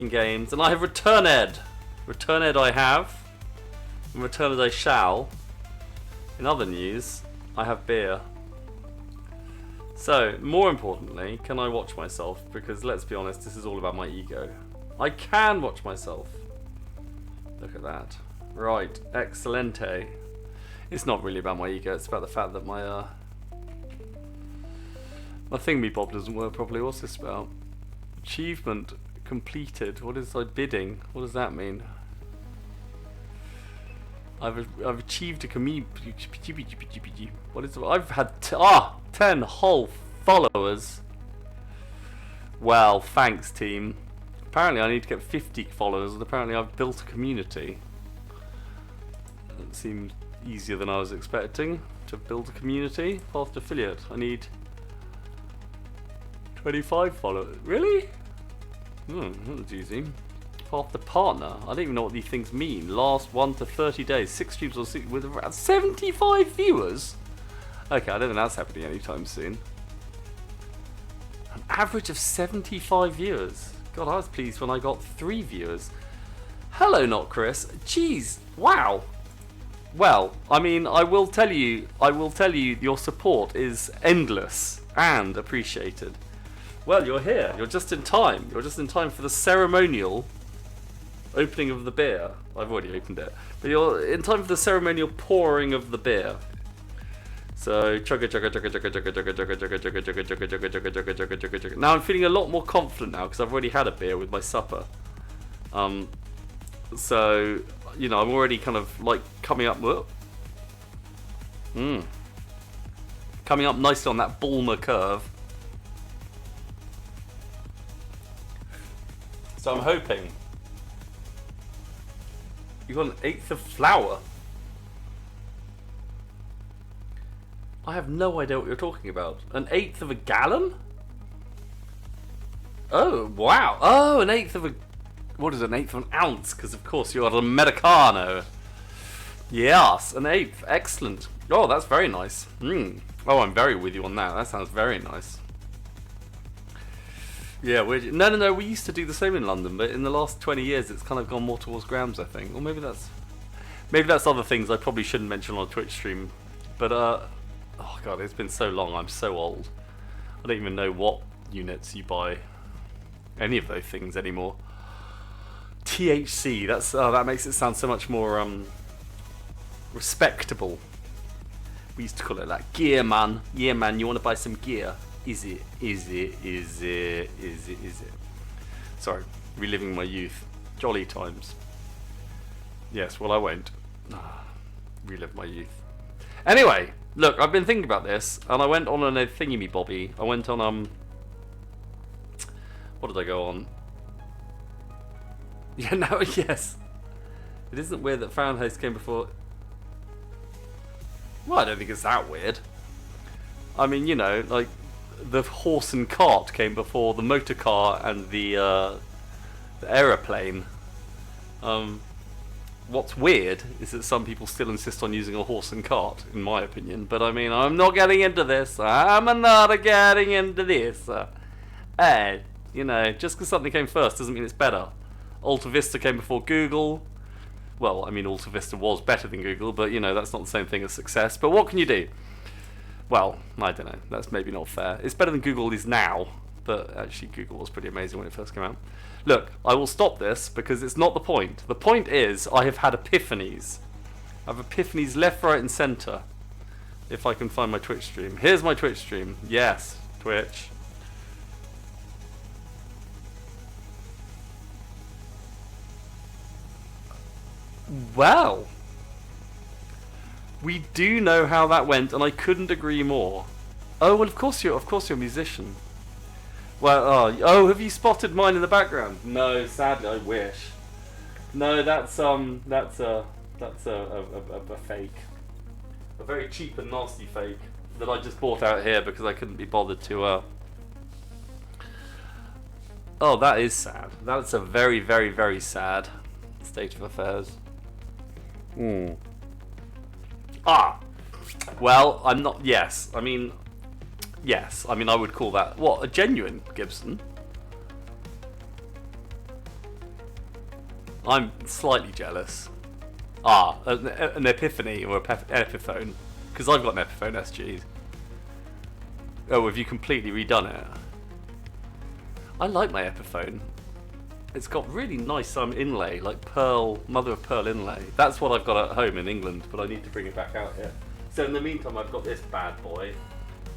in games, and I have Returned. Returned I have, and Returned I shall. In other news, I have beer. So, more importantly, can I watch myself? Because let's be honest, this is all about my ego. I can watch myself. Look at that. Right, excelente. It's not really about my ego, it's about the fact that my thingy-bob doesn't work properly. What's this about? Achievement completed. What is I bidding? What does that mean? I've achieved a community. What is it? I've had 10 whole followers. Well, thanks team. Apparently I need to get 50 followers, and apparently I've built a community. That seems easier than I was expecting to build a community. Path to affiliate. I need 25 followers. Really? That's easy. Path to partner. I don't even know what these things mean. Last 1 to 30 days. 6 streams or 6 with around 75 viewers. Okay, I don't think that's happening anytime soon. An average of 75 viewers. God, I was pleased when I got 3 viewers. Hello, not Chris. Jeez, wow. Well, I mean, I will tell you, your support is endless and appreciated. Well, you're here. You're just in time. You're just in time for the ceremonial opening of the beer. I've already opened it. But you're in time for the ceremonial pouring of the beer. So, chugga chugga chugga chugga chugga chugga chugga chugga chugga chugga chugga chugga chugga chugga chugga chugga chugga. Now I'm feeling a lot more confident now because I've already had a beer with my supper. So, you know, I'm already kind of like coming up. Coming up nicely on that Bulmer curve. So I'm hoping. You got an 1/8 of flour. I have no idea what you're talking about. An 1/8 of a gallon? Oh, wow. Oh, an 1/8 of a... What is an 1/8 of an ounce? Because, of course, you're an Americano. Yes, an 1/8. Excellent. Oh, that's very nice. Oh, I'm very with you on that. That sounds very nice. Yeah, no. We used to do the same in London, but in the last 20 years, it's kind of gone more towards grams, I think. Or maybe that's other things I probably shouldn't mention on a Twitch stream. But, oh god, it's been so long. I'm so old. I don't even know what units you buy any of those things anymore. THC. That makes it sound so much more respectable. We used to call it like gear, man. Yeah, man. You want to buy some gear? Is it? Sorry, reliving my youth. Jolly times. Yes, well I won't. Relive my youth. Anyway, look, I've been thinking about this, and I went on a thingy-me-bobby. I went on, what did I go on? Yeah, no, yes. It isn't weird that Fahrenheit came before... Well, I don't think it's that weird. I mean, you know, like, the horse and cart came before the motor car and the aeroplane. What's weird is that some people still insist on using a horse and cart, in my opinion. But I mean, I'm not getting into this. I'm not getting into this. Hey, you know, just because something came first doesn't mean it's better. Alta Vista came before Google. Well, I mean, Alta Vista was better than Google, but you know, that's not the same thing as success. But what can you do? Well, I don't know. That's maybe not fair. It's better than Google is now, but actually Google was pretty amazing when it first came out. Look, I will stop this because it's not the point. The point is I have had epiphanies. I have epiphanies left, right, and centre. If I can find my Twitch stream. Here's my Twitch stream. Yes, Twitch. Well, we do know how that went, and I couldn't agree more. Oh well, of course you're a musician. Well, oh, have you spotted mine in the background? No, sadly, I wish. No, that's a fake, a very cheap and nasty fake that I just bought out here because I couldn't be bothered to. Oh, that is sad. That's a very, very, very sad state of affairs. Well, I'm not. Yes, I mean, I would call that what, a genuine Gibson. I'm slightly jealous. An Epiphany or Epiphone, because I've got an Epiphone SG. Oh, have you completely redone it? I like my Epiphone. It's got really nice inlay, like pearl, mother of pearl inlay. That's what I've got at home in England, but I need to bring it back out here. So in the meantime, I've got this bad boy.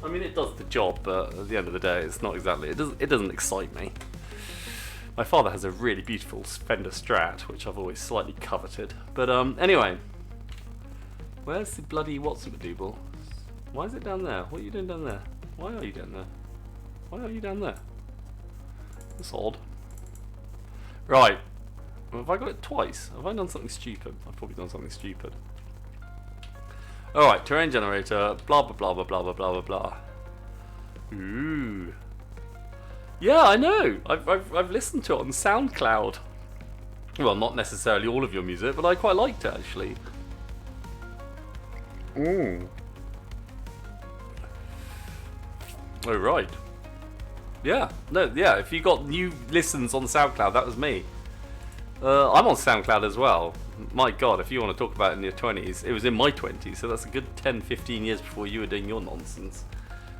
I mean, it does the job, but at the end of the day, it's not exactly. It doesn't excite me. My father has a really beautiful Fender Strat, which I've always slightly coveted. But anyway, where's the bloody Watson-Madoodle? Why is it down there? What are you doing down there? Why are you down there? Why are you down there? That's odd. Right. Have I got it twice? Have I done something stupid? I've probably done something stupid. Alright, terrain generator, blah blah blah blah blah blah blah blah. Ooh. Yeah, I know. I've listened to it on SoundCloud. Well, not necessarily all of your music, but I quite liked it actually. Oh right. Yeah, no, yeah. If you got new listens on SoundCloud, that was me. I'm on SoundCloud as well. My God, if you want to talk about it in your 20s, it was in my 20s, so that's a good 10, 15 years before you were doing your nonsense.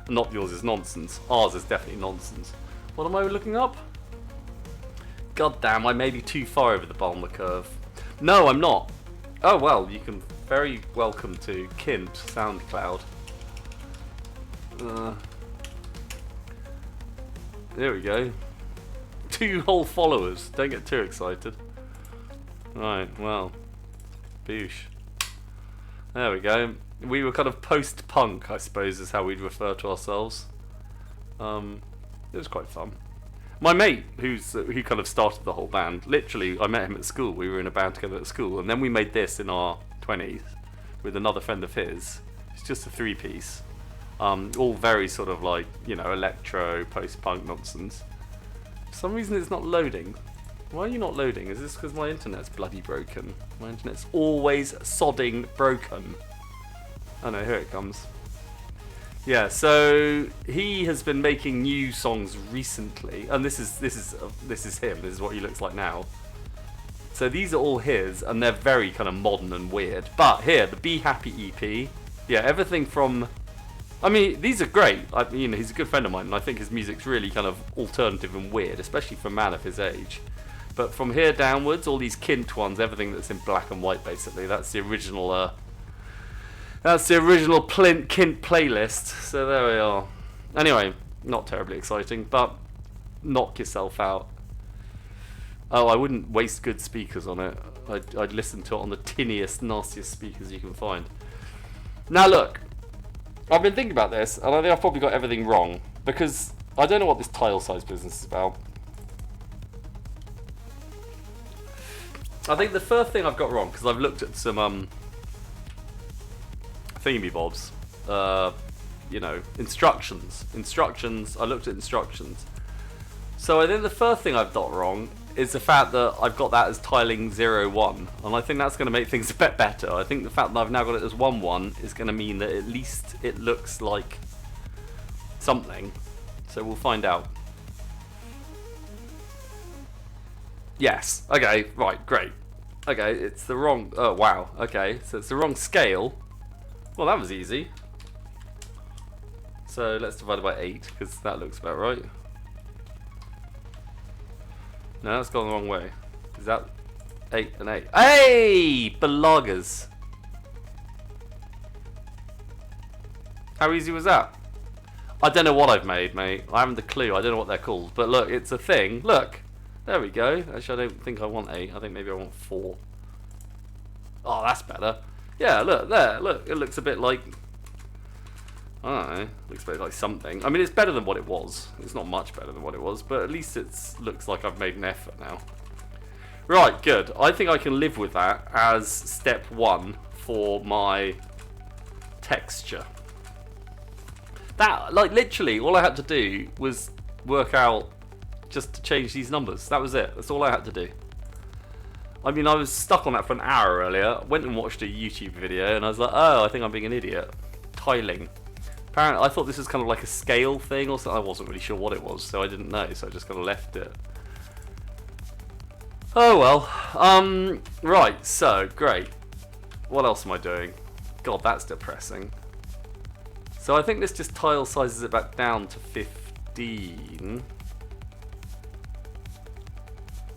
Not yours is nonsense. Ours is definitely nonsense. What am I looking up? God damn, I may be too far over the Balmer curve. No, I'm not. Oh well, you can very welcome to Kint SoundCloud. There we go. 2 whole followers. Don't get too excited. Right, well. Boosh. There we go. We were kind of post-punk, I suppose, is how we'd refer to ourselves. It was quite fun. My mate, who kind of started the whole band, literally, I met him at school. We were in a band together at school, and then we made this in our 20s with another friend of his. It's just a 3-piece. All very sort of like, you know, electro, post-punk nonsense. For some reason it's not loading. Why are you not loading? Is this because my internet's bloody broken? My internet's always sodding broken. Oh no, here it comes. Yeah, so he has been making new songs recently, and this is him. This is what he looks like now. So these are all his, and they're very kind of modern and weird. But here, the Be Happy EP, yeah, everything from. I mean, these are great. You know, he's a good friend of mine, and I think his music's really kind of alternative and weird, especially for a man of his age. But from here downwards, all these Kint ones, everything that's in black and white, basically, that's the original. That's the original Kint playlist. So there we are. Anyway, not terribly exciting, but knock yourself out. Oh, I wouldn't waste good speakers on it. I'd listen to it on the tinniest, nastiest speakers you can find. Now look. I've been thinking about this, and I think I've probably got everything wrong, because I don't know what this tile size business is about. I think the first thing I've got wrong, because I've looked at some thingy bobs, you know, instructions. I looked at instructions. So I think the first thing I've got wrong is the fact that I've got that as tiling 0-1, and I think that's going to make things a bit better. I think the fact that I've now got it as 1-1 is going to mean that at least it looks like something. So we'll find out. Yes. Okay. Right. Great. Okay. It's the wrong. Oh wow. Okay. So it's the wrong scale. Well, that was easy. So let's divide it by 8 because that looks about right. No, that's gone the wrong way. Is that 8 and 8? Hey! Belagas. How easy was that? I don't know what I've made, mate. I haven't a clue. I don't know what they're called. But look, it's a thing. Look. There we go. Actually, I don't think I want 8. I think maybe I want 4. Oh, that's better. Yeah, look, there. Look, it looks a bit like... I don't know. Looks a bit like something. I mean, it's better than what it was. It's not much better than what it was, but at least it looks like I've made an effort now. Right, good. I think I can live with that as step 1 for my texture. That, like, literally, all I had to do was work out just to change these numbers. That was it. That's all I had to do. I mean, I was stuck on that for an hour earlier. Went and watched a YouTube video, and I was like, oh, I think I'm being an idiot. Tiling. Apparently, I thought this was kind of like a scale thing or something. I wasn't really sure what it was, so I didn't know, so I just kind of left it. Oh well. Right, so, great. What else am I doing? God, that's depressing. So I think this just tile sizes it back down to 15.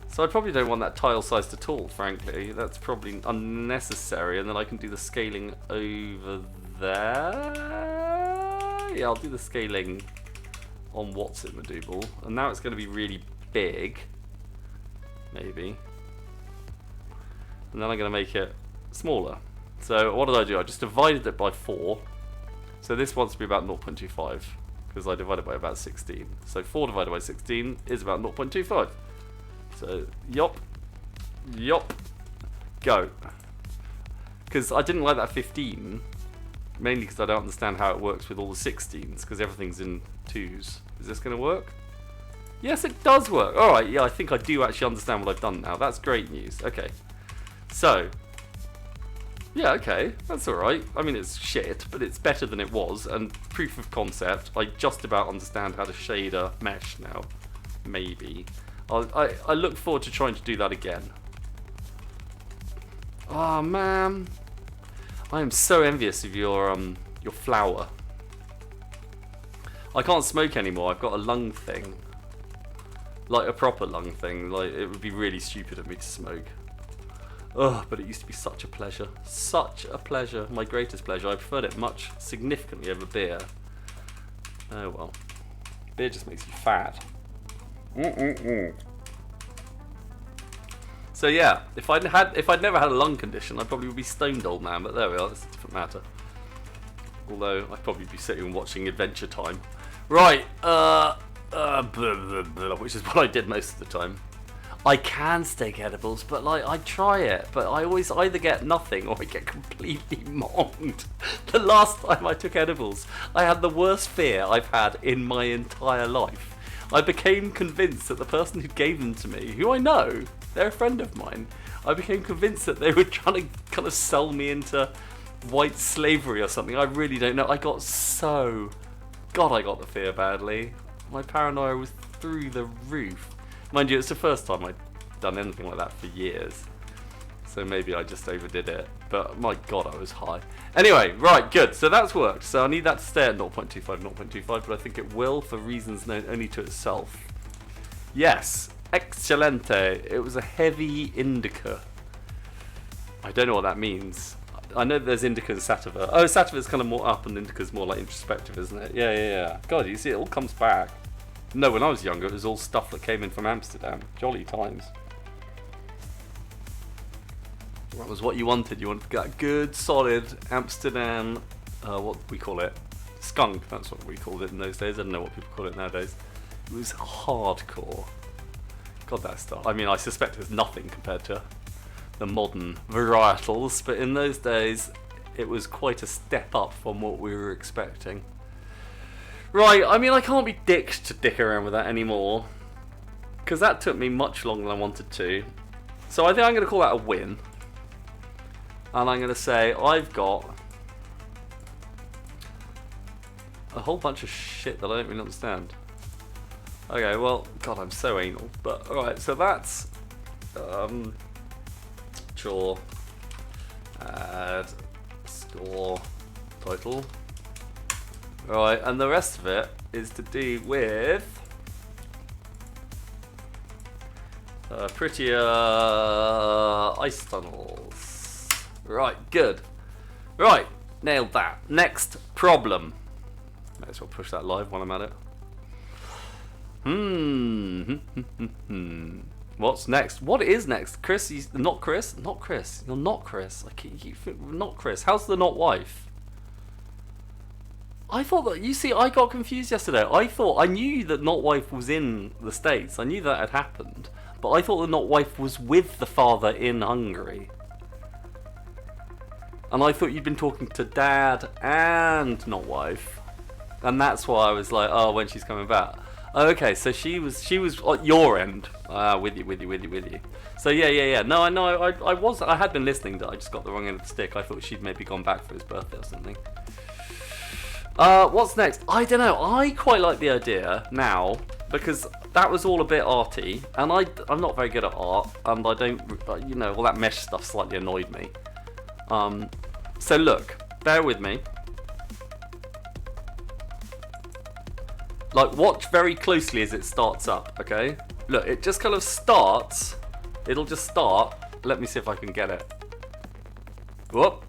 So I probably don't want that tile sized at all, frankly. That's probably unnecessary, and then I can do the scaling over there. Yeah, I'll do the scaling on what's it, Medieval. And now it's going to be really big. Maybe. And then I'm going to make it smaller. So what did I do? I just divided it by 4. So this wants to be about 0.25 because I divided by about 16. So 4 divided by 16 is about 0.25. So yop, go. Because I didn't like that 15, mainly because I don't understand how it works with all the 16s because everything's in 2s. Is this going to work? Yes, it does work. All right, yeah, I think I do actually understand what I've done now. That's great news. Okay, so. Yeah, okay, that's alright. I mean, it's shit, but it's better than it was, and proof of concept, I just about understand how to shade a mesh now. Maybe. I look forward to trying to do that again. Oh, man. I am so envious of your flower. I can't smoke anymore, I've got a lung thing. Like a proper lung thing, like it would be really stupid of me to smoke. Ugh, but it used to be such a pleasure. Such a pleasure. My greatest pleasure. I preferred it much, significantly over beer. Oh well. Beer just makes you fat. So yeah, if I'd never had a lung condition, I probably would be stoned old man, but there we are, that's a different matter. Although, I'd probably be sitting and watching Adventure Time. Right, blah, blah, blah, which is what I did most of the time. I can stake edibles, but like I try it, but I always either get nothing or I get completely monged. The last time I took edibles, I had the worst fear I've had in my entire life. I became convinced that the person who gave them to me, who I know, they're a friend of mine, I became convinced that they were trying to kind of sell me into white slavery or something. I really don't know. I got so... God, I got the fear badly. My paranoia was through the roof. Mind you, it's the first time I'd done anything like that for years. So maybe I just overdid it. But my God, I was high. Anyway, right, good. So that's worked. So I need that to stay at 0.25, 0.25, but I think it will for reasons known only to itself. Yes, excelente. It was a heavy indica. I don't know what that means. I know there's indica and sativa. Oh, sativa's kind of more up and indica's more like introspective, isn't it? Yeah. God, you see, it all comes back. No, when I was younger, it was all stuff that came in from Amsterdam. Jolly times. That was what you wanted. You wanted that good, solid Amsterdam, what do we call it? Skunk, that's what we called it in those days. I don't know what people call it nowadays. It was hardcore. God, that stuff. I mean, I suspect it's nothing compared to the modern varietals, but in those days, it was quite a step up from what we were expecting. Right, I mean, I can't be dicked to dick around with that anymore, because that took me much longer than I wanted to. So I think I'm going to call that a win. And I'm going to say I've got a whole bunch of shit that I don't really understand. Okay, well, God, I'm so anal. But, alright, so that's... chore. Add. Score. Total. Right, and the rest of it is to do with prettier ice tunnels. Right, good. Right, nailed that. Next problem. Might as well push that live while I'm at it. What's next? What is next? Chris, not Chris? Not Chris. You're not Chris. I keep not Chris. How's the not wife? I thought that, you see, I got confused yesterday. I knew that Not Wife was in the States. I knew that had happened. But I thought the Not Wife was with the father in Hungary. And I thought you'd been talking to Dad and Not Wife. And that's why I was like, oh, when she's coming back. Okay, so she was at your end. With you. So yeah. No, I know, I had been listening, I just got the wrong end of the stick. I thought she'd maybe gone back for his birthday or something. What's next? I don't know. I quite like the idea now because that was all a bit arty, and I'm not very good at art, and I don't, you know, all that mesh stuff slightly annoyed me. So look, bear with me. Like, watch very closely as it starts up, okay? Look, it just kind of starts. It'll just start. Let me see if I can get it. Whoop.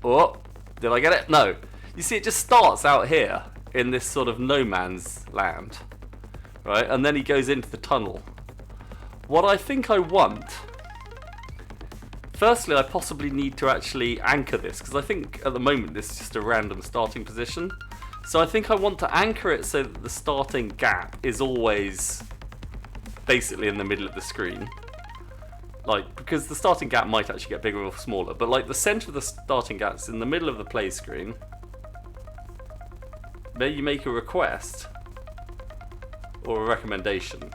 Whoop. Did I get it? No. You see, it just starts out here in this sort of no man's land. Right? And then he goes into the tunnel. What I think I want... Firstly, I possibly need to actually anchor this, because I think at the moment this is just a random starting position. So I think I want to anchor it so that the starting gap is always basically in the middle of the screen. Like, because the starting gap might actually get bigger or smaller, but like the center of the starting gap's in the middle of the play screen. There you make a request or a recommendation.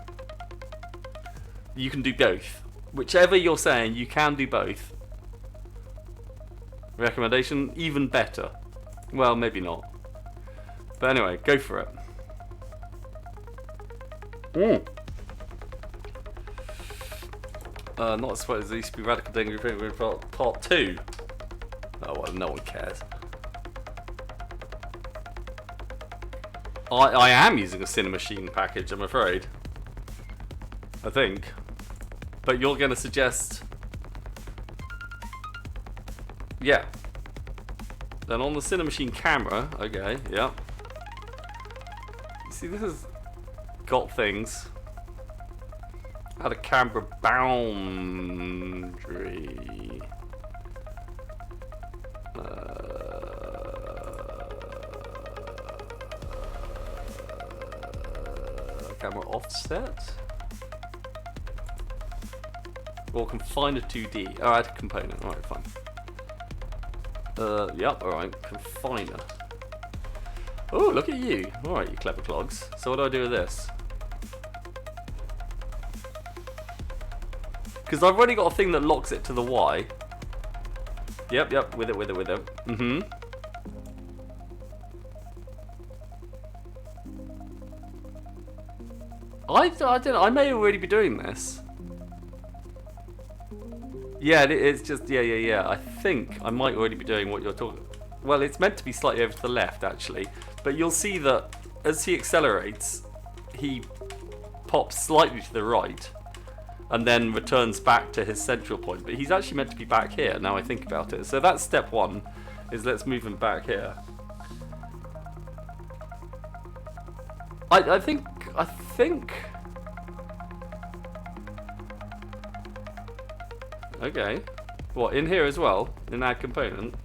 You can do both. Whichever you're saying, you can do both. Recommendation, even better. Well, maybe not. But anyway, go for it. Not supposed to be Radical Dengue Part 2. Oh well, no one cares. I am using a Cinemachine package, I'm afraid. I think. But you're going to suggest... Yeah. Then on the Cinemachine camera, okay, yeah. You see, this has got things. Add a camera boundary. Camera offset. Or confine a 2D. Oh, add a component. Alright, fine. Yep, alright. Confiner. Oh, look at you. Alright, you clever clogs. So what do I do with this? Because I've already got a thing that locks it to the Y. Yep, with it. Mm-hmm. I don't know, I may already be doing this. Yeah, it's just, yeah. I think I might already be doing what you're talking. Well, it's meant to be slightly over to the left, actually. But you'll see that as he accelerates, he pops slightly to the right. And then returns back to his central point. But he's actually meant to be back here, now I think about it. So that's step one, is let's move him back here. I think... Okay. What, in here as well? In our component?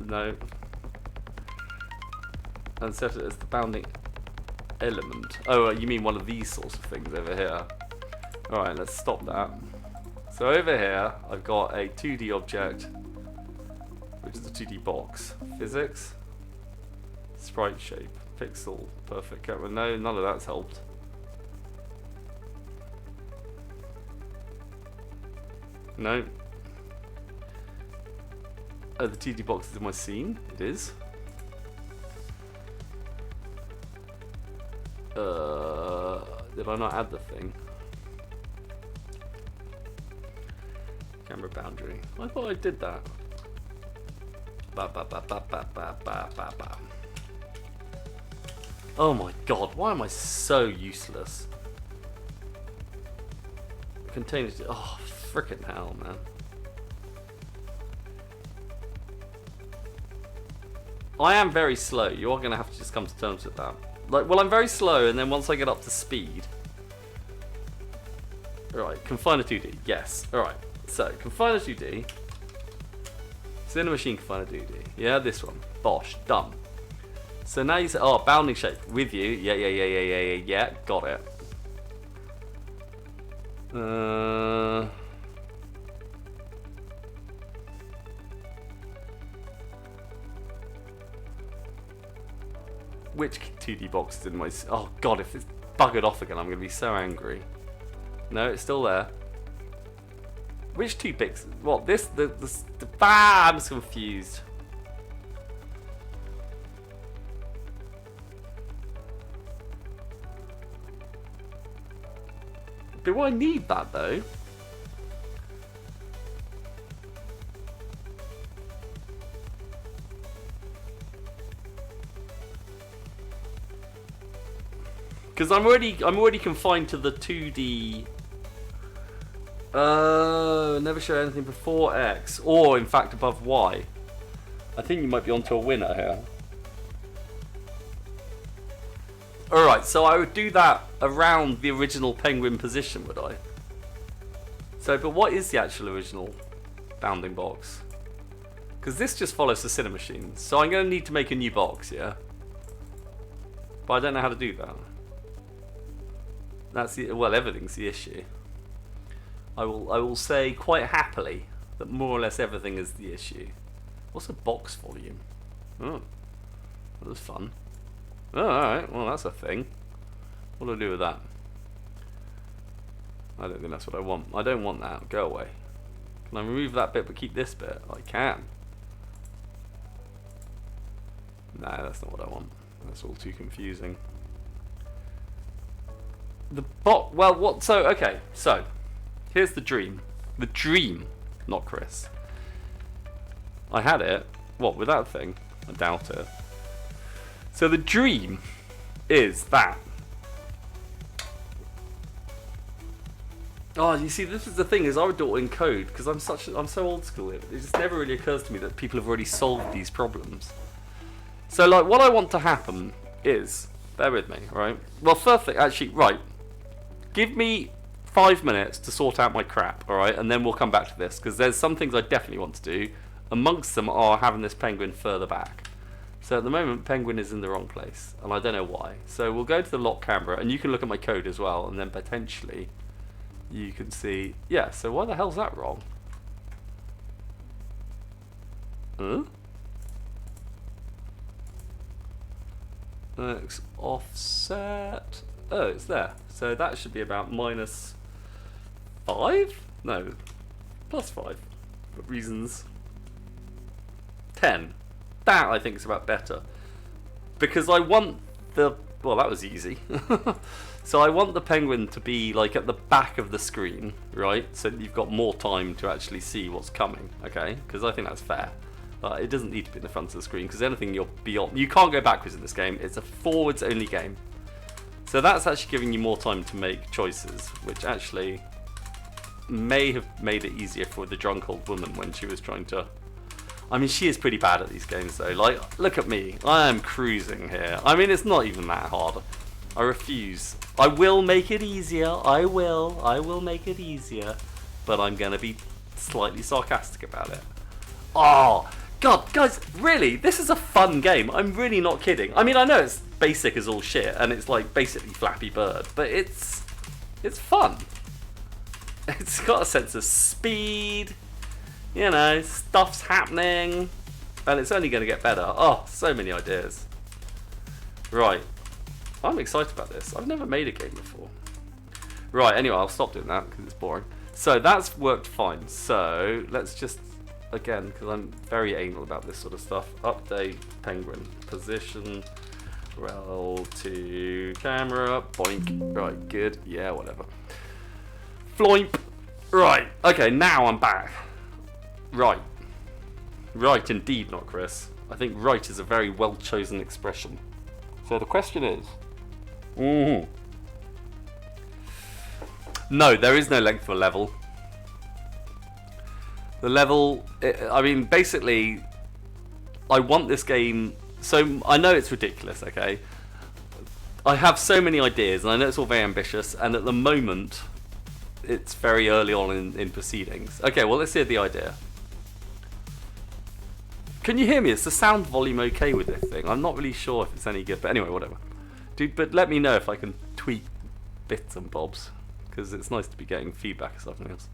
No. And set it as the bounding element. Oh, you mean one of these sorts of things over here. Alright, let's stop that. So over here, I've got a 2D object, which is a 2D box. Physics. Sprite shape. Pixel. Perfect camera. No, none of that's helped. No. Oh, the 2D box is in my scene. It is. Did I not add the thing? Camera boundary. I thought I did that. Oh my god, why am I so useless? Containers. Oh, frickin' hell, man. I am very slow. You are going to have to just come to terms with that. Like, well, I'm very slow, and then once I get up to speed... Alright, confine a 2D. Yes. Alright. So, confine a 2D. Cinemachine confine a 2D. Yeah, this one. Bosh. Done. So now you say, oh, bounding shape. With you. Yeah. Got it. Which 2D box is in my... Oh god, if it's buggered off again, I'm going to be so angry. No, it's still there. Which 2 pixels? What, this? I'm just confused. Do I need that though? Because I'm already confined to the 2D. Never show anything before X, or in fact above Y. I think you might be onto a winner here. Alright, so I would do that around the original penguin position, would I? So, but what is the actual original bounding box? Because this just follows the Cinemachine. So I'm going to need to make a new box, yeah? But I don't know how to do that. That's the, well, everything's the issue. I will say quite happily that more or less everything is the issue. What's a box volume? Oh, that was fun. Oh, alright, well that's a thing. What do I do with that? I don't think that's what I want. I don't want that. Go away. Can I remove that bit but keep this bit? I can. Nah, that's not what I want. That's all too confusing. The bot. Well, what? So okay. So here's the dream. The dream, not Chris. I had it. What, with that thing? I doubt it. So the dream is that. Oh, you see, this is the thing, is I would do it in code because I'm so old school. It just never really occurs to me that people have already solved these problems. So like, what I want to happen is, bear with me, right? Well, first thing, actually, right. Give me 5 minutes to sort out my crap, alright? And then we'll come back to this, because there's some things I definitely want to do. Amongst them are having this penguin further back. So at the moment, penguin is in the wrong place, and I don't know why. So we'll go to the lock camera, and you can look at my code as well, and then potentially you can see, yeah, so why the hell's that wrong? Huh? X offset. Oh, it's there. So that should be about -5? No, +5. For reasons. 10. That I think is about better. Because I want the. Well, that was easy. So I want the penguin to be like at the back of the screen, right? So you've got more time to actually see what's coming, okay? Because I think that's fair. It doesn't need to be in the front of the screen, because anything you're beyond, you can't go backwards in this game. It's a forwards only game. So that's actually giving you more time to make choices, which actually may have made it easier for the drunk old woman when she was trying to. I mean, she is pretty bad at these games though. Like, look at me. I am cruising here. I mean, it's not even that hard. I refuse. I will make it easier. I will make it easier. But I'm going to be slightly sarcastic about it. Oh, God, guys, really? This is a fun game. I'm really not kidding. I mean, I know it's basic as all shit, and it's like basically Flappy Bird, but it's fun. It's got a sense of speed. You know, stuff's happening, and it's only going to get better. Oh, so many ideas. Right. I'm excited about this. I've never made a game before. Right, anyway, I'll stop doing that because it's boring. So that's worked fine. So let's just, again, because I'm very anal about this sort of stuff, update penguin position, rel to camera, boink. Right, good. Yeah, whatever. Floimp. Right, okay, now I'm back. Right. Right, indeed, not Chris. I think right is a very well chosen expression. So the question is. No, there is no length for a level. The level, I mean, basically, I want this game. So I know it's ridiculous, okay? I have so many ideas, and I know it's all very ambitious, and at the moment, it's very early on in proceedings. Okay, well, let's hear the idea. Can you hear me? Is the sound volume okay with this thing? I'm not really sure if it's any good, but anyway, whatever. Dude, but let me know if I can tweak bits and bobs, because it's nice to be getting feedback and something else.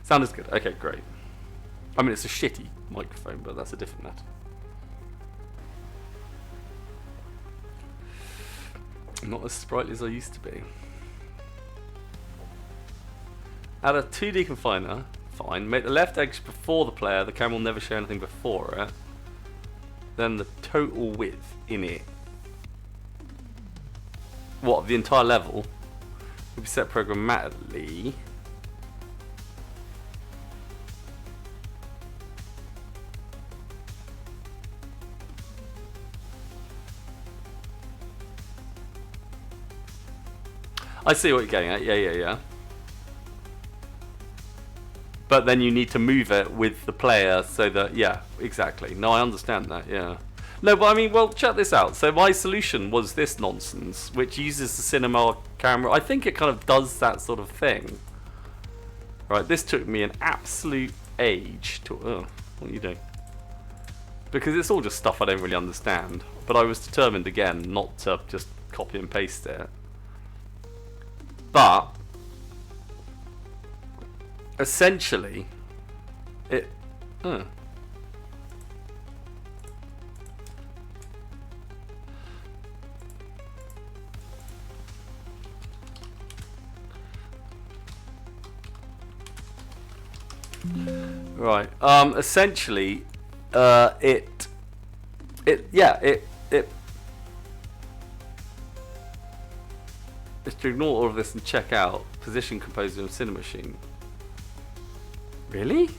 Sound is good. Okay, great. I mean, it's a shitty microphone, but that's a different matter. Not as sprightly as I used to be. Add a 2D confiner. Fine. Make the left edge before the player. The camera will never show anything before it. Then the total width in it. What, the entire level? will be set programmatically. I see what you're getting at. Yeah. But then you need to move it with the player so that, yeah, exactly. No, I understand that, yeah. No, but I mean, well, check this out. So my solution was this nonsense, which uses the cinema camera. I think it kind of does that sort of thing. Right, this took me an absolute age to... Oh, what are you doing? Because it's all just stuff I don't really understand. But I was determined, again, not to just copy and paste it. But... essentially, it... Right. Essentially, it is to ignore all of this and check out position composer of Cinemachine. Really?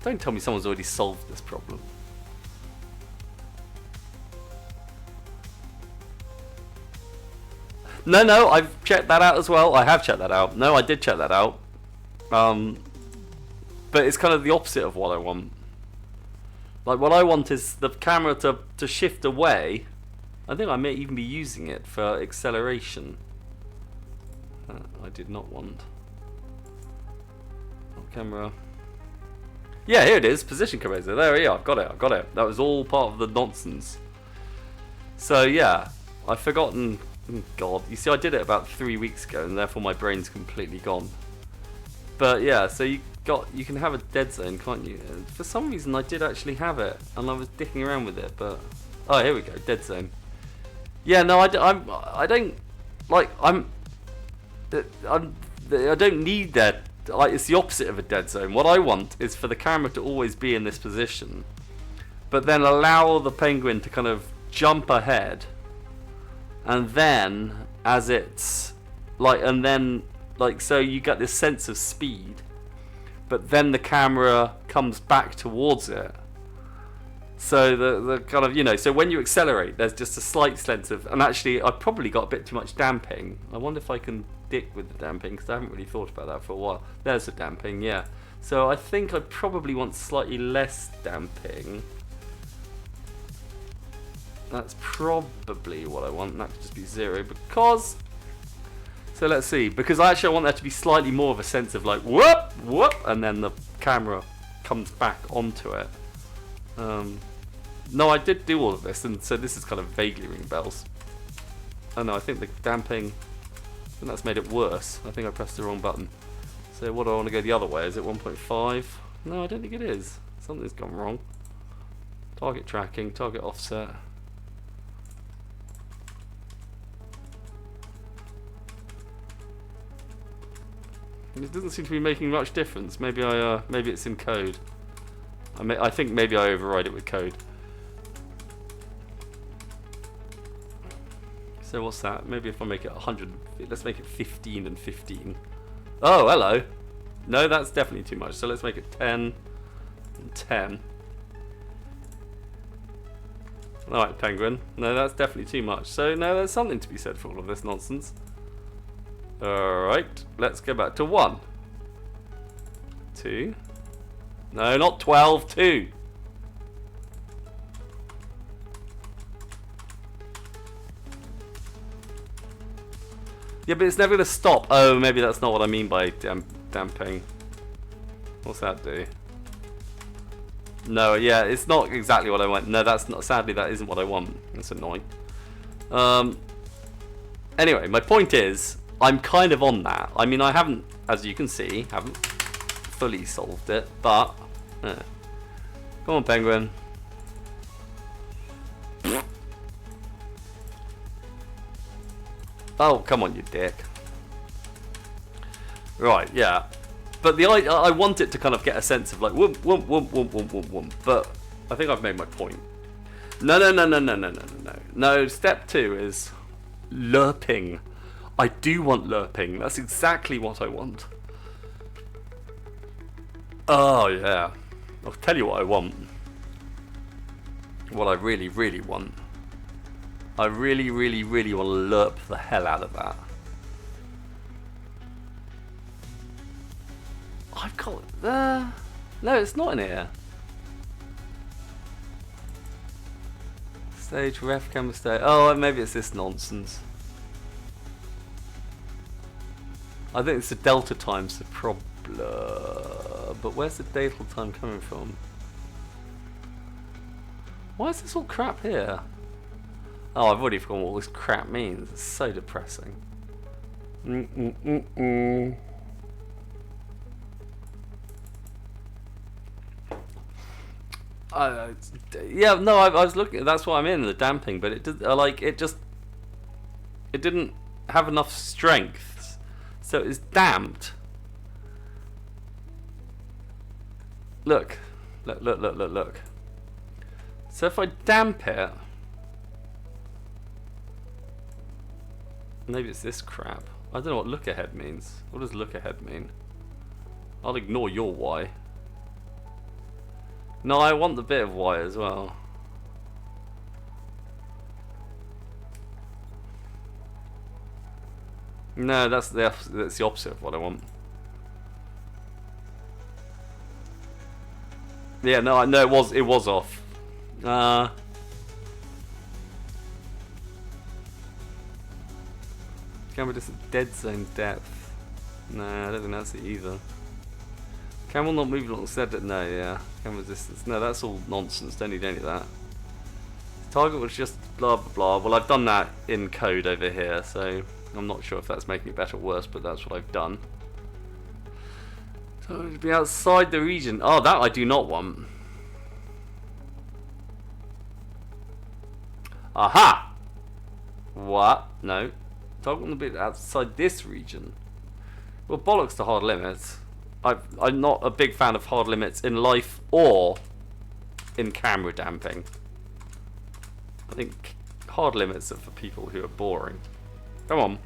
Don't tell me someone's already solved this problem. No, I've checked that out as well. I have checked that out. No, I did check that out. But it's kind of the opposite of what I want. Like, what I want is the camera to shift away. I think I may even be using it for acceleration. I did not want. Camera. Yeah, here it is. Position composer. There we are. I've got it. That was all part of the nonsense. So, yeah. I've forgotten. God. You see, I did it about 3 weeks ago, and therefore my brain's completely gone. But, yeah, so you can have a dead zone, can't you? For some reason, I did actually have it, and I was dicking around with it, but... Oh, here we go. Dead zone. Yeah, no, I don't... Like, I don't need that. Like, it's the opposite of a dead zone. What I want is for the camera to always be in this position, but then allow the penguin to kind of jump ahead, and then as it's like, and then like, so you get this sense of speed, but then the camera comes back towards it. So the kind of, you know, so when you accelerate, there's just a slight sense of, and actually I probably got a bit too much damping. I wonder if I can dick with the damping, because I haven't really thought about that for a while. There's the damping, yeah. So I think I probably want slightly less damping. That's probably what I want. That could just be 0, because... So let's see, because I want there to be slightly more of a sense of like, whoop, whoop, and then the camera comes back onto it. No, I did do all of this, and so this is kind of vaguely ringing bells. Oh no, I think the damping, I think that's made it worse. I think I pressed the wrong button. So what do I want to go the other way? Is it 1.5? No, I don't think it is. Something's gone wrong. Target tracking, target offset. It doesn't seem to be making much difference. Maybe maybe it's in code. I think maybe I override it with code. So what's that? Maybe if I make it 100, let's make it 15 and 15. Oh, hello. No, that's definitely too much. So let's make it 10 and 10. Alright, penguin. No, that's definitely too much. So no, there's something to be said for all of this nonsense. Alright, let's go back to 1. 2. No, not 12, 2. Yeah, but it's never going to stop. Oh, maybe that's not what I mean by damping. What's that do? No, yeah, it's not exactly what I want. No, that's not. Sadly, that isn't what I want. That's annoying. Anyway, my point is, I'm kind of on that. I mean, I haven't, as you can see, haven't fully solved it, but... Come on, penguin. Oh, come on, you dick. Right, yeah. But I want it to kind of get a sense of like, whoop, whoop, whoop, whoop, whoop, whoop, whoop. But I think I've made my point. No. No, step 2 is lerping. I do want lerping. That's exactly what I want. Oh, yeah. I'll tell you what I want. What I really, really want. I really, really, really want to lerp the hell out of that. I've got... no, it's not in here. Stage, ref, camera stage. Oh, maybe it's this nonsense. I think it's the delta time's the problem. But where's the delta time coming from? Why is this all crap here? Oh, I've already forgotten what all this crap means. It's so depressing. Yeah, no, I was looking. That's why I'm in the damping, but it did it didn't have enough strength, so it's damped. Look. So if I damp it, maybe it's this crap. I don't know what look ahead means. What does look ahead mean? I'll ignore your Y. No, I want the bit of Y as well. No, that's the opposite of what I want. Yeah, no, it was off. Camera distance, dead zone depth. Nah, I don't think that's it either. Camera not moving alongside it. No, yeah. Camera distance. No, that's all nonsense. Don't need any of that. Target was just blah blah blah. Well, I've done that in code over here, so I'm not sure if that's making it better or worse, but that's what I've done. So to be outside the region. Oh, that I do not want. Aha! What? No. Target on the bit outside this region. Well, bollocks to hard limits. I'm not a big fan of hard limits in life or in camera damping. I think hard limits are for people who are boring. Come on.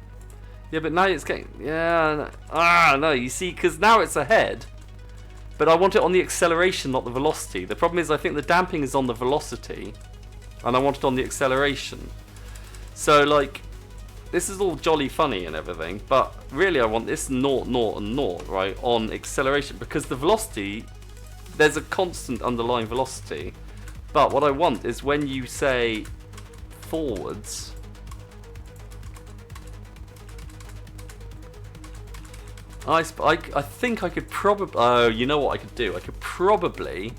Yeah, but now it's getting... Yeah. No, you see, because now it's ahead. But I want it on the acceleration, not the velocity. The problem is I think the damping is on the velocity. And I want it on the acceleration. So, like... This is all jolly funny and everything, but really I want this 0, 0, and 0, right, on acceleration, because the velocity, there's a constant underlying velocity, but what I want is when you say forwards, I think I could probably, oh, you know what I could do? I could probably,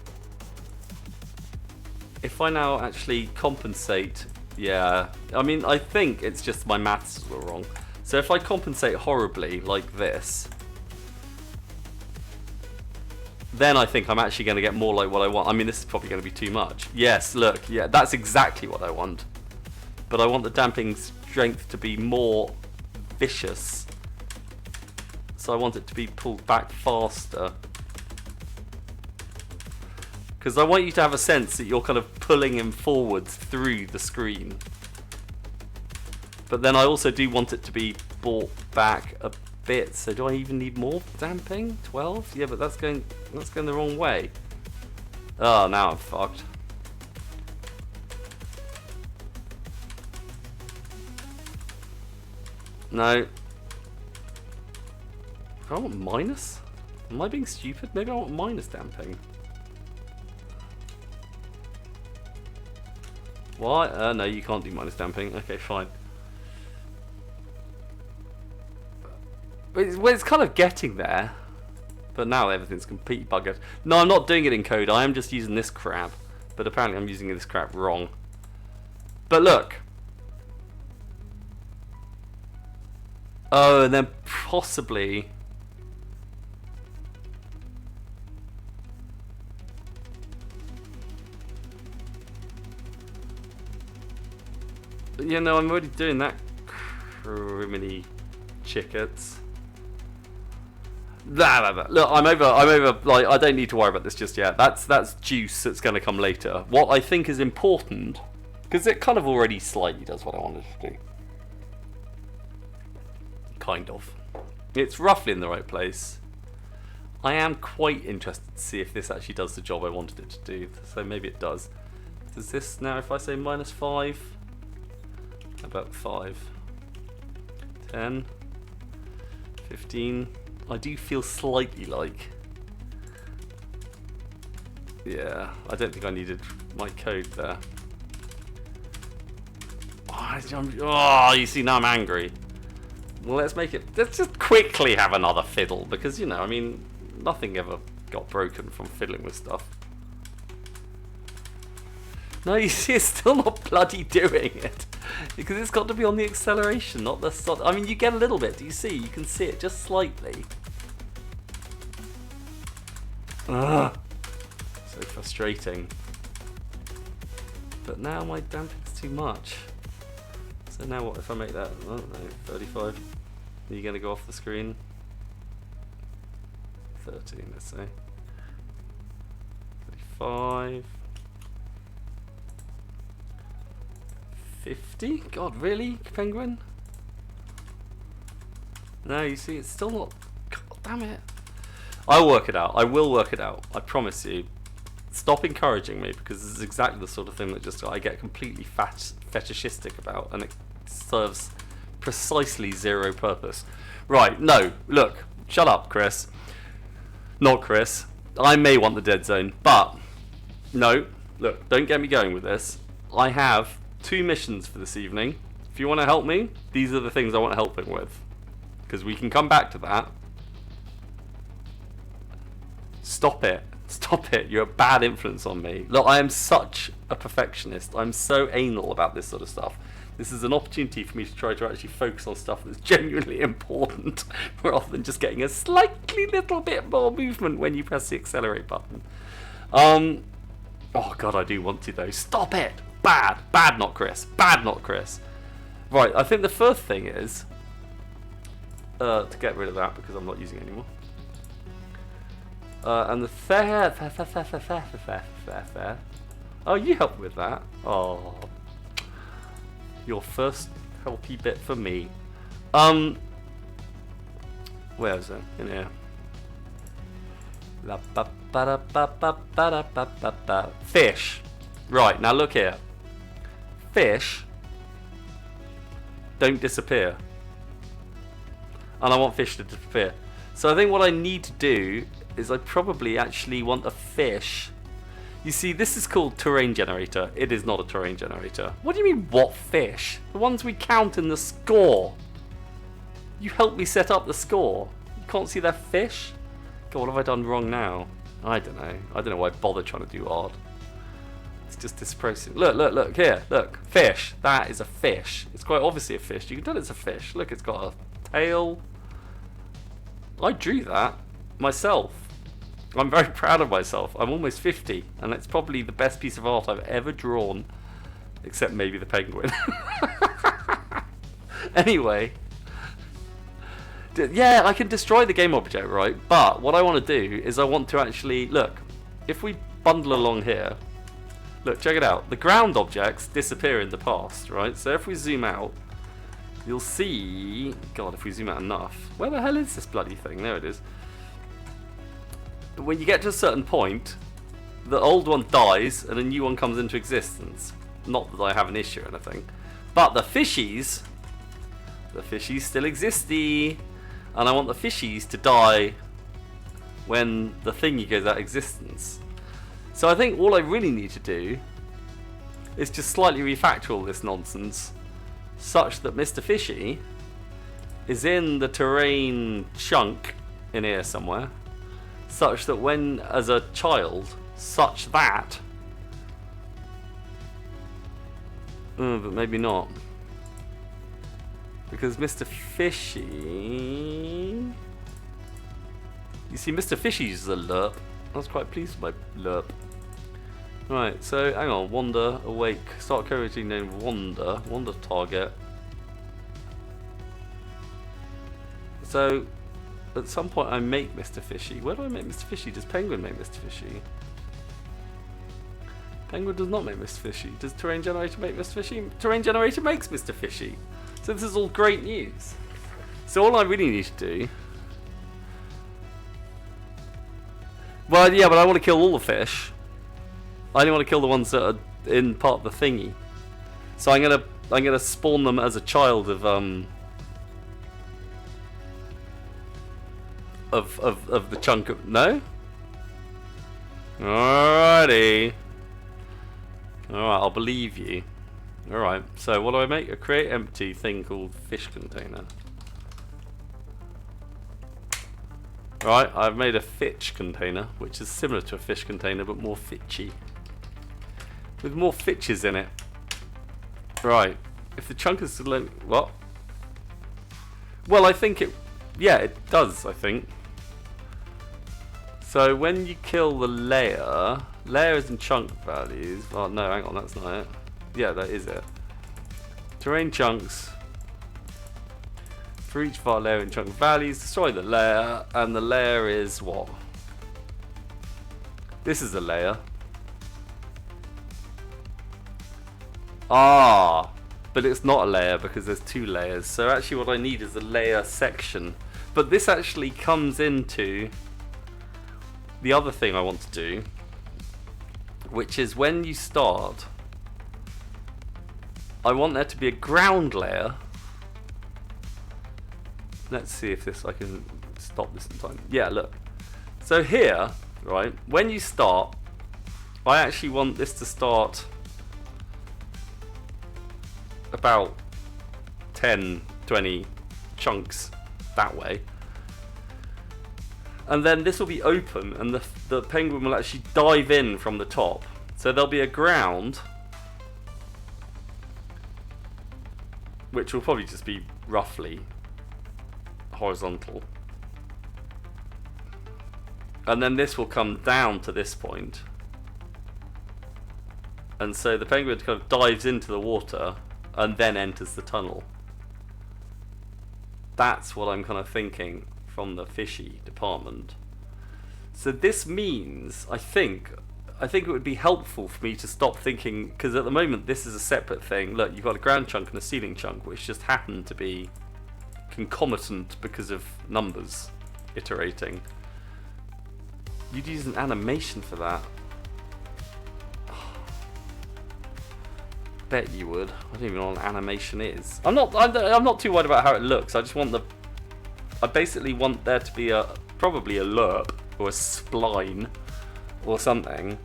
if I now actually compensate. Yeah, I mean, I think it's just my maths were wrong. So if I compensate horribly like this, then I think I'm actually going to get more like what I want. I mean, this is probably going to be too much. Yes, look, yeah, that's exactly what I want. But I want the damping strength to be more vicious. So I want it to be pulled back faster. Because I want you to have a sense that you're kind of pulling him forwards through the screen. But then I also do want it to be brought back a bit. So do I even need more damping? 12? Yeah, but that's going the wrong way. Oh, now I'm fucked. No. I want minus? Am I being stupid? Maybe I want minus damping. Why? No, you can't do minus damping. Okay, fine. Well, it's kind of getting there. But now everything's completely buggered. No, I'm not doing it in code. I am just using this crap. But apparently I'm using this crap wrong. But look. Oh, and then possibly... You know, I'm already doing that, criminy chickets. Look, I'm over, like, I don't need to worry about this just yet. That's juice that's going to come later. What I think is important, because it kind of already slightly does what I wanted to do. kind of. It's roughly in the right place. I am quite interested to see if this actually does the job I wanted it to do. So maybe it does. Does this now, if I say -5? About 5. 10. 15. I do feel slightly like... Yeah, I don't think I needed my code there. Oh, you see, now I'm angry. Well, let's make it... Let's just quickly have another fiddle, because, you know, I mean, nothing ever got broken from fiddling with stuff. No, you see, it's still not bloody doing it. Because it's got to be on the acceleration, not the... I mean, you get a little bit, do you see? You can see it just slightly. Ugh. So frustrating. But now my damping's too much. So now what if I make that, I don't know, 35? Are you going to go off the screen? 13, let's say. 35. 50? God, really, Penguin? No, you see, it's still not... God damn it. I'll work it out. I will work it out. I promise you. Stop encouraging me, because this is exactly the sort of thing that just I get completely fetishistic about, and it serves precisely zero purpose. Right, no, look, shut up, Chris. Not Chris. I may want the dead zone, but no, look, don't get me going with this. I have 2 missions for this evening. If you want to help me, these are the things I want helping with, because we can come back to that. Stop it. Stop it. You're a bad influence on me. Look, I am such a perfectionist. I'm so anal about this sort of stuff. This is an opportunity for me to try to actually focus on stuff that's genuinely important rather than just getting a slightly little bit more movement when you press the accelerate button. Oh god, I do want to though. Stop it. Bad. Bad, not Chris. Bad, not Chris. Right, I think the first thing is to get rid of that because I'm not using it anymore. And the fair. Oh, you helped with that. Oh, your first helpy bit for me. Where is it? In here. Fish. Right, now look here. Fish don't disappear. And I want fish to disappear. So I think what I need to do is I probably actually want a fish. You see, this is called terrain generator. It is not a terrain generator. What do you mean, what fish? The ones we count in the score. You helped me set up the score. You can't see that fish? God, what have I done wrong now? I don't know. I don't know why I bother trying to do art. It's just depressing. Look, look, look, here, look. Fish. That is a fish. It's quite obviously a fish. You can tell it's a fish. Look, it's got a tail. I drew that myself. I'm very proud of myself. I'm almost 50, and it's probably the best piece of art I've ever drawn, except maybe the penguin. Anyway, yeah, I can destroy the game object, right? But what I want to do is I want to actually, look, if we bundle along here, look, check it out. The ground objects disappear in the past, right? So if we zoom out, you'll see, God, if we zoom out enough, where the hell is this bloody thing? There it is. When you get to a certain point, the old one dies and a new one comes into existence. Not that I have an issue or anything. But the fishies still existy. And I want the fishies to die when the thingy goes out of existence. So I think all I really need to do is just slightly refactor all this nonsense such that Mr. Fishy is in the terrain chunk in here somewhere. Such that when, as a child, such that... but maybe not. Because Mr. Fishy... You see, Mr. Fishy's a lerp. I was quite pleased with my lerp. Right, so, hang on. Wander, awake. Start creating name Wander. Wander target. So... At some point I make Mr. Fishy. Where do I make Mr. Fishy? Does Penguin make Mr. Fishy? Penguin does not make Mr. Fishy. Does Terrain Generator make Mr. Fishy? Terrain Generator makes Mr. Fishy. So this is all great news. So all I really need to do... Well, yeah, but I want to kill all the fish. I only want to kill the ones that are in part of the thingy. So I'm gonna spawn them as a child of the chunk of... No? Alrighty. Alright, I'll believe you. Alright, so what do I make? A create empty thing called fish container. Right, I've made a fitch container, which is similar to a fish container, but more fitchy. With more fitches in it. Right, if the chunk is still in... What? Well, I think it... Yeah, it does, I think. So when you kill the layer... Layers and chunk values... Oh, no, hang on, that's not it. Yeah, that is it. Terrain chunks... For each var layer and chunk values, destroy the layer, and the layer is what? This is a layer. Ah, but it's not a layer because there's two layers. So actually what I need is a layer section. But this actually comes into the other thing I want to do, which is when you start, I want there to be a ground layer. Let's see if this, I can stop this in time. Yeah, look. So here, right, when you start, I actually want this to start about 10, 20 chunks that way. And then this will be open and the penguin will actually dive in from the top. So there'll be a ground, which will probably just be roughly horizontal, and then this will come down to this point, and so the penguin kind of dives into the water and then enters the tunnel. That's what I'm kind of thinking from the fishy department. So this means I think it would be helpful for me to stop thinking, because at the moment this is a separate thing. Look, you've got a ground chunk and a ceiling chunk, which just happen to be concomitant because of numbers iterating. You'd use an animation for that. Bet you would. I don't even know what an animation is. I'm not too worried about how it looks. I just want I basically want there to be probably a lerp or a spline or something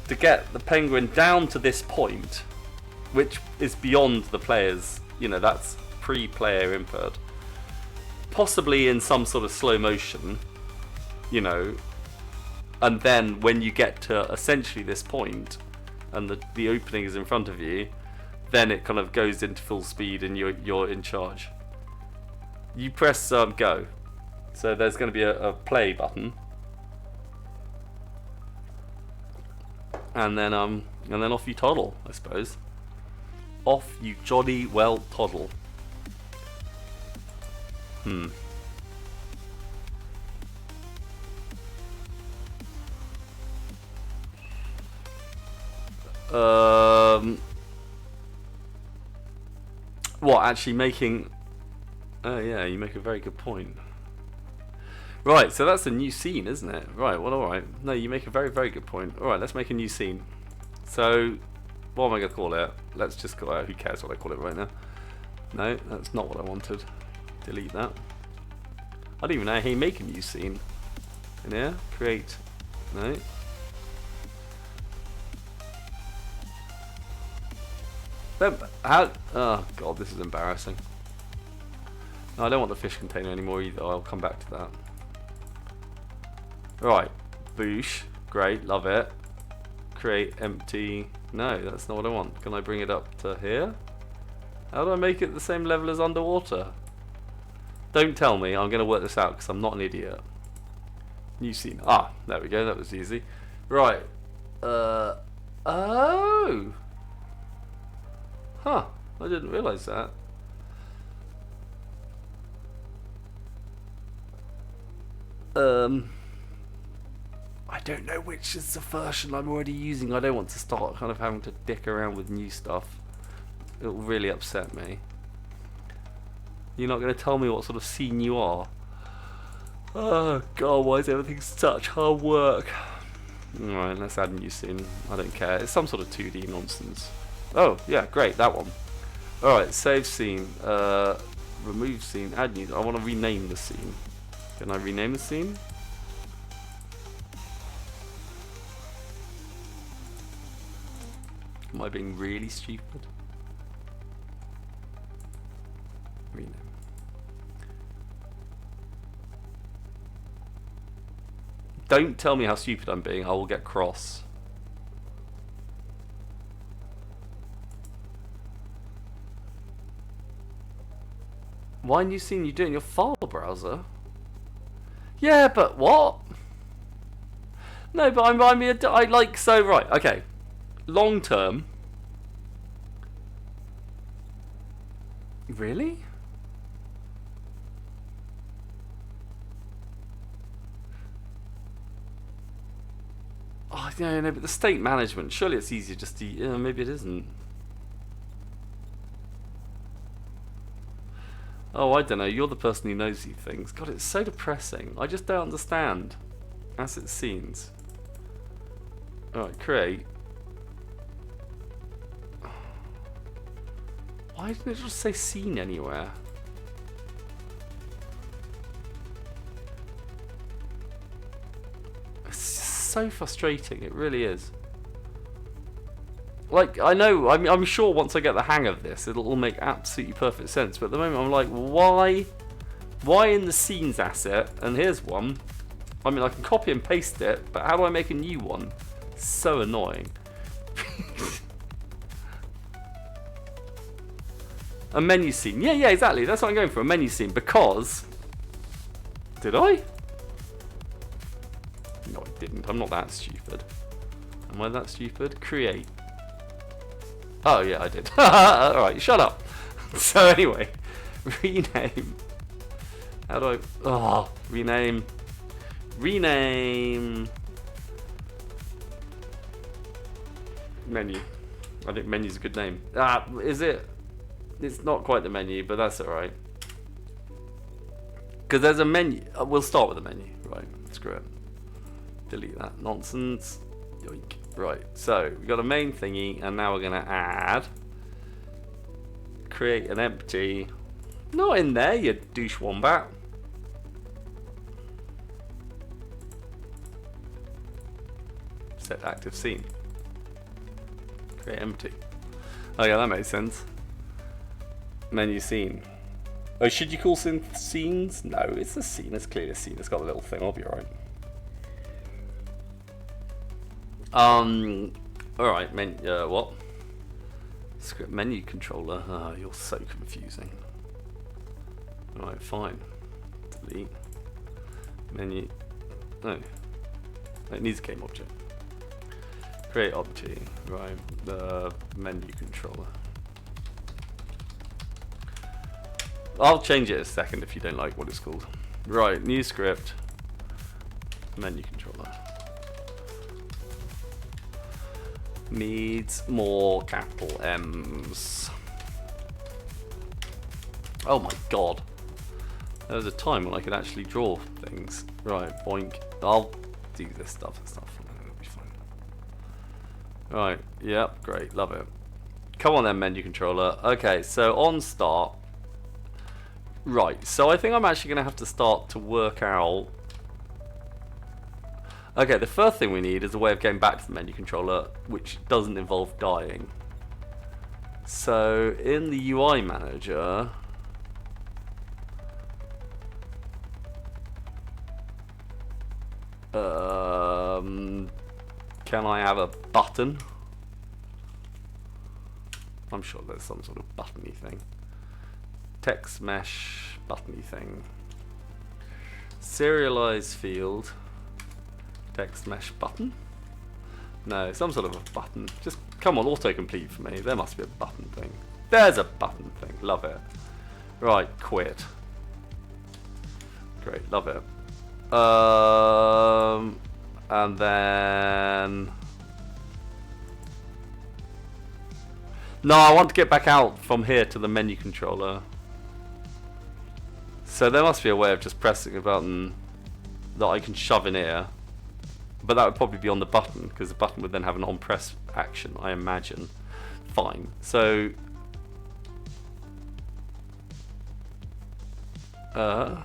to get the penguin down to this point, which is beyond the players. You know, that's pre-player input, possibly in some sort of slow motion, you know, and then when you get to essentially this point and the opening is in front of you, then it kind of goes into full speed and you're in charge. You press go, so there's going to be a play button, and then off you toddle, I suppose. Off you jolly well toddle. What, actually making... Oh yeah, you make a very good point. Right, so that's a new scene, isn't it? Right, well, alright. No, you make a very, very good point. Alright, let's make a new scene. So, what am I going to call it? Let's just call it... Who cares what I call it right now? No, that's not what I wanted. Delete that. I don't even know how you make a new scene. In here, create. No. How? Oh god, this is embarrassing. No, I don't want the fish container anymore either. I'll come back to that. Right, boosh, great, love it. Create empty. No, that's not what I want. Can I bring it up to here? How do I make it the same level as underwater? Don't tell me. I'm going to work this out because I'm not an idiot. New scene. Ah, there we go. That was easy. Right. Oh. Huh. I didn't realise that. I don't know which is the version I'm already using. I don't want to start kind of having to dick around with new stuff. It'll really upset me. You're not going to tell me what sort of scene you are. Oh god, why is everything such hard work? Alright, let's add a new scene. I don't care. It's some sort of 2D nonsense. Oh, yeah, great, that one. Alright, save scene. Remove scene. Add new. I want to rename the scene. Can I rename the scene? Am I being really stupid? Rename. Don't tell me how stupid I'm being. I will get cross. Why new scene you do in your file browser? Yeah, but what? No, but I like, so, right, okay. Long term. Really? Oh, yeah, no, but the state management, surely it's easier just to, maybe it isn't. Oh, I don't know, you're the person who knows these things. God, it's so depressing. I just don't understand. Asset scenes. Alright, create. Why didn't it just say scene anywhere? It's so frustrating, it really is. Like, I know, I'm sure once I get the hang of this, it'll all make absolutely perfect sense. But at the moment, I'm like, why? Why in the scenes asset? And here's one. I mean, I can copy and paste it, but how do I make a new one? So annoying. A menu scene. Yeah, exactly. That's what I'm going for. A menu scene. Because... Did I? No, I didn't. I'm not that stupid. Am I that stupid? Create. Oh, yeah, I did. Alright, shut up. So, anyway. Rename. How do I... Oh, rename. Rename. Menu. I think menu's a good name. Is it? It's not quite the menu, but that's alright. Because there's a menu. We'll start with the menu. Right, screw it. Delete that nonsense. Yoink. Right, so we've got a main thingy, and now we're going to add. Create an empty. Not in there, you douche wombat. Set active scene. Create empty. Oh yeah, that makes sense. Menu scene. Oh, should you call scenes? No, it's a scene. It's clearly a scene. It's got a little thing. I'll be alright. Alright, what? Script menu controller. Oh, you're so confusing. Alright, fine. Delete. Menu. No. It needs a game object. Create object. Right. The menu controller. I'll change it in a second if you don't like what it's called. Right, new script. Menu controller. Needs more capital M's. Oh my god. There was a time when I could actually draw things. Right, boink. I'll do this stuff and stuff. It'll be fine. Right, yep, great, love it. Come on then, menu controller. Okay, so on start. Right, so I think I'm actually going to have to start to work out... Okay, the first thing we need is a way of getting back to the menu controller, which doesn't involve dying. So, in the UI manager... can I have a button? I'm sure there's some sort of buttony thing. Text mesh buttony thing. Serialize field. Text mesh button? No, some sort of a button. Just come on, autocomplete for me. There must be a button thing. There's a button thing. Love it. Right, quit. Great, love it. And then... No, I want to get back out from here to the menu controller. So there must be a way of just pressing a button that I can shove in here. But that would probably be on the button, because the button would then have an on-press action, I imagine. Fine. So... Huh.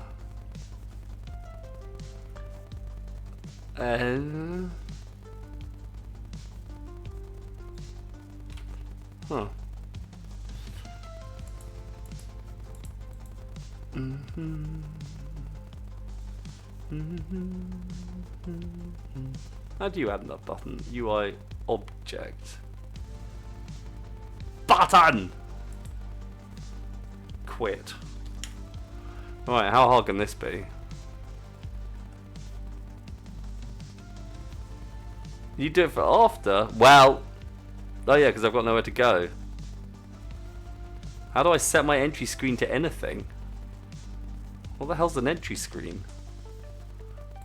How do you add that button? UI object. Button! Quit. Right, how hard can this be? You do it for after? Well... Oh yeah, because I've got nowhere to go. How do I set my entry screen to anything? What the hell's an entry screen?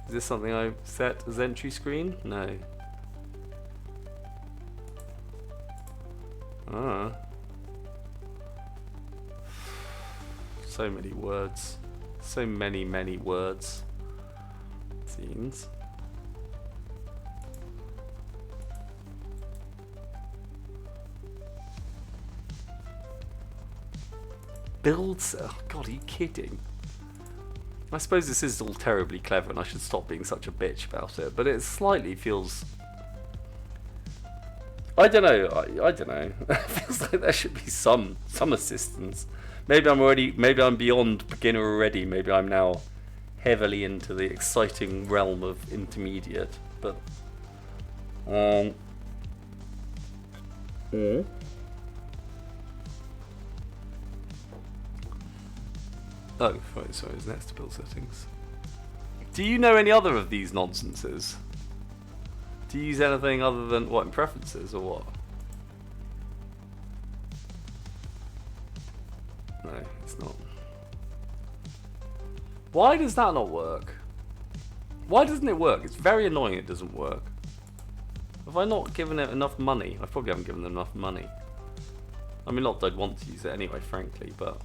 Is this something I set as entry screen? No. Ah. So many words. So many words. Scenes. Builds. Oh God, are you kidding? I suppose this is all terribly clever and I should stop being such a bitch about it, but it slightly feels... I don't know, I don't know. It feels like there should be some assistance. Maybe I'm beyond beginner already, maybe I'm now heavily into the exciting realm of intermediate, but... Oh, right, sorry, it's next to build settings. Do you know any other of these nonsenses? Do you use anything other than, what, in preferences, or what? No, it's not. Why does that not work? Why doesn't it work? It's very annoying it doesn't work. Have I not given it enough money? I probably haven't given them enough money. I mean, not that I'd want to use it anyway, frankly, but...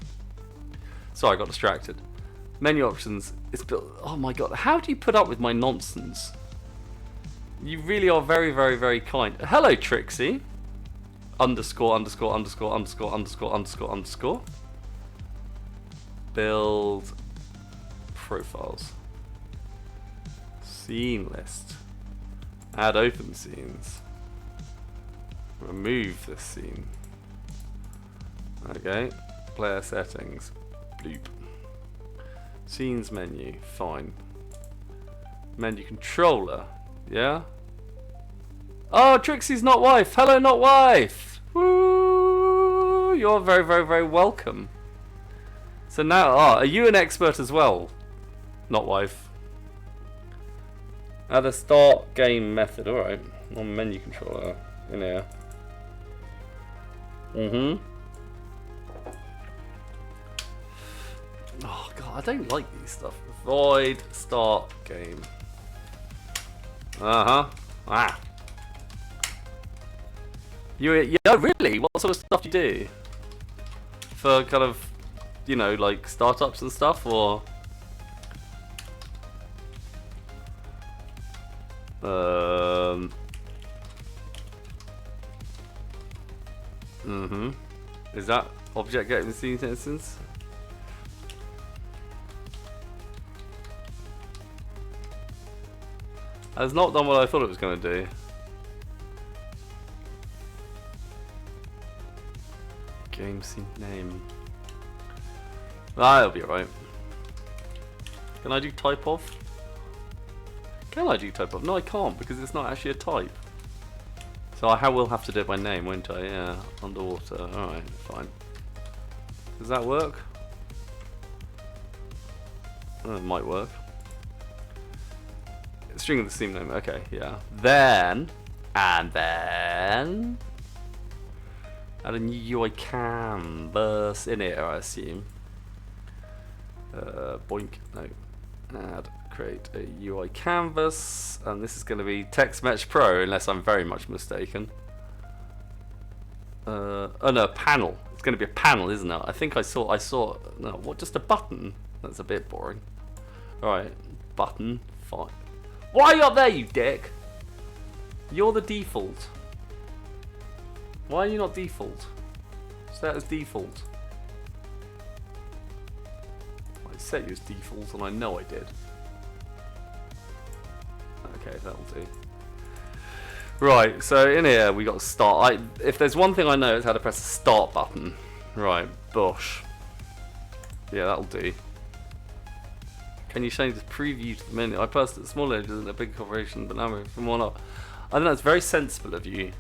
Sorry, I got distracted. Menu options. It's built. Oh my god! How do you put up with my nonsense? You really are very kind. Hello, Trixie. Underscore. Build profiles. Scene list. Add open scenes. Remove this scene. Okay. Player settings. Bloop. Scenes menu, fine. Menu controller, yeah? Oh, Trixie's not wife! Hello, not wife! Woo! You're very welcome. So now, are you an expert as well? Not wife. Add a start game method, alright. On menu controller, in here. Oh god, I don't like these stuff. Void start game. Ah. You know, really? What sort of stuff do you do? For kind of, you know, like startups and stuff, or? Is that object getting scene instance? Has not done what I thought it was going to do. Game scene name. That'll be alright. Can I do type of? Can I do type of? No, I can't because it's not actually a type. So I will have to do it by name, won't I? Yeah, underwater. Alright, fine. Does that work? Oh, it might work. String of the scene name. Okay, yeah. Then add a new UI canvas in it, I assume. Boink. No. Add. Create a UI canvas, and this is going to be TextMesh Pro, unless I'm very much mistaken. Oh no, a panel. It's going to be a panel, isn't it? I think I saw. No, what? Just a button. That's a bit boring. Alright, button, fine. Why are you up there, you dick? You're the default. Why are you not default? Set as default. I set you as default and I know I did. Okay, that'll do. Right, so in here we got start. If there's one thing I know, it's how to press the start button. Right, bush. Yeah, that'll do. Can you change the preview to the menu? I posted at small edges in a big corporation, but now from one up. I think that's very sensible of you.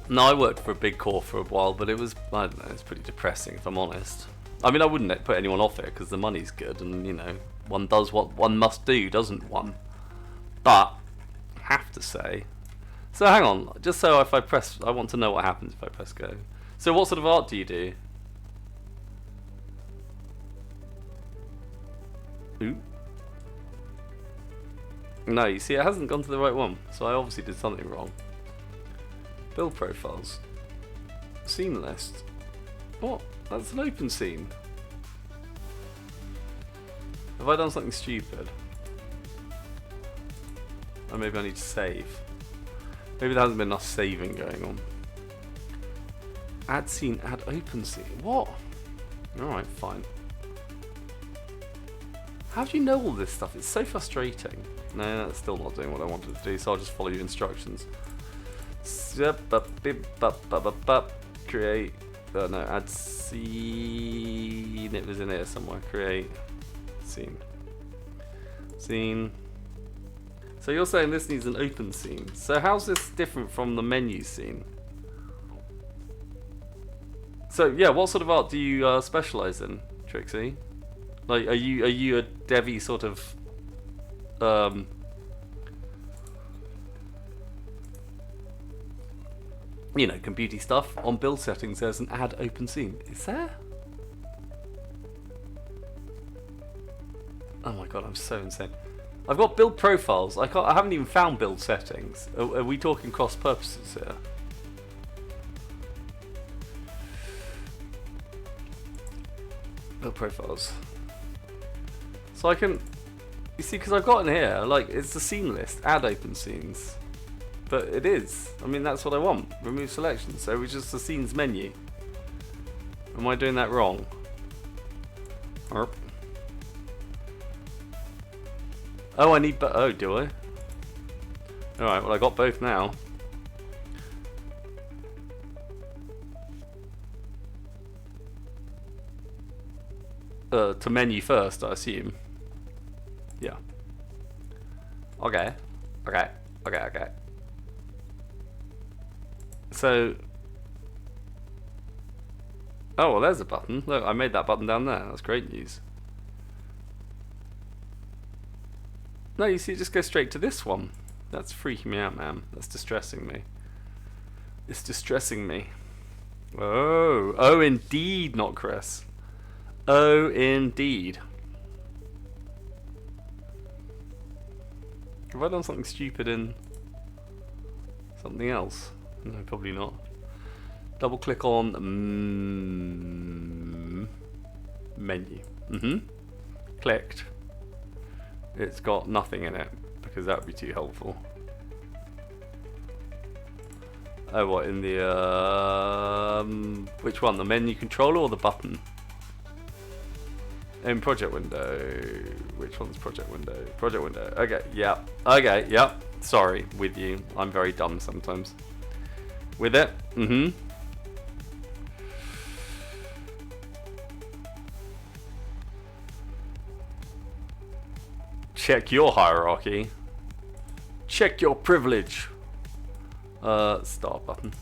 No, I worked for a big corp for a while, but it was, I don't know, it's pretty depressing if I'm honest. I mean, I wouldn't put anyone off it because the money's good and, you know, one does what one must do, doesn't one? But, I have to say. So hang on, just so if I press, I want to know what happens if I press go. So what sort of art do you do? Ooh. No, you see, it hasn't gone to the right one, so I obviously did something wrong. Build profiles. Scene list. What? That's an open scene. Have I done something stupid? Or maybe I need to save. Maybe there hasn't been enough saving going on. Add scene, add open scene. What? Alright, fine. How do you know all this stuff? It's so frustrating. No, that's still not doing what I wanted to do, so I'll just follow your instructions. Create. No, add scene. It was in here somewhere. Create scene. Scene. So you're saying this needs an open scene. So how's this different from the menu scene? So yeah, what sort of art do you specialize in, Trixie? Like, are you a devy sort of you know, computy stuff? On build settings there's an add open scene. Is there? Oh my god, I'm so insane. I've got build profiles. I haven't even found build settings. Are we talking cross purposes here? Build profiles. So I can, you see, because I've got in here, like, it's the scene list, add open scenes. But it is. I mean, that's what I want. Remove selection. So it's just the scenes menu. Am I doing that wrong? Erp. Oh, I need, oh, do I? Alright, well, I got both now. To menu first, I assume. Yeah. Okay. Okay. Okay, okay. So... Oh, well, there's a button. Look, I made that button down there. That's great news. No, you see, it just goes straight to this one. That's freaking me out, man. That's distressing me. It's distressing me. Oh. Oh, indeed, not Chris. Oh, indeed. Have I done something stupid in something else? No, probably not. Double click on menu. Clicked. It's got nothing in it because that would be too helpful. Oh, what, in the which one? The menu controller or the button? In project window. Which one's project window? Project window. Okay, yeah. Okay, yeah. Sorry, with you. I'm very dumb sometimes. With it? Check your hierarchy. Check your privilege. Start button.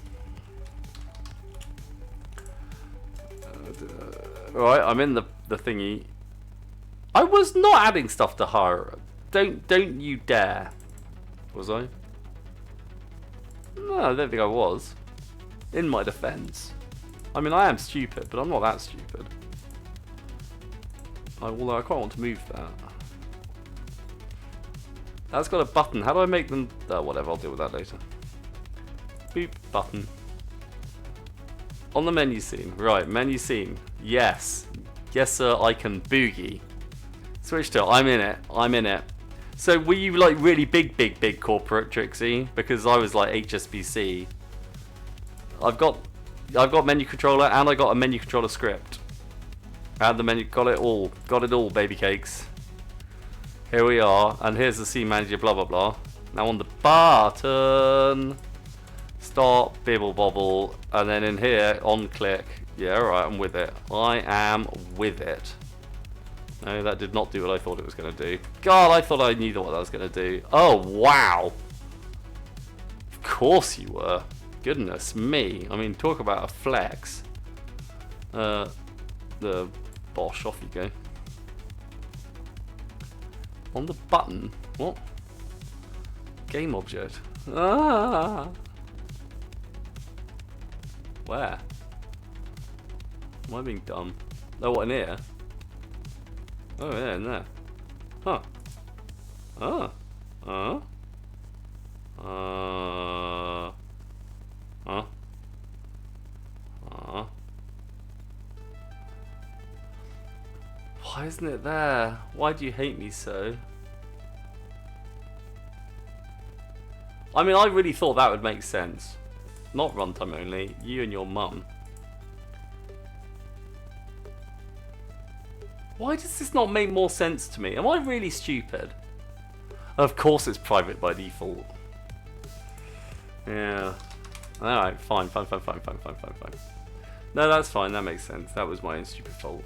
Right, I'm in the thingy. I was not adding stuff to hire. Don't you dare. Was I? No, I don't think I was. In my defense. I mean, I am stupid, but I'm not that stupid. Although I quite want to move that. That's got a button. How do I make them? Whatever, I'll deal with that later. Boop, button. On the menu scene. Right, menu scene. Yes. Yes, sir, I can boogie. Switch to. I'm in it. I'm in it. So were you like really big corporate, Trixie? Because I was like HSBC. I've got menu controller and I got a menu controller script. Add the menu, got it all, baby cakes. Here we are, and here's the scene manager, blah blah blah. Now on the button, start, bibble bobble, and then in here, on click. Yeah, alright, I'm with it. I am with it. No, that did not do what I thought it was going to do. God, I thought I knew what that was going to do. Oh, wow. Of course you were. Goodness me. I mean, talk about a flex. The bosh, off you go. On the button? What? Game object. Ah! Where? Am I being dumb? Oh, what, in here? Oh, yeah, in there. Huh. Ah. Huh? Huh? Why isn't it there? Why do you hate me so? I mean, I really thought that would make sense. Not runtime only, you and your mum. Why does this not make more sense to me? Am I really stupid? Of course it's private by default. Yeah. Alright, fine. No, that's fine, that makes sense. That was my own stupid fault.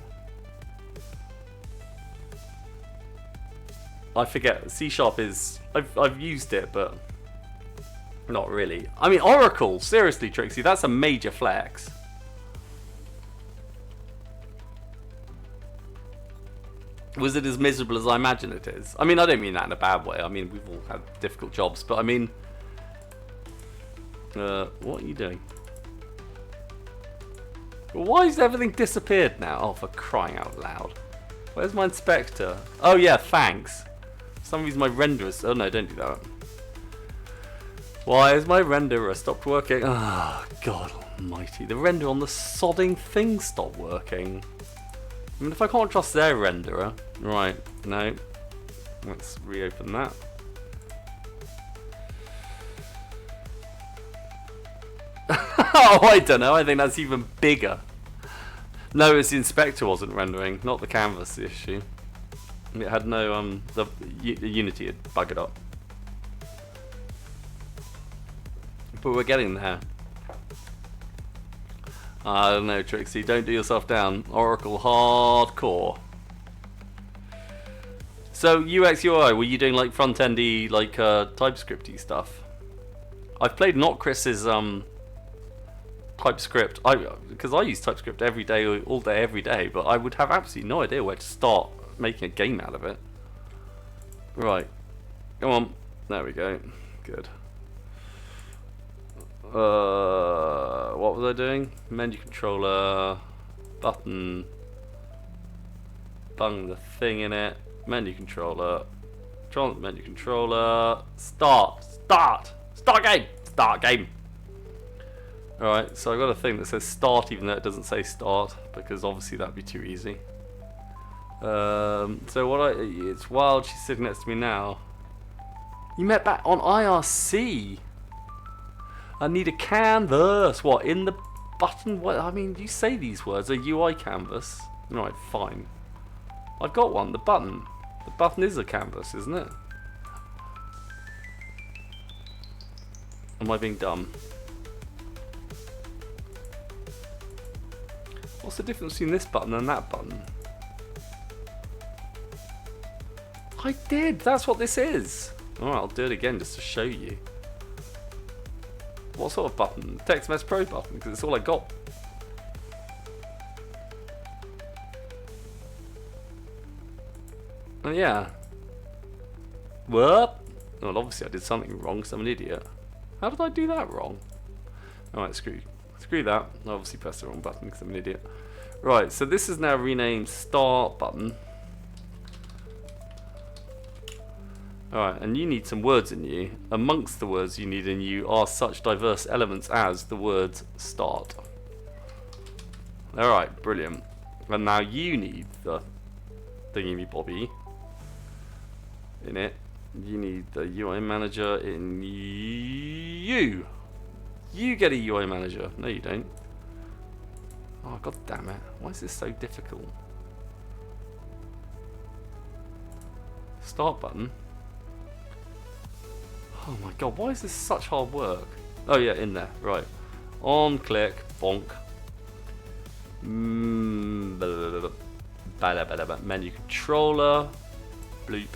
I forget, C# is... I've used it, but... Not really. I mean, Oracle! Seriously, Trixie, that's a major flex. Was it as miserable as I imagine it is? I mean, I don't mean that in a bad way. I mean, we've all had difficult jobs, but I mean... what are you doing? Why has everything disappeared now? Oh, for crying out loud. Where's my inspector? Oh yeah, thanks. For some reason my renderer... Oh no, don't do that. Why has my renderer stopped working? Oh, God almighty. The render on the sodding thing stopped working. I mean, if I can't trust their renderer... Right, no. Let's reopen that. Oh, I don't know. I think that's even bigger. No, it's the inspector wasn't rendering, not the canvas the issue. It had no, the Unity had buggered up. But we're getting there. I don't know, Trixie, don't do yourself down. Oracle hardcore. So, UX UI, were you doing like front-endy, like TypeScript-y stuff? I've played Not Chris's TypeScript, because I use TypeScript every day, all day, every day, but I would have absolutely no idea where to start making a game out of it. Right, come on, there we go, good. What was I doing? Menu controller, button, bung the thing in it, menu controller, menu controller, start game. Alright, so I've got a thing that says start even though it doesn't say start, because obviously that'd be too easy. So it's wild she's sitting next to me now. You met back on IRC. I need a canvas. What, in the button? What, I mean, you say these words, a UI canvas. Right, fine. I've got one, the button. The button is a canvas, isn't it? Am I being dumb? What's the difference between this button and that button? I did! That's what this is! Alright, I'll do it again just to show you. What sort of button? TextMesh Pro button, because it's all I got. Oh yeah. What? Well, obviously I did something wrong because I'm an idiot. How did I do that wrong? Alright, screw that. I obviously pressed the wrong button because I'm an idiot. Right, so this is now renamed Start Button. Alright, and you need some words in you. Amongst the words you need in you are such diverse elements as the words start. Alright, brilliant. And now you need the thingy-bobby in it. You need the UI manager in you. You get a UI manager. No, you don't. Oh, god damn it. Why is this so difficult? Start button. Oh my god, why is this such hard work? Oh yeah, in there. Right. On click, bonk. Menu controller. Bloop,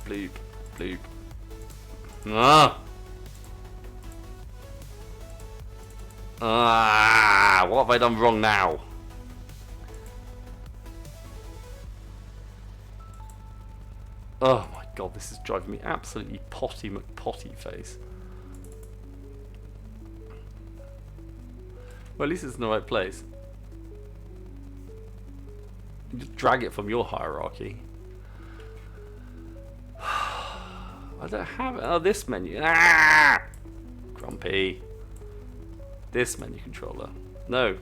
bloop, bloop. What have I done wrong now? Oh my god, this is driving me absolutely potty McPotty face. Well, at least it's in the right place. You just drag it from your hierarchy. I don't have it. Oh, this menu. Grumpy. This menu controller. No.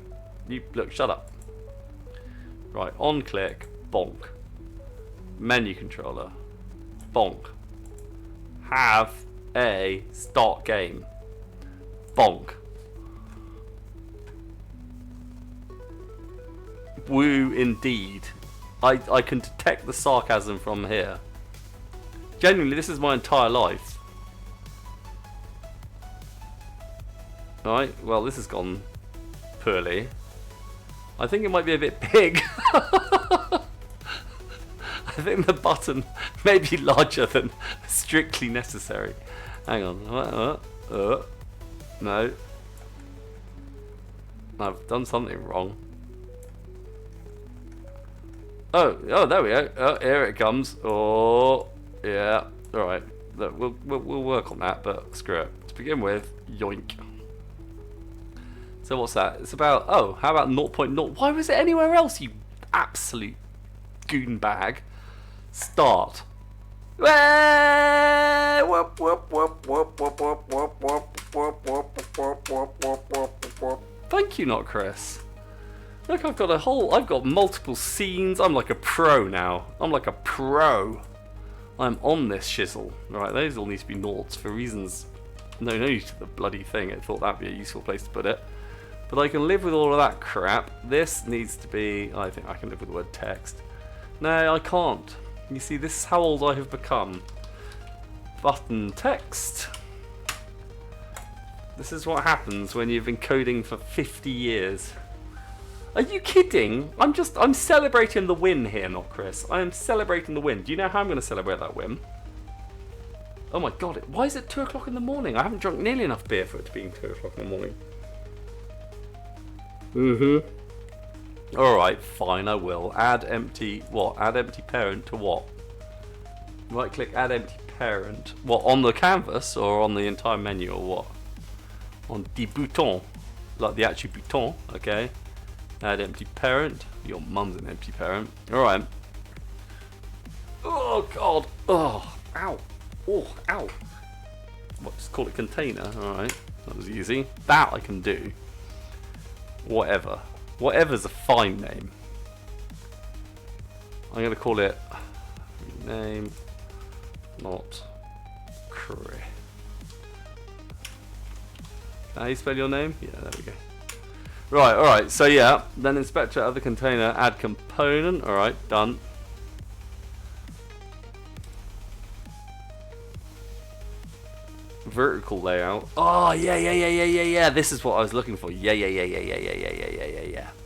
You look, shut up. Right, on click, bonk. Menu controller. Bonk. Have a start game. Bonk. Woo indeed. I can detect the sarcasm from here. Genuinely, this is my entire life. Alright, well this has gone poorly. I think it might be a bit big. I think the button may be larger than strictly necessary. Hang on. No. I've done something wrong. Oh, there we go. Oh, here it comes. Oh, yeah. All right. Look, we'll work on that, but screw it. To begin with, yoink. So what's that? It's about. Oh, how about 0.0? Why was it anywhere else? You absolute goon bag. Start. Thank you, not Chris. Look, I've got multiple scenes. I'm like a pro now. I'm like a pro. I'm on this shizzle. Right, those all need to be noughts for reasons no use to the bloody thing. I thought that'd be a useful place to put it. But I can live with all of that crap. This needs to be, I think I can live with the word text. No, I can't. You see, this is how old I have become. Button text. This is what happens when you've been coding for 50 years. Are you kidding? I'm celebrating the win here, not Chris. I am celebrating the win. Do you know how I'm going to celebrate that win? Oh my god, why is it 2 o'clock in the morning? I haven't drunk nearly enough beer for it to be 2 o'clock in the morning. Alright, fine, I will. Add empty, what? Add empty parent to what? Right click, add empty parent. What, on the canvas or on the entire menu or what? On the bouton. Like the actual bouton, okay. Add empty parent. Your mum's an empty parent. Alright. Oh god. Oh, ow. Oh, ow. What, just call it container. Alright. That was easy. That I can do. Whatever. Whatever's a fine name. I'm going to call it name, not Chris. How you spell your name? Yeah, there we go. Right, alright, so yeah, then inspector of the container, add component, alright, done. Vertical layout. Oh, yeah, this is what I was looking for. Yeah.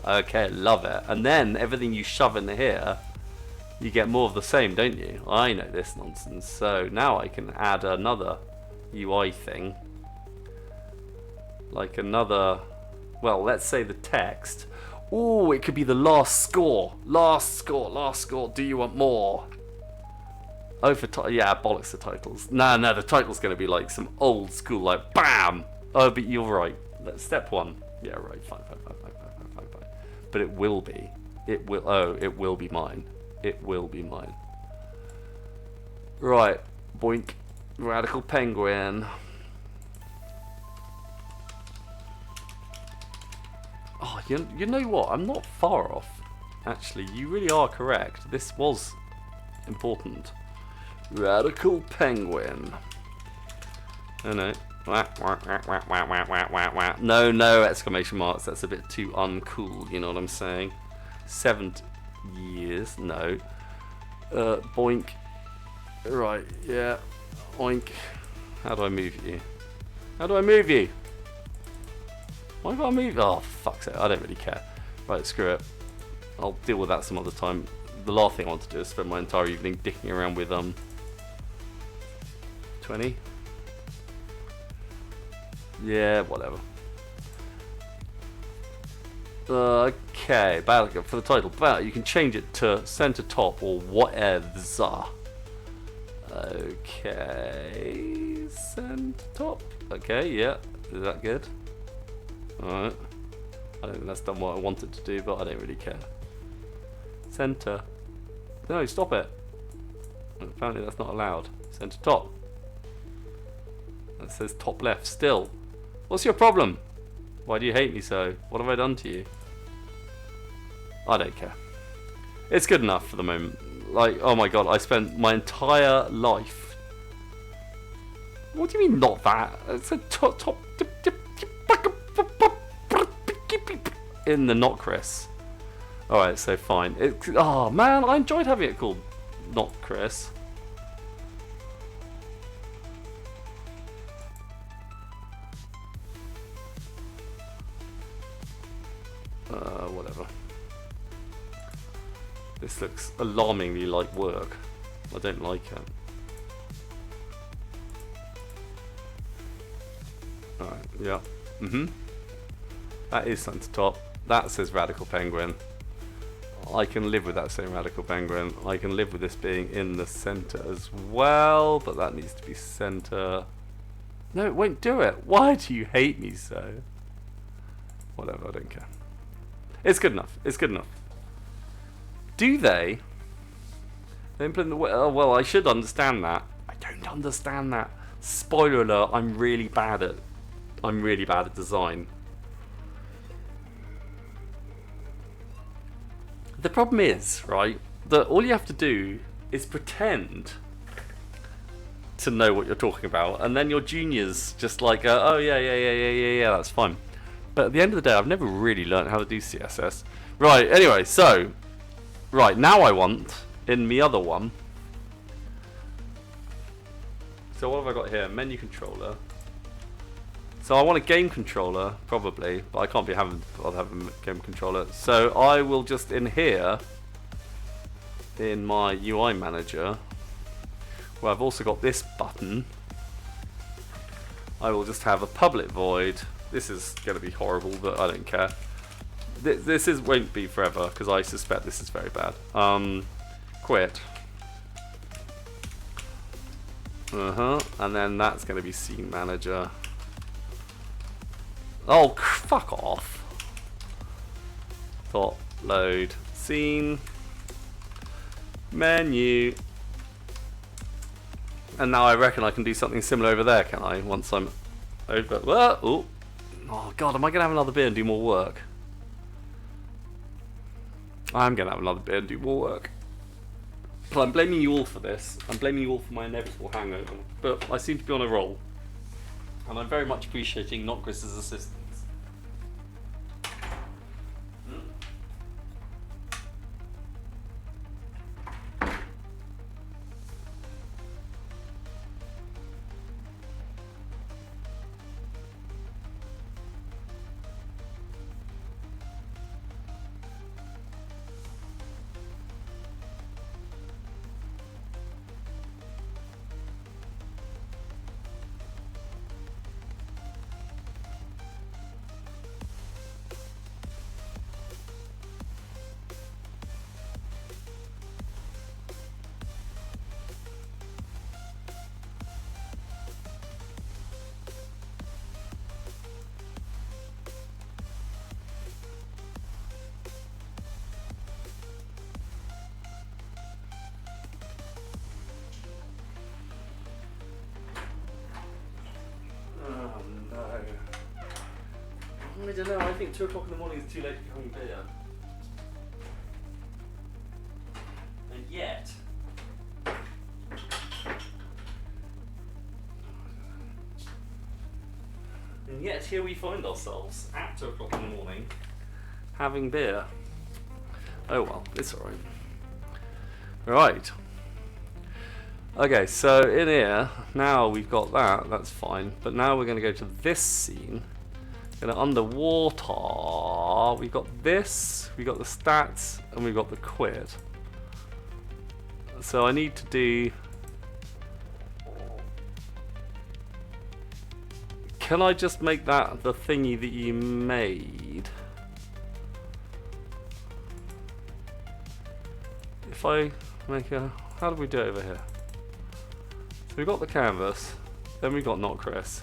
Okay, love it. And then everything you shove in here, you get more of the same, don't you? I know this nonsense. So now I can add another UI thing. Like another, well, let's say the text. Ooh, it could be the last score. Last score. Do you want more? Oh, for yeah, bollocks the titles. No, the title's going to be like some old school, like, BAM! Oh, but you're right. Step 1. Yeah, right, fine. But it will be. It will be mine. It will be mine. Right, boink. Radical Penguin. Oh, you know what? I'm not far off. Actually, you really are correct. This was important. Radical penguin. Oh no. No, no exclamation marks. That's a bit too uncool. You know what I'm saying? 7 years. No. Boink. Right. Yeah. Oink. How do I move you? How do I move you? Why can't I move? Oh, fuck's sake. I don't really care. Right, screw it. I'll deal with that some other time. The last thing I want to do is spend my entire evening dicking around with 20. Yeah, whatever. Okay, battle for the title. But you can change it to center top or whatever. Okay, center top. Okay, yeah, is that good? Alright. I don't think that's done what I wanted to do, but I don't really care. Center. No, stop it. Apparently that's not allowed. Center top. That says top left still. What's your problem? Why do you hate me so? What have I done to you? I don't care. It's good enough for the moment. Like, oh my god, I spent my entire life. What do you mean not that? It's a top in the not Chris. Alright, so fine. Oh man, I enjoyed having it called not Chris. Whatever. This looks alarmingly like work. I don't like it. Alright, yeah. That is center top. That says Radical Penguin. I can live with that saying Radical Penguin. I can live with this being in the center as well, but that needs to be center. No, it won't do it. Why do you hate me so? Whatever, I don't care. It's good enough. It's good enough. Do they implement the... well, I should understand that. I don't understand that. Spoiler alert, I'm really bad at design. The problem is, right, that all you have to do is pretend to know what you're talking about, and then your juniors just like, oh yeah, that's fine. But at the end of the day, I've never really learned how to do CSS. Right, anyway, so, right, now I want, in the other one, so what have I got here? Menu controller. So I want a game controller, probably, but I can't be having a game controller. So I will just, in here, in my UI manager, where I've also got this button, I will just have a public void. This is going to be horrible, but I don't care. This won't be forever, because I suspect this is very bad. Quit. And then that's going to be scene manager. Oh, fuck off. Thought load scene menu. And now I reckon I can do something similar over there, can I? Once I'm over. Oh god, am I going to have another beer and do more work? I'm going to have another beer and do more work. But I'm blaming you all for this. I'm blaming you all for my inevitable hangover. But I seem to be on a roll. And I'm very much appreciating not Chris's assistance. don't know. I think 2 o'clock in the morning is too late for having beer. And yet, here we find ourselves at 2 o'clock in the morning having beer. Oh well, it's alright. Right. Okay, so in here, now we've got that, that's fine. But now we're going to go to this scene. Gonna underwater. We've got this, we've got the stats, and we've got the quit. So I need to do... Can I just make that the thingy that you made? If I make a... How do we do it over here? So we've got the canvas, then we've got not Chris,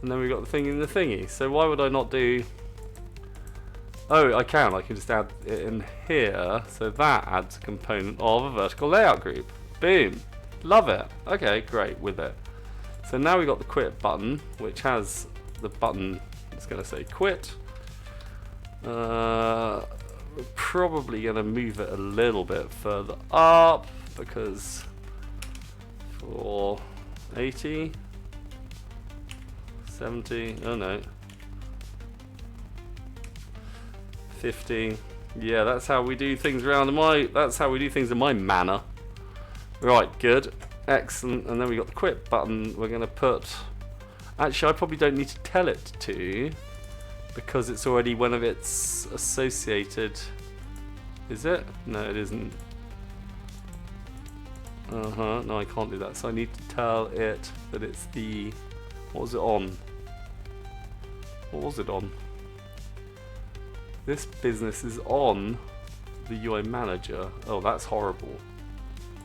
and then we've got the thing in the thingy. So why would I not do... Oh, I can just add it in here. So that adds a component of a vertical layout group. Boom. Love it. Okay, great with it. So now we've got the quit button, which has the button that's going to say quit. We're probably going to move it a little bit further up because for 80, 70, oh no, 50. Yeah, that's how we do things around in my. That's how we do things in my manner. Right, good, excellent. And then we got the quit button. We're gonna put. Actually, I probably don't need to tell it to, because it's already one of its associated. Is it? No, it isn't. No, I can't do that. So I need to tell it that it's the. What was it on? What was it on? This business is on the UI manager. Oh, that's horrible.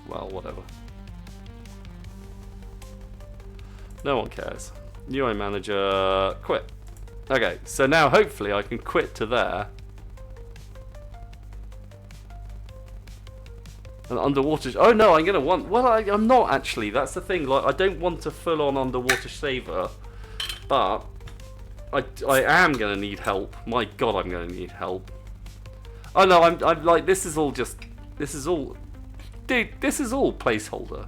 Well, whatever. No one cares. UI manager, quit. Okay, so now hopefully I can quit to there. And underwater. Oh no, I'm gonna want. Well, I'm not actually. That's the thing. Like, I don't want a full-on underwater shaver, but I am gonna need help. My God, I'm gonna need help. Oh no, I'm like, this is all just. This is all, dude. This is all placeholder.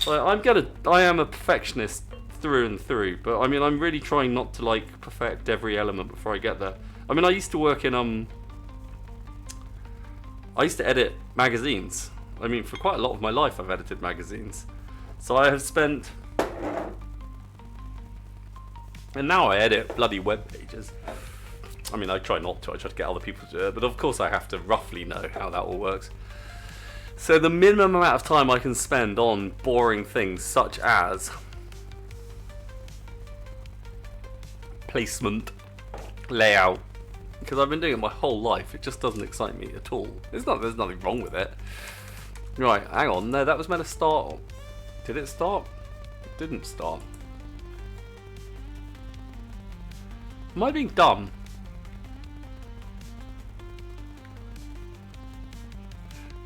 Like, I am a perfectionist through and through, but I mean, I'm really trying not to like perfect every element before I get there. I mean, I used to work in I used to edit magazines. I mean, for quite a lot of my life, I've edited magazines. So I have spent... And now I edit bloody web pages. I mean, I try not to. I try to get other people to do it. But of course, I have to roughly know how that all works. So the minimum amount of time I can spend on boring things such as placement, layout, because I've been doing it my whole life. It just doesn't excite me at all. There's nothing wrong with it. Right, hang on. No, that was meant to start. Did it start? It didn't start. Am I being dumb?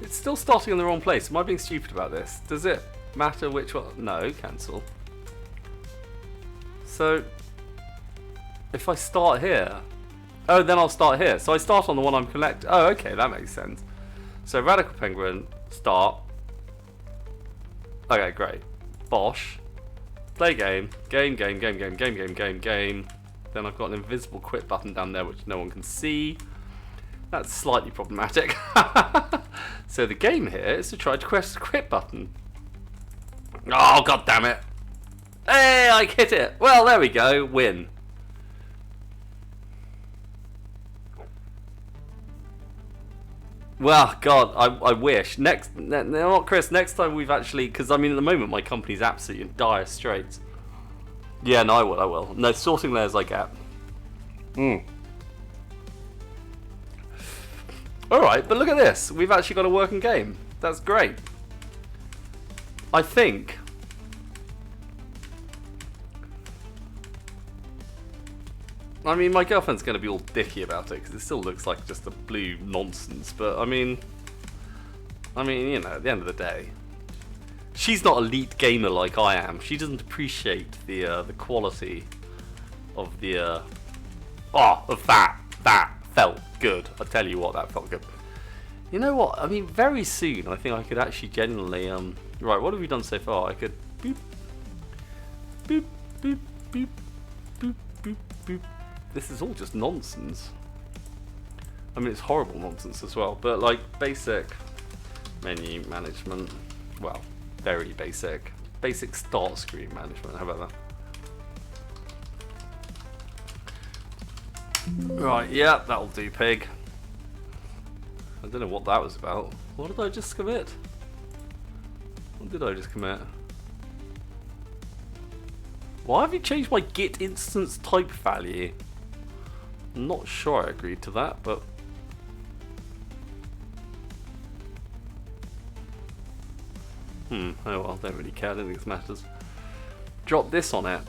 It's still starting in the wrong place. Am I being stupid about this? Does it matter which one? No, cancel. So, if I start here... Oh, then I'll start here. So I start on the one I'm collecting. Oh, okay, that makes sense. So Radical Penguin, start. Okay, great. Bosh. Play game. Game. Then I've got an invisible quit button down there which no one can see. That's slightly problematic. So the game here is to try to press the quit button. Oh, god damn it. Hey, I hit it. Well, there we go. Win. Well, God, I wish. Not Chris, next time we've actually... Because, I mean, at the moment, my company's absolutely in dire straits. Yeah, no, I will. No, sorting layers I get. Alright, but look at this. We've actually got a working game. That's great. I think... I mean, my girlfriend's going to be all dicky about it because it still looks like just a blue nonsense. But I mean, you know, at the end of the day, she's not a elite gamer like I am. She doesn't appreciate the quality of the Oh, that felt good. I tell you what, that felt good. You know what? I mean, very soon, I think I could actually genuinely, right, what have we done so far? I could boop, boop, boop, boop, boop, boop, boop. This is all just nonsense. I mean, it's horrible nonsense as well, but like basic menu management, well, very basic. Basic start screen management, how about that? Right, yeah, that'll do, pig. I don't know what that was about. What did I just commit? What did I just commit? Why have you changed my git instance type value? I'm not sure I agreed to that, but... oh well, don't really care, I don't think this matters. Drop this on it.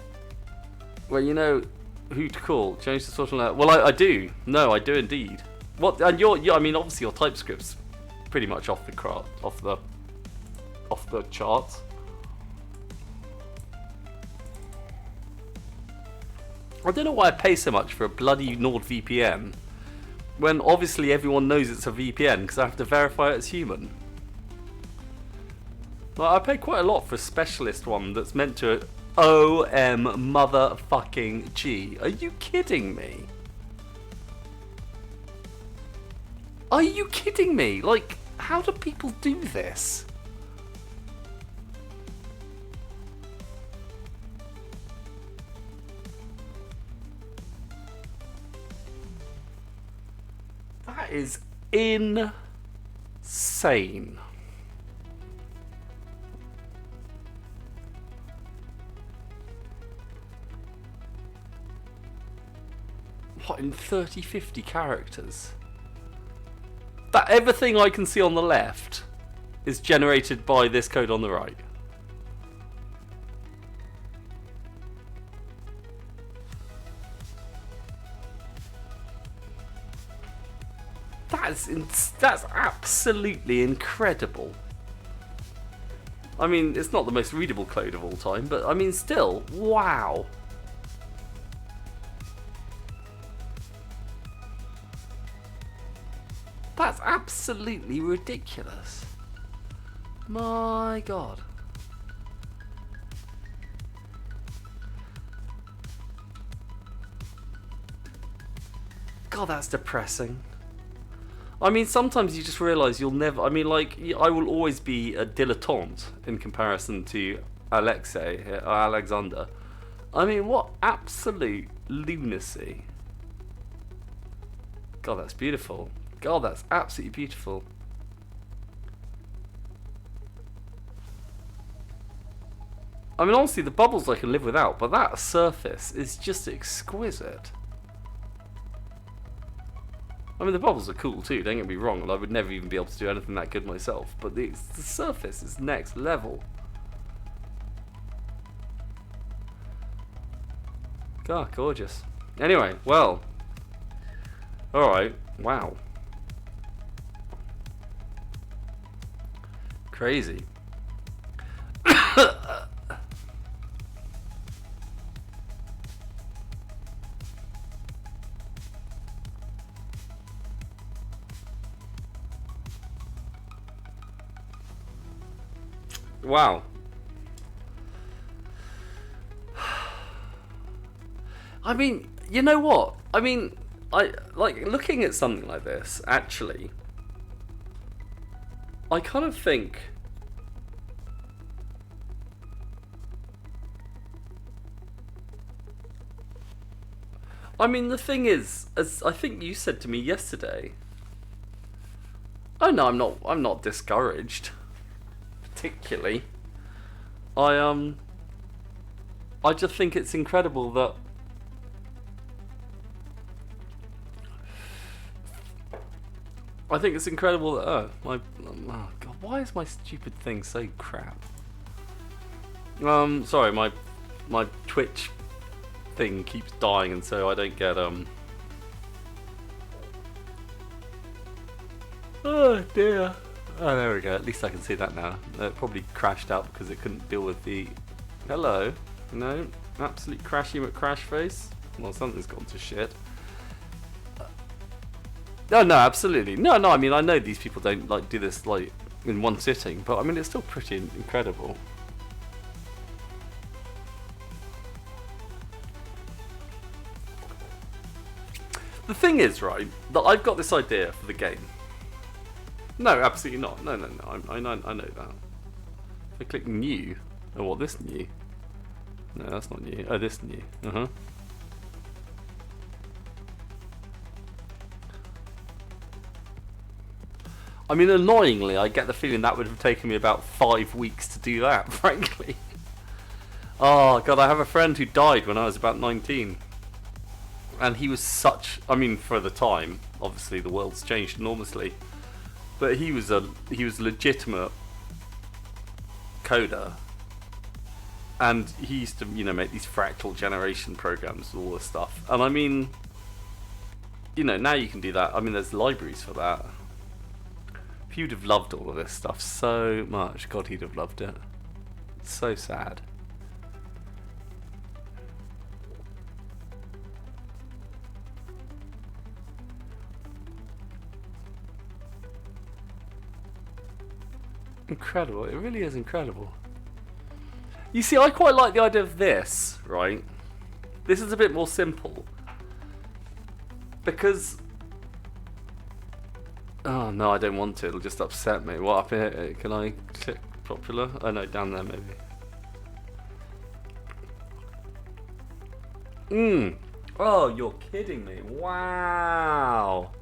Well, you know who to call. Change the social network. Well, I do. No, I do indeed. What? And I mean, obviously your TypeScript's pretty much off the charts. I don't know why I pay so much for a bloody NordVPN when obviously everyone knows it's a VPN because I have to verify it's human. Like, I pay quite a lot for a specialist one that's meant to OM motherfucking G. Are you kidding me? Are you kidding me? Like, how do people do this? That is insane. What, in 30, 50 characters? That everything I can see on the left is generated by this code on the right. That's absolutely incredible. I mean, it's not the most readable code of all time, but I mean, still, wow. That's absolutely ridiculous. My God. God, that's depressing. I mean, sometimes you just realise you'll never... I mean, like, I will always be a dilettante in comparison to Alexander. I mean, what absolute lunacy. God, that's beautiful. God, that's absolutely beautiful. I mean, honestly, the bubbles I can live without, but that surface is just exquisite. I mean, the bubbles are cool too, don't get me wrong, and I would never even be able to do anything that good myself, but the surface is next level. God, gorgeous. Anyway, well. Alright, wow. Crazy. Wow. I mean, you know what? I mean, I like looking at something like this, actually. I kind of think I mean, the thing is, as I think you said to me yesterday. Oh no, I'm not discouraged. Particularly. I just think it's incredible that I think it's incredible that oh God, why is my stupid thing so crap? Sorry, my Twitch thing keeps dying, and so I don't get oh dear. Oh, there we go. At least I can see that now. It probably crashed out because it couldn't deal with the... Hello? No? Absolute crashy McCrash face? Well, something's gone to shit. No, no, absolutely. No, no, I mean, I know these people don't, like, do this, like, in one sitting, but, I mean, it's still pretty incredible. The thing is, right, that I've got this idea for the game. No, absolutely not. No, no, no, I know that. If I click new, oh, what, this new? No, that's not new. Oh, this new. Uh-huh. I mean, annoyingly, I get the feeling that would have taken me about 5 weeks to do that, frankly. Oh, God, I have a friend who died when I was about 19. And he was such... I mean, for the time, obviously the world's changed enormously. But he was a legitimate coder. And he used to, you know, make these fractal generation programs and all this stuff. And I mean, you know, now you can do that. I mean, there's libraries for that. He would have loved all of this stuff so much. God, he'd have loved it. It's so sad. Incredible. It really is incredible. You see, I quite like the idea of this, right? This is a bit more simple. Because... oh, no, I don't want to. It'll just upset me. What, up here? Can I click popular? Oh, no, down there, maybe. Oh, you're kidding me. Wow.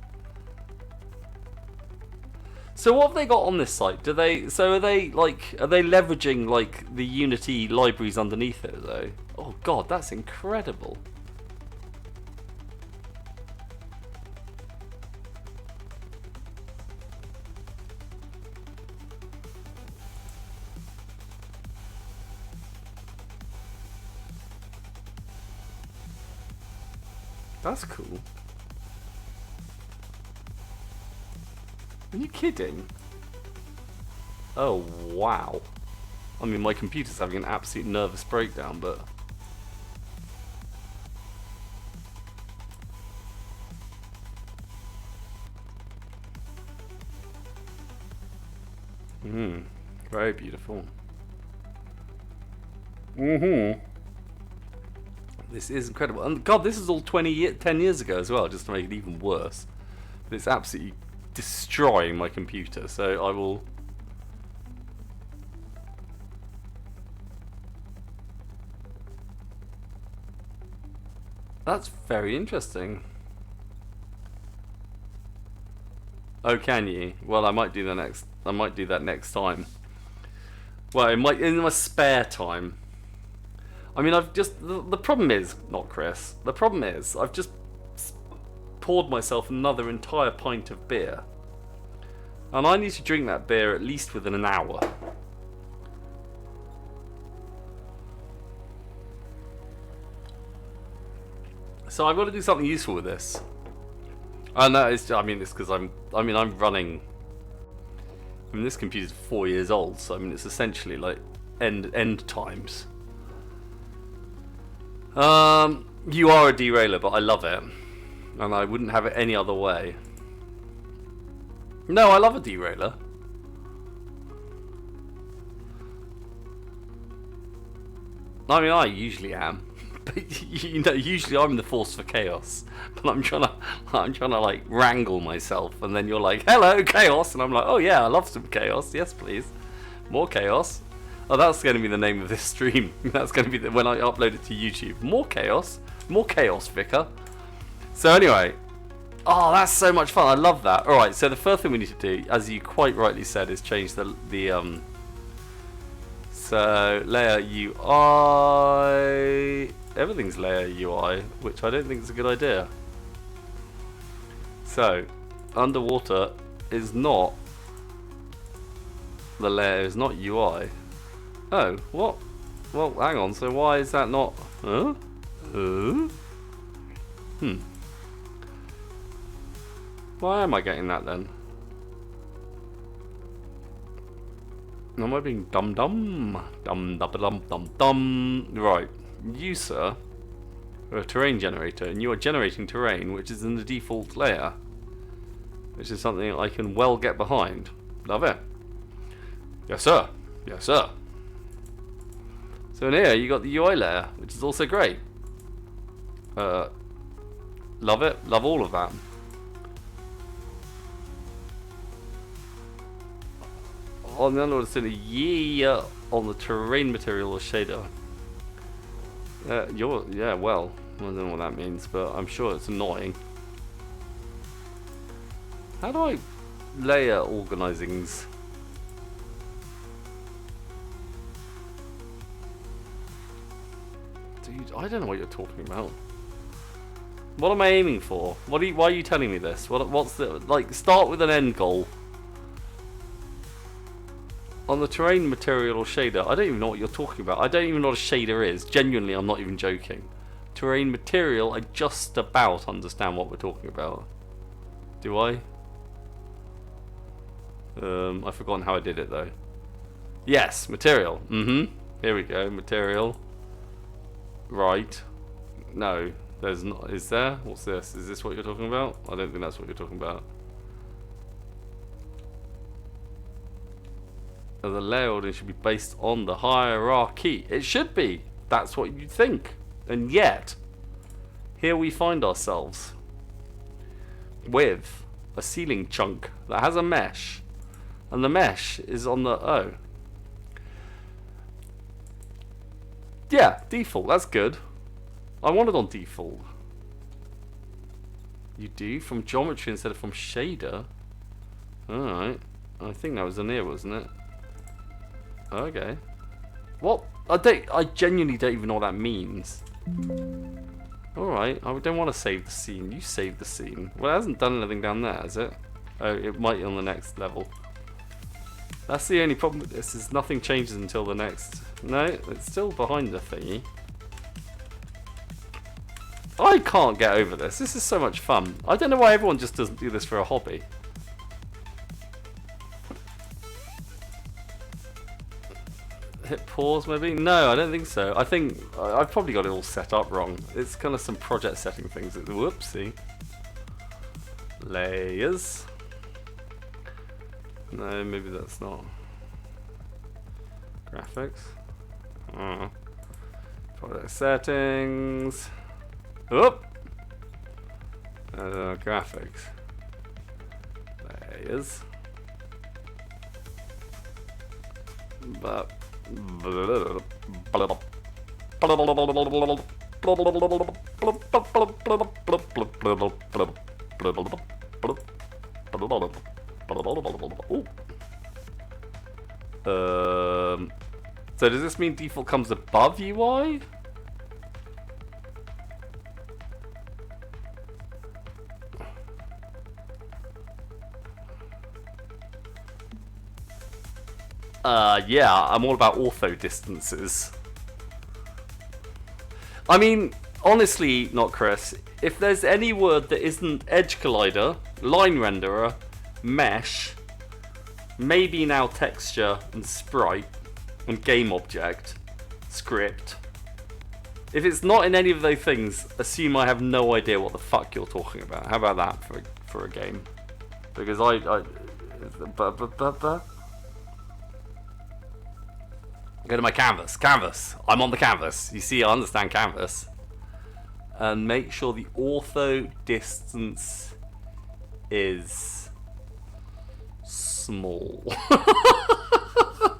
So what have they got on this site? Are they leveraging, like, the Unity libraries underneath it, though? Oh, God, that's incredible. That's cool. Are you kidding? Oh, wow. I mean, my computer's having an absolute nervous breakdown, but... very beautiful. This is incredible. And God, this is all 10 years ago as well, just to make it even worse. But it's absolutely destroying my computer, so I will... That's very interesting. Oh, can you? Well, I might do that next time. Well, in my spare time. I mean, I've just... The problem is... Not Chris. The problem is, I've just poured myself another entire pint of beer. And I need to drink that beer at least within an hour. So I've got to do something useful with this. And that is... I mean, it's because I'm running... I mean, this computer's 4 years old, so I mean, it's essentially like end times. You are a derailer, but I love it. And I wouldn't have it any other way. No, I love a derailer. I mean, I usually am. But, you know, usually I'm the force for chaos. But I'm trying to like wrangle myself, and then you're like, hello, chaos, and I'm like, oh yeah, I love some chaos. Yes, please. More chaos. Oh, that's going to be the name of this stream. That's going to be when I upload it to YouTube. More chaos, Vicar. So anyway, oh, that's so much fun. I love that. All right, so the first thing we need to do, as you quite rightly said, is change the so layer UI. Everything's layer UI, which I don't think is a good idea. So underwater is not the layer, is not UI. Oh, what? Well, hang on. So why is that not? Huh? Why am I getting that then? Am I being dumb? Right, you sir are a terrain generator, and you are generating terrain, which is in the default layer. which is something I can well get behind. Love it. Yes, sir. Yes, sir. So in here, you got the UI layer, which is also great. Love it. Love all of that. On the other one, it's in a year on the terrain material or shader. Yeah, well, I don't know what that means, but I'm sure it's annoying. How do I layer organizings? Dude, I don't know what you're talking about. What am I aiming for? Why are you telling me this? What's the, like, start with an end goal. On the terrain material or shader, I don't even know what you're talking about. I don't even know what a shader is. Genuinely, I'm not even joking. Terrain material, I just about understand what we're talking about. Do I? I've forgotten how I did it though. Yes, material. Here we go, material. Right. No, there's not. Is there? What's this? Is this what you're talking about? I don't think that's what you're talking about. The layout should be based on the hierarchy. It should be. That's what you'd think. And yet, here we find ourselves with a ceiling chunk that has a mesh. And the mesh is on the yeah, default. That's good. I want it on default. You do? From geometry instead of from shader? Alright. I think that was an ear, wasn't it? Okay. What? I genuinely don't even know what that means. Alright, I don't want to save the scene. You save the scene. Well, it hasn't done anything down there, has it? Oh, it might be on the next level. That's the only problem with this, is nothing changes until the next. No, it's still behind the thingy. I can't get over this. This is so much fun. I don't know why everyone just doesn't do this for a hobby. Hit pause maybe? No, I don't think so. I think I've probably got it all set up wrong. It's kind of some project setting things. Whoopsie. Layers. No, maybe that's not. Graphics. Project settings. Oop. Graphics. Layers. But. So does this mean default comes above UI? Yeah, I'm all about ortho distances. I mean, honestly, not Chris, if there's any word that isn't edge collider, line renderer, mesh, maybe now texture and sprite, and game object, script, if it's not in any of those things, assume I have no idea what the fuck you're talking about. How about that for a game? Because go to my canvas. Canvas. I'm on the canvas. You see, I understand canvas. And make sure the ortho distance is small.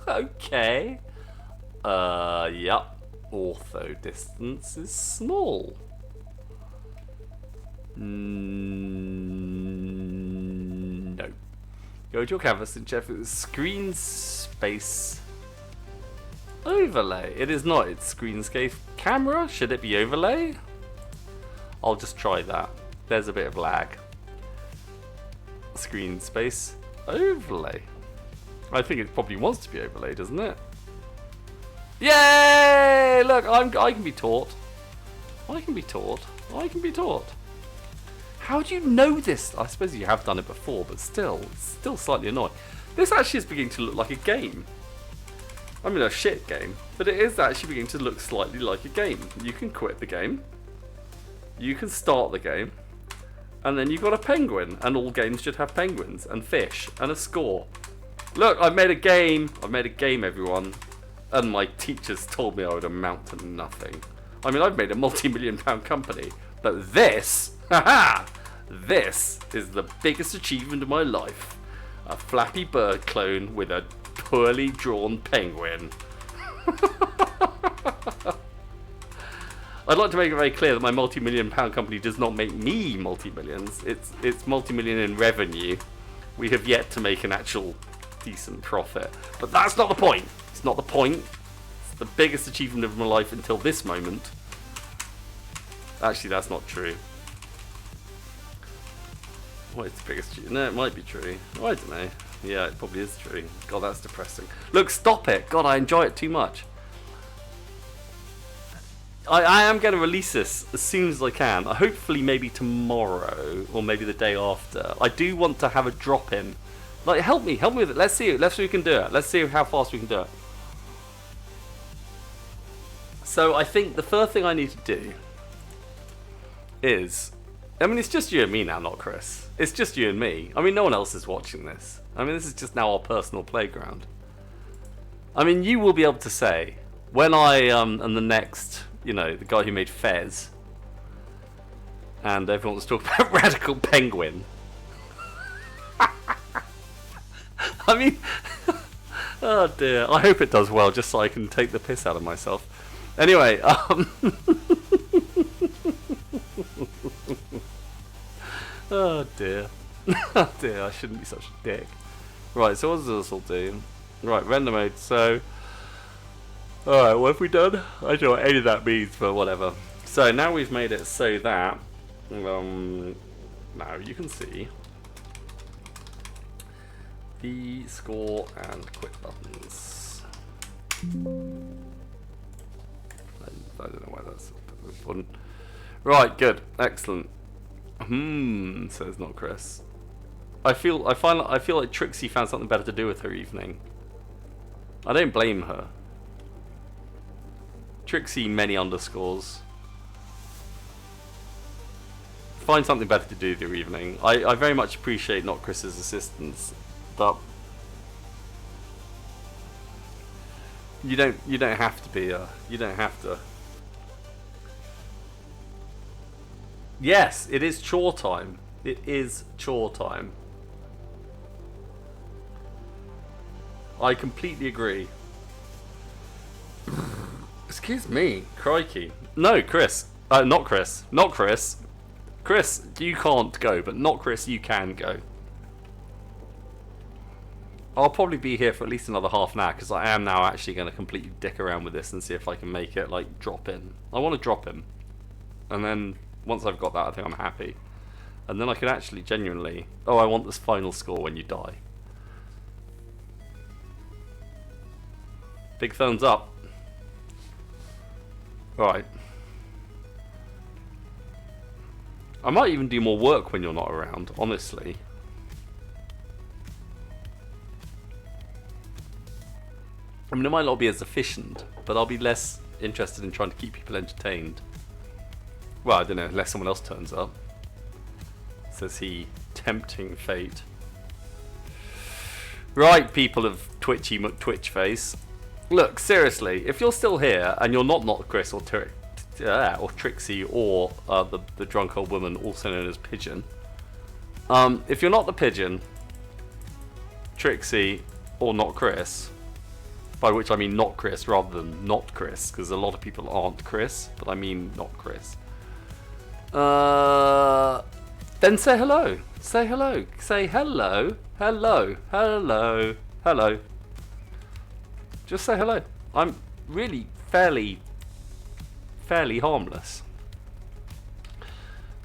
Okay. Yep. Ortho distance is small. No. Go to your canvas and check the screen space. Overlay. It is not. It's screenscape camera. Should it be overlay? I'll just try that. There's a bit of lag. Screen space overlay. I think it probably wants to be overlay, doesn't it? Yay! Look, I can be taught. I can be taught. I can be taught. How do you know this? I suppose you have done it before, but still, it's still slightly annoying. This actually is beginning to look like a game. I mean, a shit game, but it is actually beginning to look slightly like a game. You can quit the game. You can start the game. And then you've got a penguin, and all games should have penguins, and fish, and a score. Look, I've made a game. I've made a game, everyone. And my teachers told me I would amount to nothing. I mean, I've made a multi-million-pound company. But this, haha, this is the biggest achievement of my life. A Flappy Bird clone with a poorly drawn penguin. I'd like to make it very clear that my multi-million-pound company does not make me multi-millions. It's multi-million in revenue. We have yet to make an actual decent profit. But that's not the point. It's not the point. It's the biggest achievement of my life until this moment. Actually, that's not true. What is the biggest? No, it might be true. Oh, I don't know. Yeah, it probably is true. God, that's depressing. Look, stop it. God, I enjoy it too much. I am going to release this as soon as I can. Hopefully, maybe tomorrow or maybe the day after. I do want to have a drop in. Like, help me with it. Let's see if we can do it. Let's see how fast we can do it. So I think the first thing I need to do is, I mean, it's just you and me now, not Chris. It's just you and me. I mean, no one else is watching this. I mean, this is just now our personal playground. I mean, you will be able to say when I am the next, you know, the guy who made Fez, and everyone was talking about Radical Penguin. I mean, oh dear. I hope it does well, just so I can take the piss out of myself. Anyway, oh dear. Oh dear, I shouldn't be such a dick. Right, so what does this all do? Right, render mode, so... Alright, what have we done? I don't know what any of that means, but whatever. So now we've made it so that... now you can see... the score and quit buttons. I don't know why that's important. Right, good, excellent. Says not Chris. I feel like Trixie found something better to do with her evening. I don't blame her. Trixie many underscores. Find something better to do with your evening. I very much appreciate not Chris's assistance, but you don't have to be you don't have to. Yes, it is chore time. It is chore time. I completely agree. Excuse me, crikey. No, Chris. Not Chris. Not Chris. Chris, you can't go, but not Chris, you can go. I'll probably be here for at least another half an hour, because I am now actually going to completely dick around with this and see if I can make it, like, drop in. I want to drop him. And then, once I've got that, I think I'm happy. And then I can actually genuinely... Oh, I want this final score when you die. Big thumbs up. Right. I might even do more work when you're not around, honestly. I mean, it might not be as efficient, but I'll be less interested in trying to keep people entertained. Well, I don't know, unless someone else turns up. Says he, tempting fate. Right, people of Twitchy McTwitch face. Look, seriously, if you're still here and you're not Chris or Trixie or the drunk old woman, also known as Pigeon. If you're not the Pigeon, Trixie, or not Chris, by which I mean not Chris rather than not Chris, because a lot of people aren't Chris, but I mean not Chris. Then say hello. Say hello. Say hello. Hello. Hello. Hello. Just say hello. I'm really fairly harmless.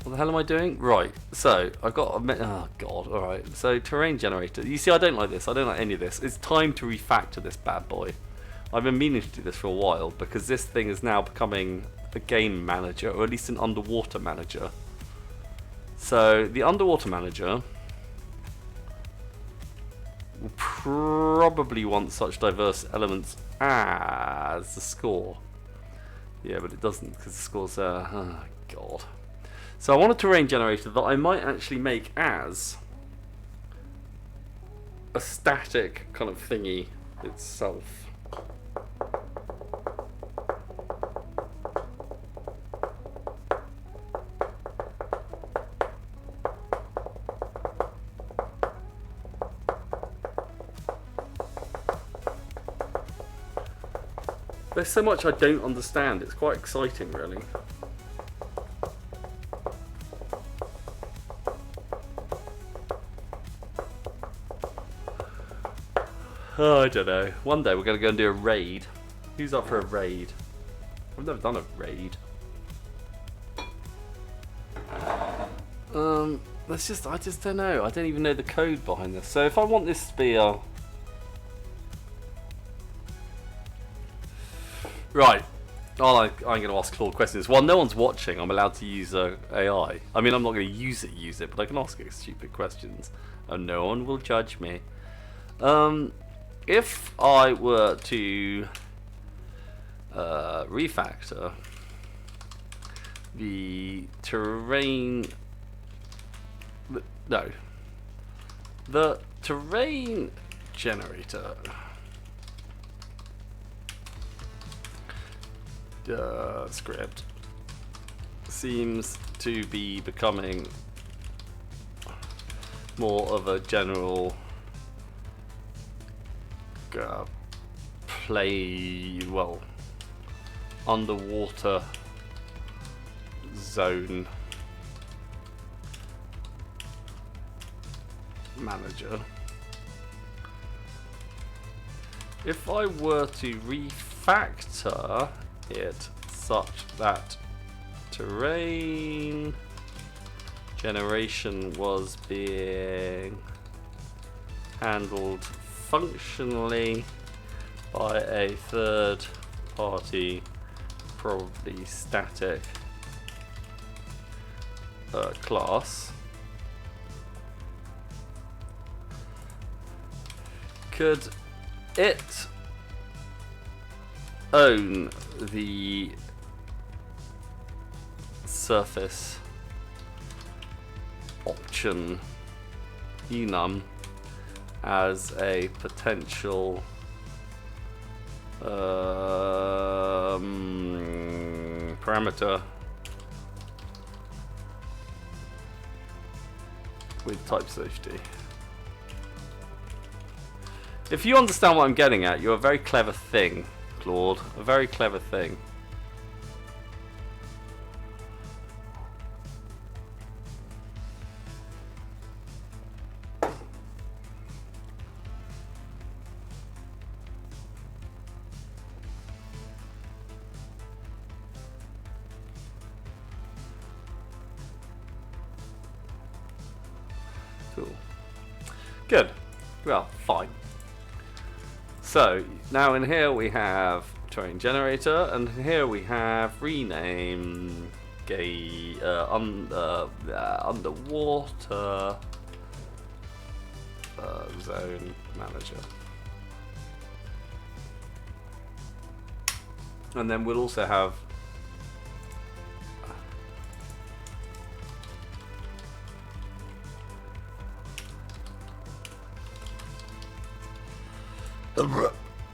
What the hell am I doing? Right, so I've got a oh god, alright. So terrain generator. You see, I don't like this. I don't like any of this. It's time to refactor this bad boy. I've been meaning to do this for a while because this thing is now becoming a game manager, or at least an underwater manager. So the underwater manager will probably want such diverse elements as the score. Yeah, but it doesn't, because the score's oh god. So I want a terrain generator that I might actually make as a static kind of thingy itself. There's so much I don't understand. It's quite exciting, really. Oh, I don't know. One day we're going to go and do a raid. Who's up for a raid? I've never done a raid. I just don't know. I don't even know the code behind this. So if I want this to be a... Right. I'm going to ask Claude questions. While no one's watching, I'm allowed to use AI. I mean, I'm not going to use it, but I can ask it stupid questions. And no one will judge me. If I were to refactor the terrain... No. The terrain generator... script seems to be becoming more of a general underwater zone manager. If I were to refactor it such that terrain generation was being handled functionally by a third party, probably static class, could it own the surface option enum as a potential parameter with type safety? If you understand what I'm getting at, you're a very clever thing, Claude. A very clever thing. Cool. Good. Well, fine. So now in here we have terrain generator, and here we have rename underwater zone manager, and then we'll also have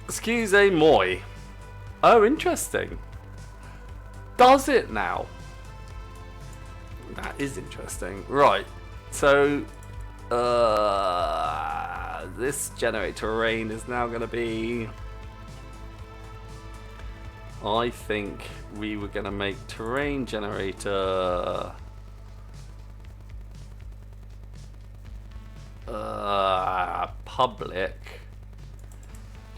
excuse-moi. Oh, interesting. Does it now? That is interesting. Right. So, this generate terrain is now going to be... I think we were going to make terrain generator... public.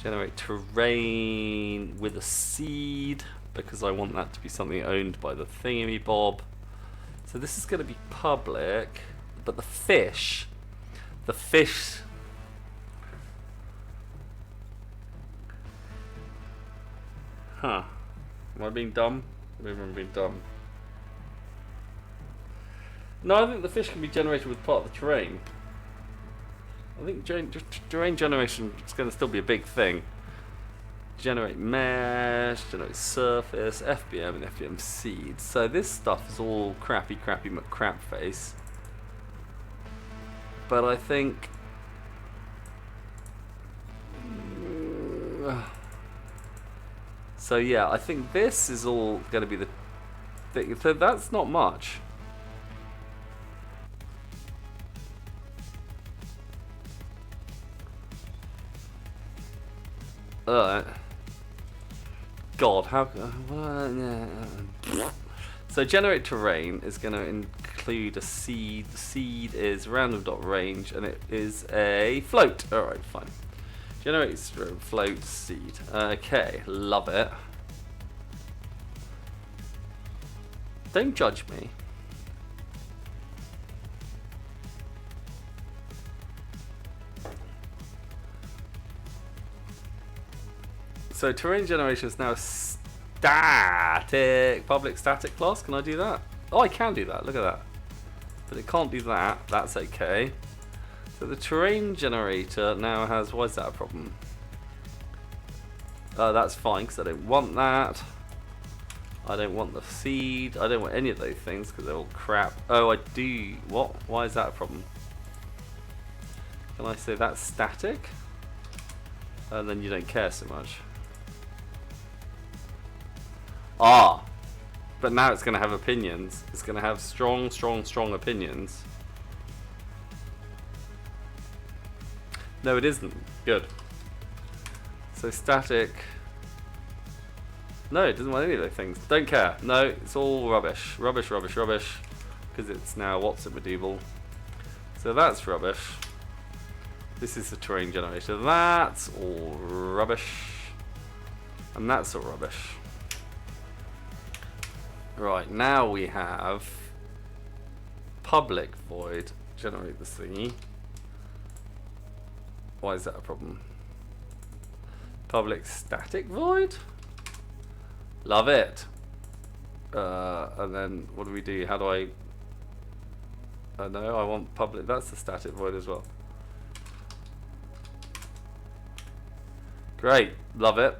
Generate terrain with a seed, because I want that to be something owned by the thingy-bob. So this is going to be public, but the fish, huh? Am I being dumb? Maybe I'm being dumb. No, I think the fish can be generated with part of the terrain. I think terrain generation is going to still be a big thing. generate mesh, generate surface, FBM, and FBM seed. So this stuff is all crappy McCrap face. But I think so yeah, I think this is all going to be the thing. So that's not much. God, how? So generate terrain is going to include a seed. The seed is random.range, and it is a float. All right, fine. Generate float seed. Okay, love it. Don't judge me. So terrain generation is now a static, public static class. Can I do that? Oh, I can do that. Look at that. But it can't do that. That's okay. So the terrain generator now has, why is that a problem? That's fine because I don't want that. I don't want the seed. I don't want any of those things because they're all crap. Oh, I do. What? Why is that a problem? Can I say that's static? And then you don't care so much. Ah, but now it's going to have opinions. It's going to have strong opinions. No, it isn't. Good. So static. No, it doesn't want any of those things. Don't care. No, it's all rubbish. Rubbish. Because it's now what's it medieval. So that's rubbish. This is the terrain generator. That's all rubbish. And that's all rubbish. Right, now we have public void generate this thingy. Why is that a problem? Public static void? Love it. And then what do we do? How do I... no, I want public... That's the static void as well. Great. Love it.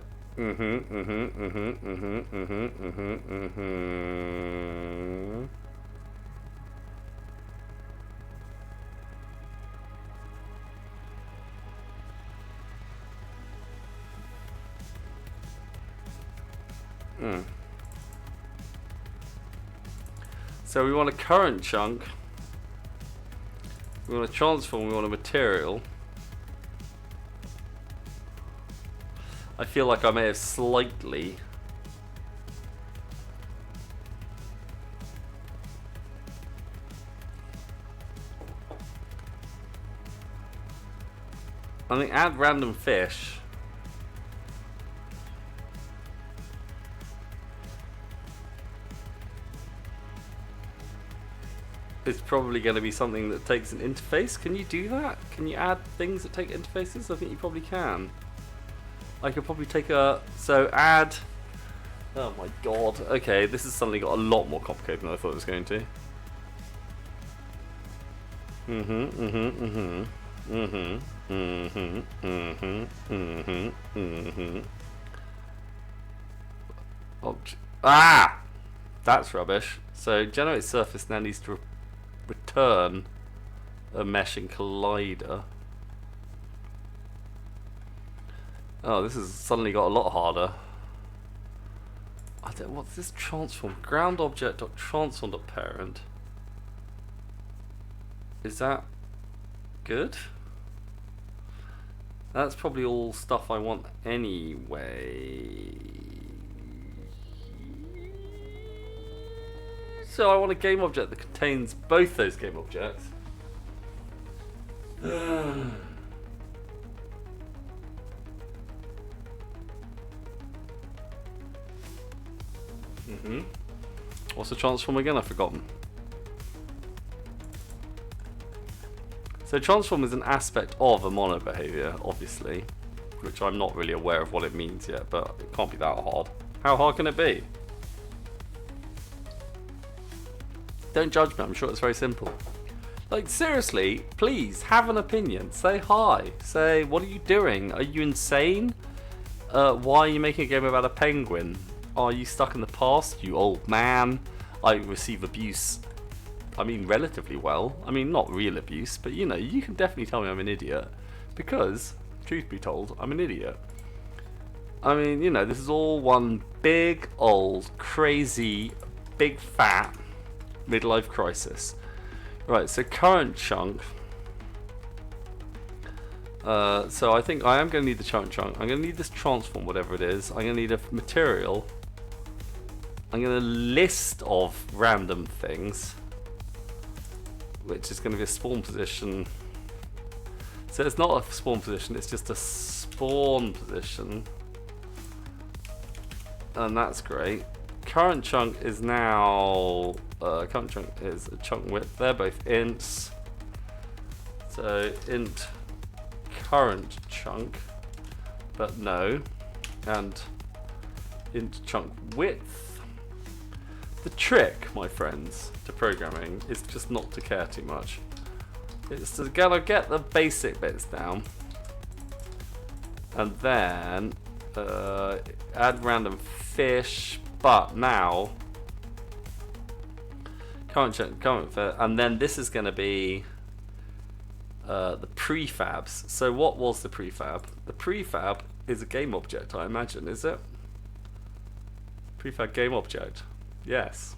So we want a current chunk, we want a transform, we want a material. I feel like I may have slightly I think add random fish. It's probably going to be something that takes an interface. Can you do that? Can you add things that take interfaces? I think you probably can. I could probably take a... So add... Oh my god. Okay, this has suddenly got a lot more complicated than I thought it was going to. Ah! That's rubbish. So generate surface now needs to return a meshing collider. Oh, this has suddenly got a lot harder. I don't. What's this transform? Ground object dot transform dot parent. Is that good? That's probably all stuff I want anyway. So I want a game object that contains both those game objects. What's the transform again? I've forgotten. So transform is an aspect of a mono behavior, obviously, which I'm not really aware of what it means yet, but it can't be that hard. How hard can it be? Don't judge me, I'm sure it's very simple. Like, seriously, please have an opinion. Say hi. Say, what are you doing? Are you insane? Why are you making a game about a penguin? Are you stuck in the past, you old man? I receive abuse. I mean, relatively well. I mean, not real abuse, but you know, you can definitely tell me I'm an idiot. Because, truth be told, I'm an idiot. I mean, you know, this is all one big, old, crazy, big, fat midlife crisis. Right, so current chunk. So I think I am going to need the current chunk. I'm going to need this transform, whatever it is. I'm going to need a material. I'm going to list of random things, which is going to be a spawn position. So it's not a spawn position, it's just a spawn position. And that's great. Current chunk is now current chunk is a chunk width. They're both ints. So int current chunk, but no, and int chunk width. The trick, my friends, to programming is just not to care too much. It's to get the basic bits down, and then add random fish. But now, current fit, and then this is going to be the prefabs. So what was the prefab? The prefab is a game object, I imagine, is it? Prefab game object. Yes.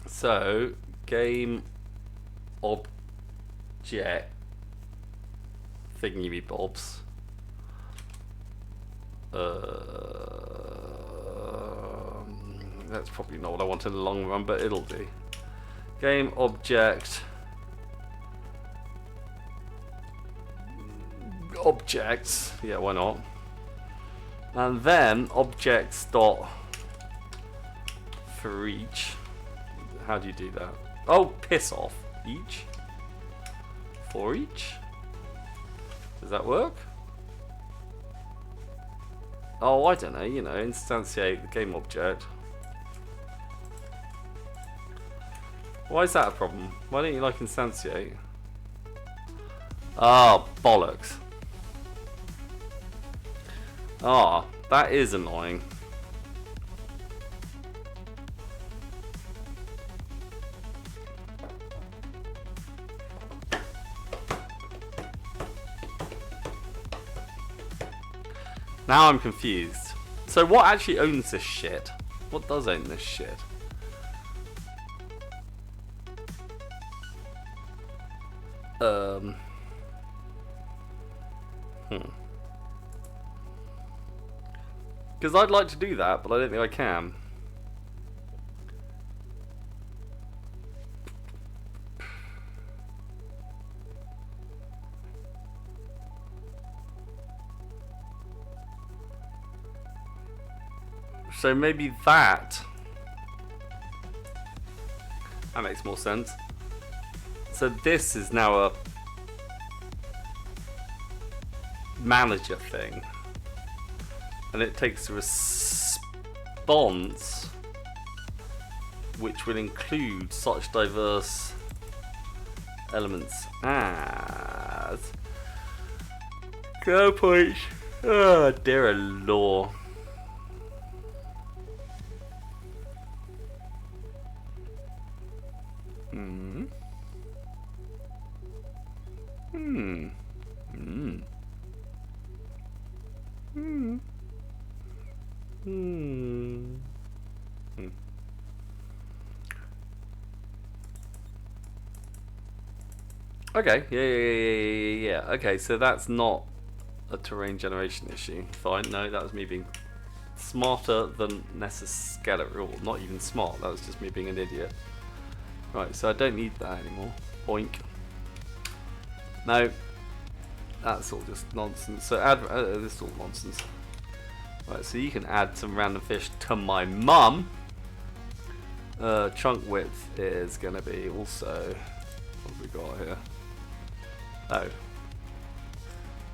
So game object thingy bobs. That's probably not what I want in the long run, but it'll do. Game objects, yeah, why not? And then objects dot for each. How do you do that? Oh, piss off. Each? For each? Does that work? Oh, I don't know, you know, instantiate the game object. Why is that a problem? Why don't you like instantiate? Ah, bollocks. Ah, that is annoying. Now I'm confused. So what actually owns this shit? What does own this shit? Because I'd like to do that, but I don't think I can. So maybe that makes more sense. So this is now a manager thing, and it takes a response which will include such diverse elements as go point. Oh dear lord. Okay, yeah. Okay, so that's not a terrain generation issue. Fine, no, that was me being smarter than necessary. Not even smart, that was just me being an idiot. Right, so I don't need that anymore. Boink. No, that's all just nonsense. So add, this is all nonsense. Right, so you can add some random fish to my mum. Chunk width is going to be also, what have we got here? Oh,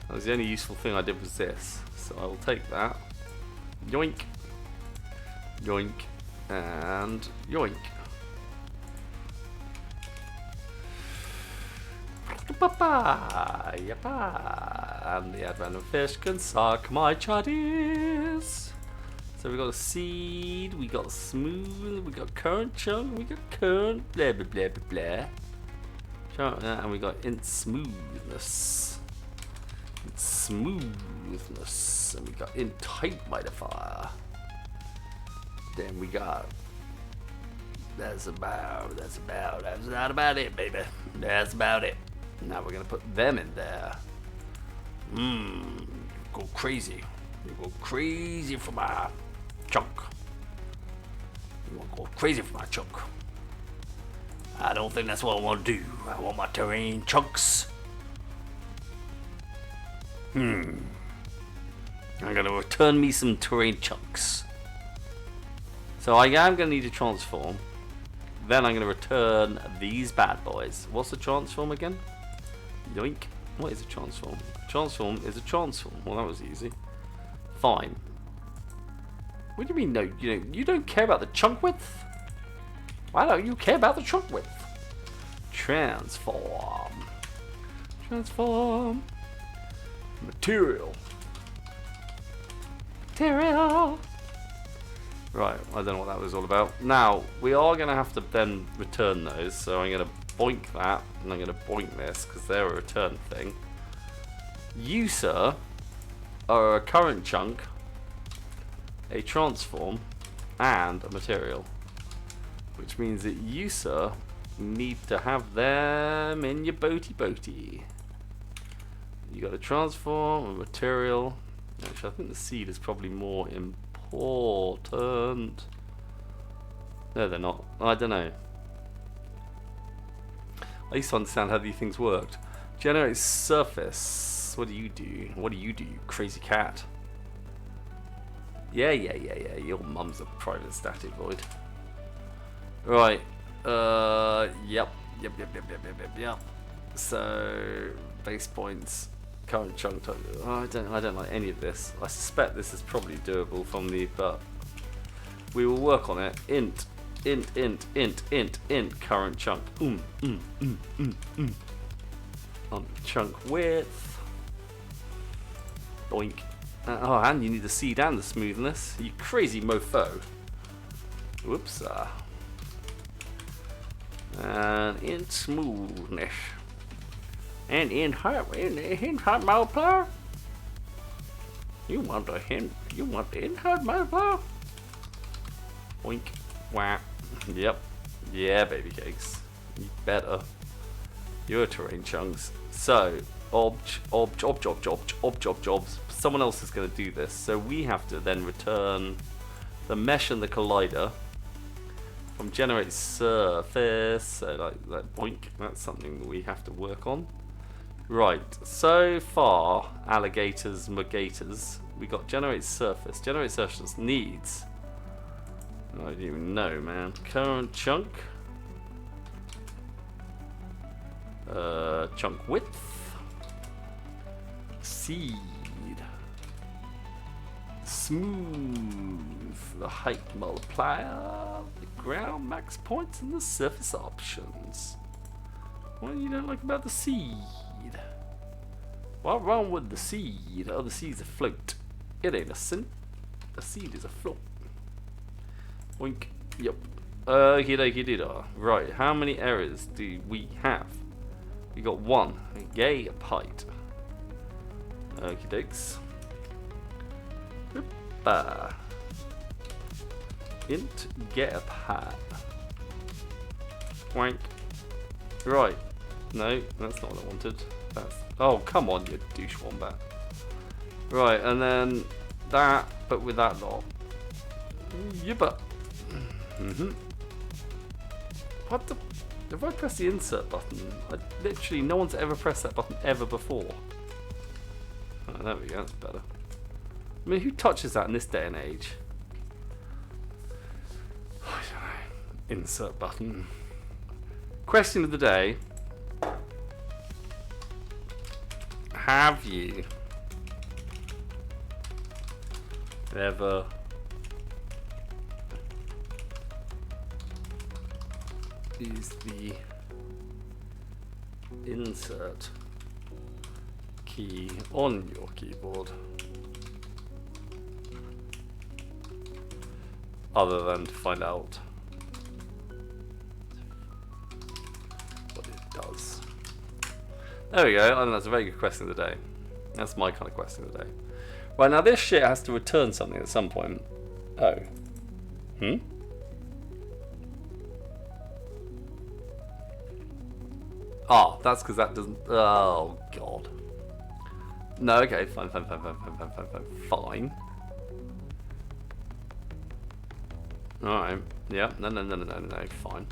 that was the only useful thing I did was this, so I will take that. Yoink, yoink, and yoink. and the ad random fish can suck my chuddies. So we got a seed, we got smooth, we got current chunk, we got current blah blah blah blah blah. And we got int smoothness. Smoothness. And we got int height modifier. Then we got that's not about it, baby. That's about it. Now we're gonna put them in there. Go crazy. You go crazy for my chunk. You want to go crazy for my chunk. I don't think that's what I want to do. I want my terrain chunks. I'm gonna return me some terrain chunks. So I am gonna need to transform. Then I'm gonna return these bad boys. What's the transform again? Yoink. What is a transform? A transform is a transform. Well, that was easy. Fine. What do you mean no? You don't care about the chunk width? Why don't you care about the chunk width? Transform. Transform. Material. Material. Right, I don't know what that was all about. Now, we are going to have to then return those. So I'm going to boink that, and I'm going to boink this, because they're a return thing. You, sir, are a current chunk, a transform, and a material. Which means that you, sir, need to have them in your boaty. You got a transform, a material. Actually, I think the seed is probably more important. No, they're not. I don't know. I used to understand how these things worked. Generate surface. What do you do? What do you do, you crazy cat? Yeah. Your mum's a private static void. Right. Yep. So base points, current chunk. I don't like any of this. I suspect this is probably doable from the, but we will work on it. Int current chunk. On chunk width. Boink. Oh, and you need the seed and the smoothness. You crazy mofo. Whoops. And in smoothness. And in height multiplier. You want the in height multiplier? Boink. Whap. Yep. Yeah, baby cakes. You better. You're terrain chunks. So, jobs. Someone else is going to do this. So we have to then return the mesh and the collider from generate surface. So like boink. That's something that we have to work on. Right. So far, alligators, mergators. We got generate surface. Generate surface needs. I don't even know, man. Current chunk. Chunk width. Seed. Smooth. The height multiplier. The ground max points and the surface options. What do you don't like about the seed? What's wrong with the seed? Oh, the seed's afloat. It ain't a sin. The seed is afloat. Wink. Yep. Right, how many errors do we have? We got one. Gay height. Okie dokes. Int get a height. Wank. Right. No, that's not what I wanted. That's. Oh, come on, you douche wombat. Right, and then that, but with that lot. Yippa. What the? If I press the insert button, literally no one's ever pressed that button ever before. Oh, there we go, that's better. I mean, who touches that in this day and age? I don't know. Insert button. Question of the day. Have you ever used the insert key on your keyboard. Other than to find out what it does. There we go, and that's a very good question of the day. That's my kind of question of the day. Right, now this shit has to return something at some point. Oh. Ah, that's because that doesn't... Oh, God. No, okay, fine. Fine. Alright, yeah, no, fine.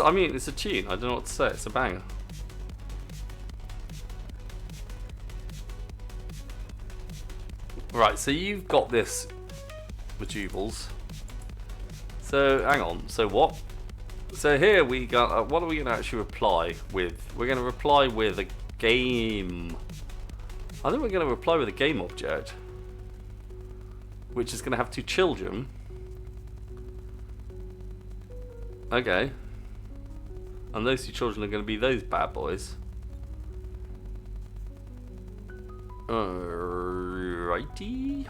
I mean, it's a tune, I don't know what to say, it's a banger. Right, so you've got this, Majubals. So, hang on, so what? So here we got, what are we going to actually reply with? We're going to reply with a game. I think we're going to reply with a game object, which is going to have two children. Okay. And those two children are going to be those bad boys. Righty.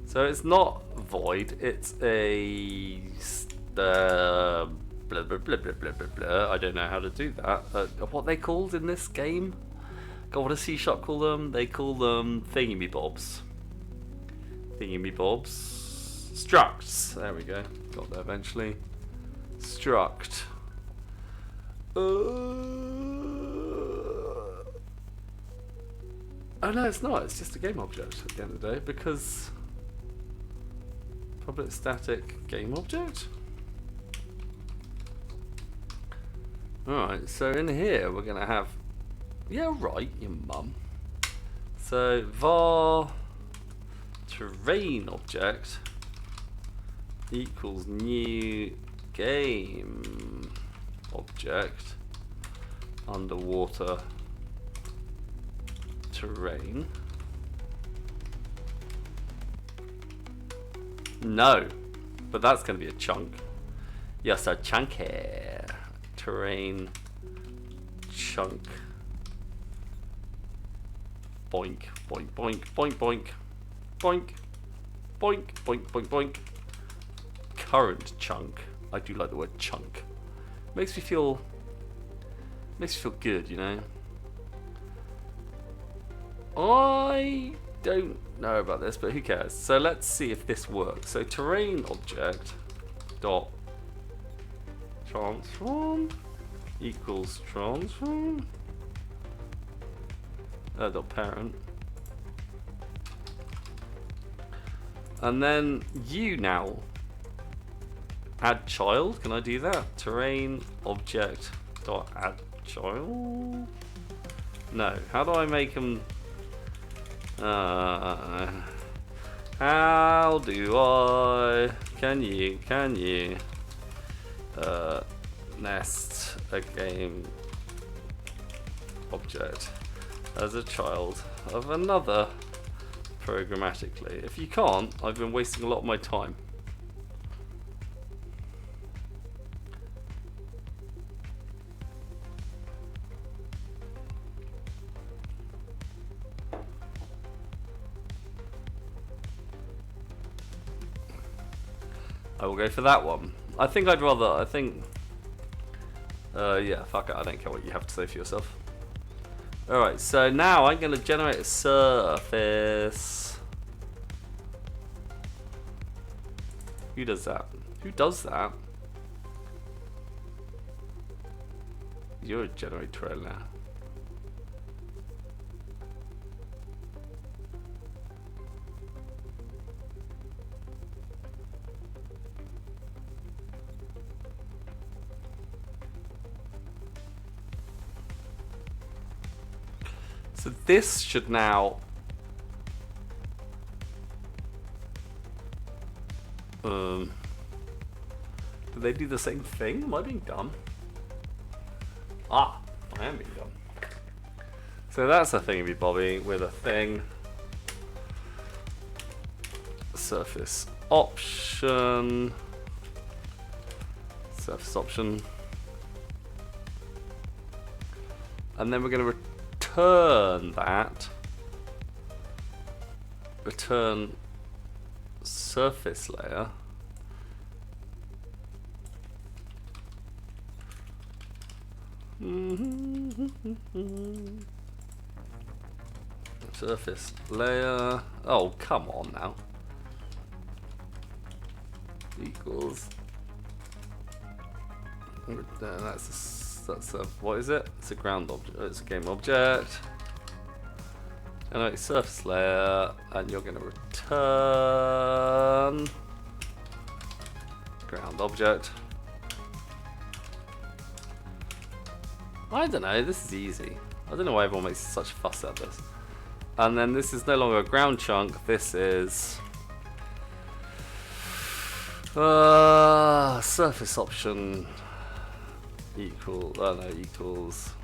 So it's not void, it's a blah, blah, blah, blah, blah, blah, blah. I don't know how to do that. What they called in this game? God, what does C# call them? They call them thingy-me-bobs. Thingy-me-bobs. Structs. There we go. Got there eventually. Struct. Oh no, it's not. It's just a game object at the end of the day because public static game object. Alright, so in here we're gonna have, yeah, right, your mum. So var terrain object equals new game object underwater terrain. No, but that's going to be a chunk. Yes, a chunk here. Terrain chunk. Boink, boink, boink, boink, boink, boink, boink, boink, boink, boink. Current chunk. I do like the word chunk. Makes me feel good, you know. I don't know about this, but who cares? So let's see if this works. So terrain object dot transform equals transform dot parent, and then you now add child. Can I do that? Terrain object dot add child. No. How do I make them? How do I? Can you nest a game object as a child of another programmatically? If you can't, I've been wasting a lot of my time. I will go for that one. I think I'd rather, yeah, fuck it, I don't care what you have to say for yourself. Alright, so now I'm going to generate a surface. Who does that? Who does that? You're a generator now. So this should now do they do the same thing? Am I being dumb? Ah, I am being dumb. So that's a thingy bobby with a thing. surface option. Surface option. And then we're going to return that. Return surface layer. Surface layer. Oh, come on now. Equals. That's a what is it? It's a ground object. It's a game object. Generate surface layer, and you're going to return ground object. I don't know. This is easy. I don't know why everyone makes such a fuss out of this. And then this is no longer a ground chunk. This is surface option equal. Oh no, equals.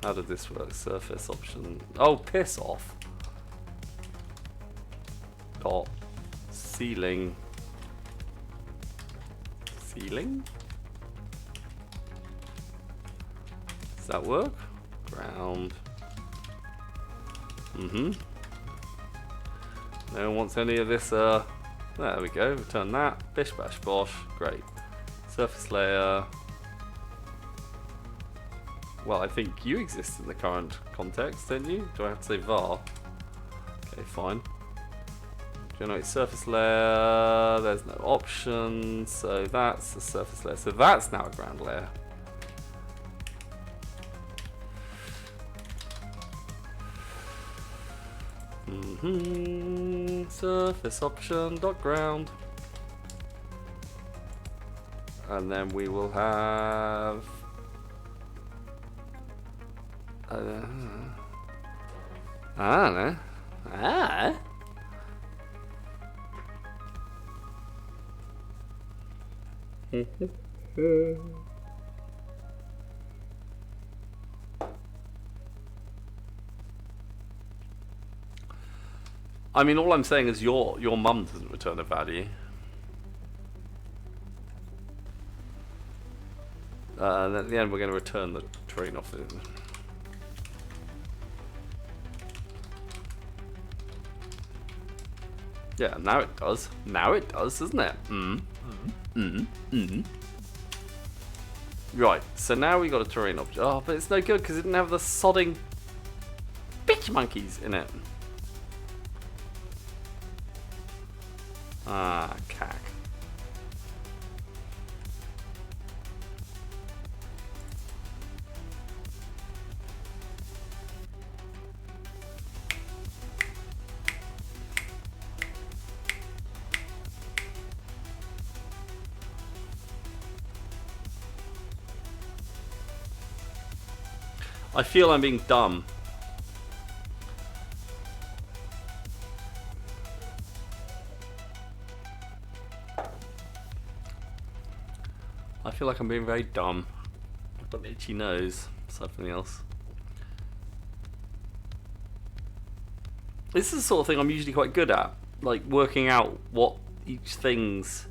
How did this work? Surface option. Oh, piss off. Dot ceiling. Ceiling. Does that work? Ground. No one wants any of this. There we go. Return that. Bish bash bosh. Great. Surface layer. Well, I think you exist in the current context, don't you? Do I have to say var? Okay, fine. Generate surface layer. There's no option, so that's the surface layer. So that's now a ground layer. Surface option dot ground, and then we will have I don't know. I mean, all I'm saying is your mum doesn't return a value. And at the end, we're going to return the terrain off it. Yeah, now it does. Now it does, doesn't it? Right, so now we got a terrain object. Oh, but it's no good because it didn't have the sodding bitch monkeys in it. Ah, cack. I feel I'm being dumb. I feel like I'm being very dumb. I've got an itchy nose, something else. This is the sort of thing I'm usually quite good at, like working out what each thing's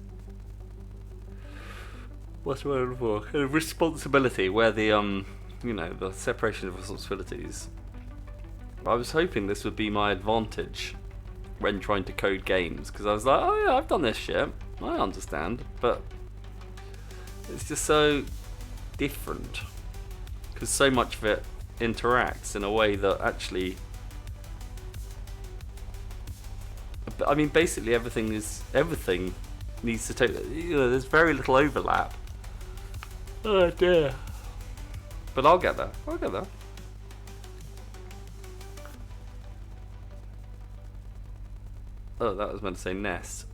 what's the word for kind of responsibility, where the you know, the separation of responsibilities. I was hoping this would be my advantage when trying to code games, because I was like, oh yeah, I've done this shit, I understand, but it's just so different because so much of it interacts in a way that actually, I mean, basically everything needs to take, you know, there's very little overlap. Oh dear. But I'll get there. I'll get there. Oh, that was meant to say nest.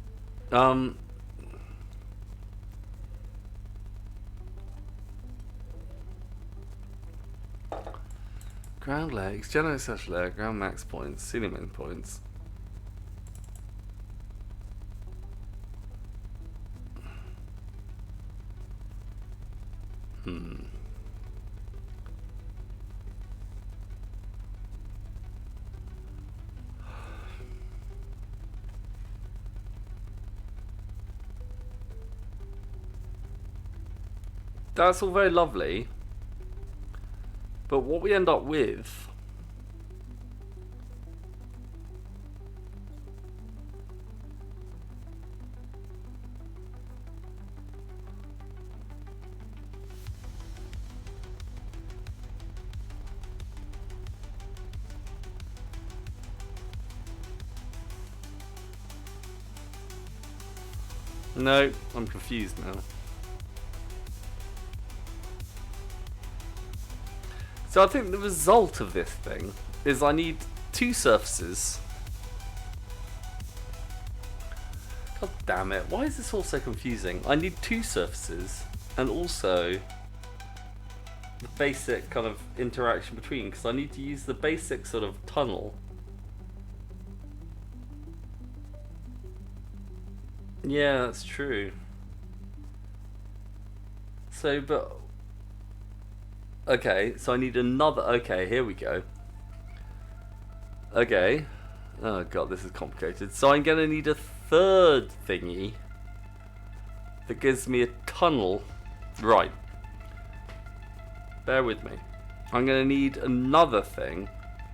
Ground legs, generate such layer, ground max points, ceiling main points. That's all very lovely. But what we end up with... No, I'm confused now. So I think the result of this thing is I need two surfaces. God damn it, why is this all so confusing? I need two surfaces and also the basic kind of interaction between, because I need to use the basic sort of tunnel. Yeah, that's true. So, but... Okay, so I need another... Okay, here we go. Okay. Oh god, this is complicated. So I'm gonna need a third thingy that gives me a tunnel. Right. Bear with me. I'm gonna need another thing.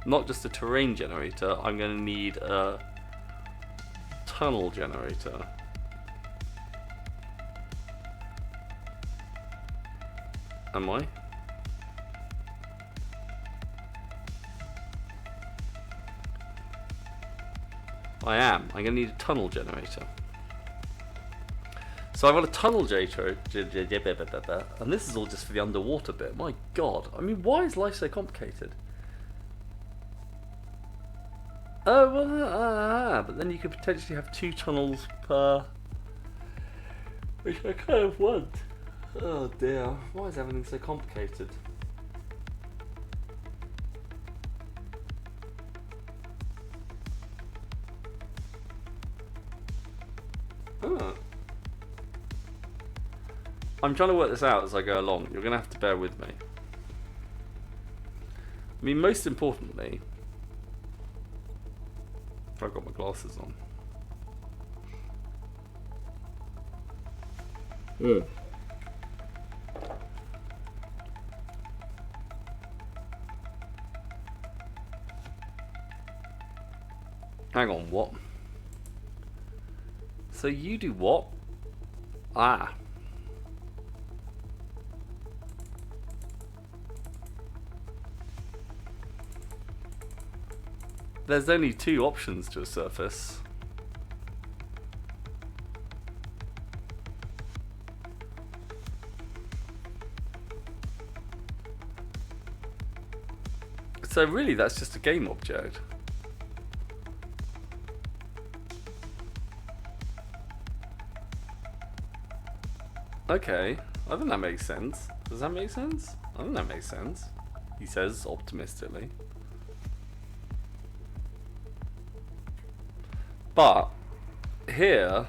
Not just a terrain generator. I'm gonna need a tunnel generator. Am I? I am. I'm going to need a tunnel generator. So I've got a tunnel generator, and this is all just for the underwater bit. My god. I mean, why is life so complicated? Oh, well, but then you could potentially have two tunnels per... Which I kind of want. Oh dear, why is everything so complicated? Oh. I'm trying to work this out as I go along. You're going to have to bear with me. I mean, most importantly, I've got my glasses on. Hang on, what? So you do what? Ah. There's only two options to a surface. So really that's just a game object. Okay, I think that makes sense. Does that make sense? I think that makes sense. He says optimistically. But here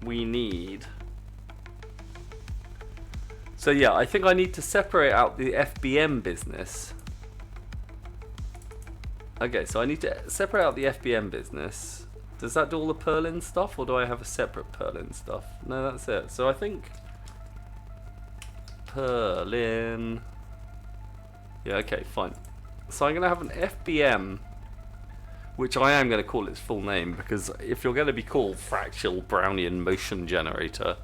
we need... So yeah, I think I need to separate out the FBM business. Okay, so I need to separate out the FBM business. Does that do all the Perlin stuff, or do I have a separate Perlin stuff? No, that's it. So I think Perlin. Yeah, okay, fine. So I'm going to have an FBM, which I am going to call its full name, because if you're going to be called Fractal Brownian Motion Generator,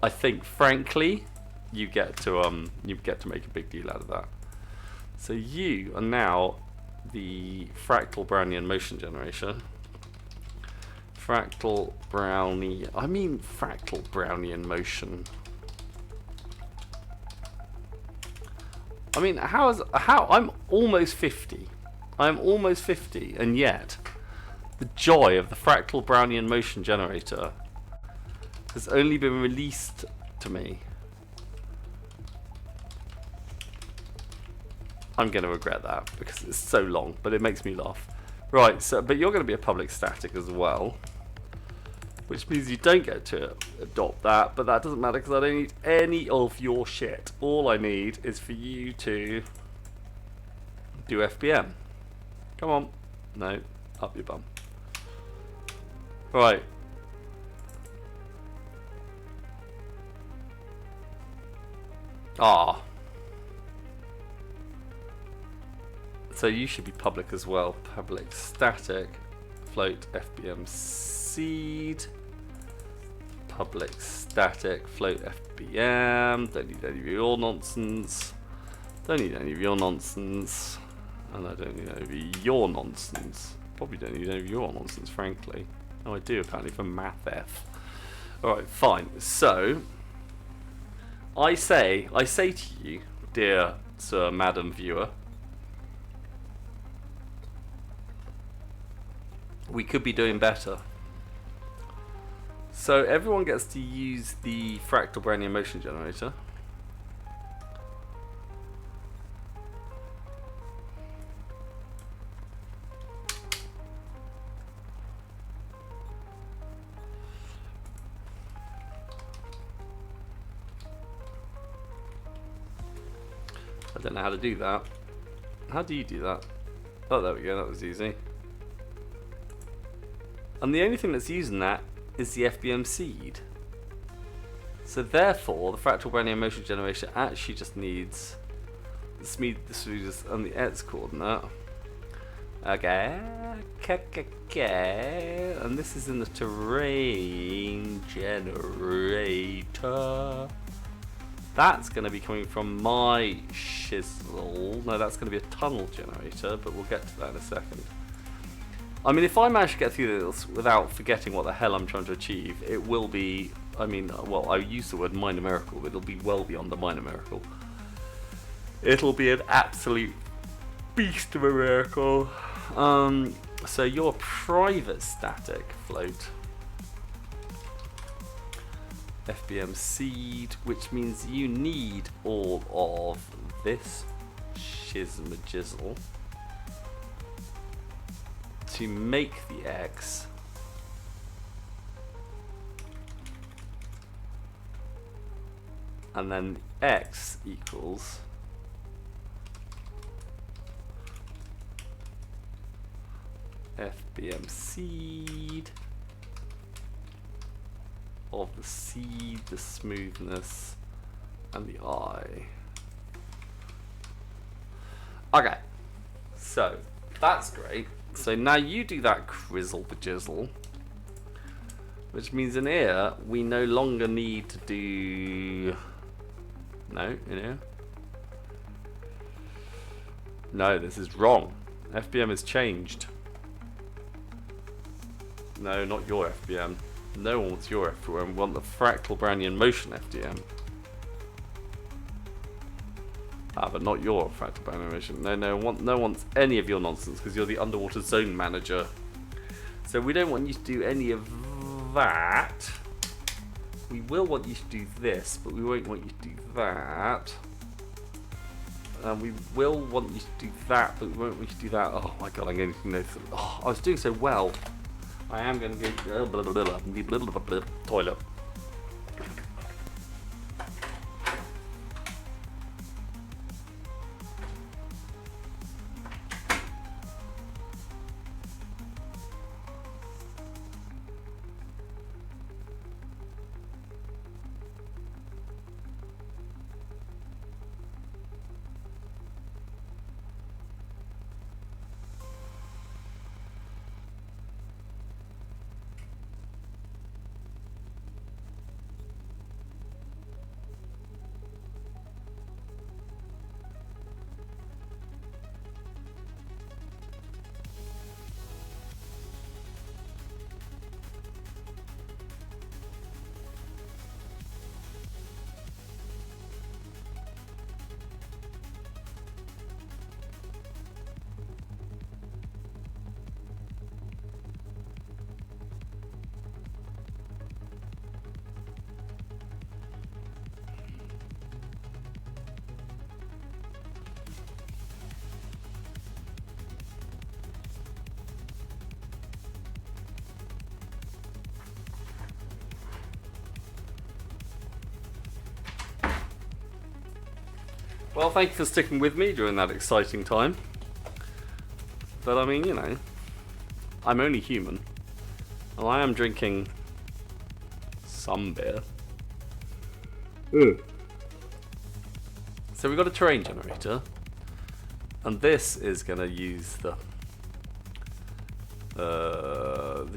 I think, frankly, you get to make a big deal out of that. So you are now the Fractal Brownian Motion Generator. Fractal Brownian Motion. I mean, how I'm almost 50. I'm almost 50, and yet the joy of the Fractal Brownian Motion Generator has only been released to me. I'm going to regret that because it's so long, but it makes me laugh. Right, so but you're going to be a public static as well, which means you don't get to adopt that, but that doesn't matter because I don't need any of your shit. All I need is for you to do FBM. Come on. No, up your bum. Right. Ah. So you should be public as well. Public static float FBM seed. Public static float FBM. Don't need any of your nonsense. Don't need any of your nonsense. And I don't need any of your nonsense. Probably don't need any of your nonsense, frankly. Oh, I do apparently for MathF. Alright, fine. So I say to you, dear Sir, Madam Viewer, we could be doing better. So everyone gets to use the fractal Brownian motion generator. I don't know how to do that. How do you do that? Oh, there we go, that was easy. And the only thing that's using that is the FBM seed. So therefore, the fractal Brownian motion generator actually just needs the speed and the X coordinate. Okay. And this is in the terrain generator. That's going to be coming from my chisel. No, that's going to be a tunnel generator, but we'll get to that in a second. I mean, if I manage to get through this without forgetting what the hell I'm trying to achieve, it will be, I mean, well, I use the word minor miracle, but it'll be well beyond a minor miracle. It'll be an absolute beast of a miracle. So your private static float FBM seed, which means you need all of this shizmajizzle to make the X. And then X equals FBM seed of the seed, the smoothness, and the eye. Okay, so that's great. So now you do that crizzle the jizzle, which means in here we no longer need to do. No, in here. No, this is wrong. FBM has changed. No, not your FBM. No one wants your FBM. We want the fractal Brownian motion FDM. Ah, but not your fractal Brownian motion. No, no one wants any of your nonsense because you're the underwater zone manager. So we don't want you to do any of that. We will want you to do this, but we won't want you to do that. And we will want you to do that, but we won't want you to do that. Oh my god, I'm going to know. Oh, I was doing so well. I am going to go toilet. Well, thank you for sticking with me during that exciting time. But I mean, you know, I'm only human. And I am drinking some beer. So we've got a terrain generator, and this is going to use the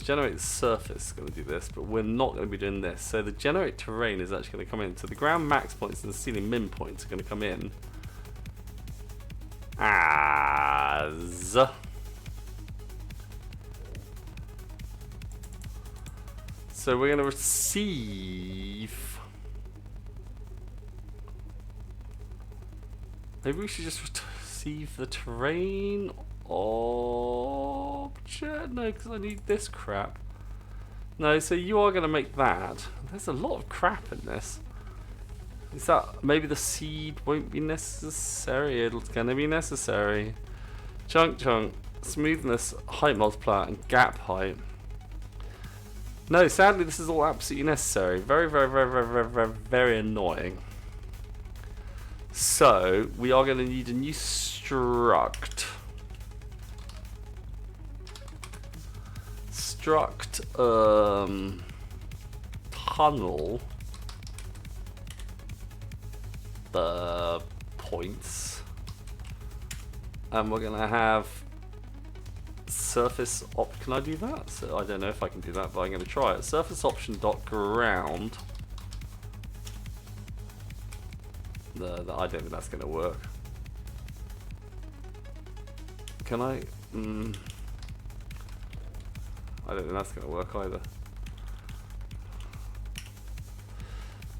generate surface is going to do this, but we're not going to be doing this. So the generate terrain is actually going to come in. So the ground max points and the ceiling min points are going to come in as so we're going to receive. Maybe we should just receive the terrain object. No, because I need this crap. No, so you are going to make that. There's a lot of crap in this. Is that maybe the seed won't be necessary? It's going to be necessary. Chunk, smoothness, height multiplier, and gap height. No, sadly, this is all absolutely necessary. Very, very, very, very, very, very, very annoying. So we are going to need a new struct. Tunnel the points, and we're gonna have surface op. Can I do that? So I don't know if I can do that, but I'm gonna try it. Surface option dot ground. I don't think that's gonna work. Can I? I don't think that's going to work either.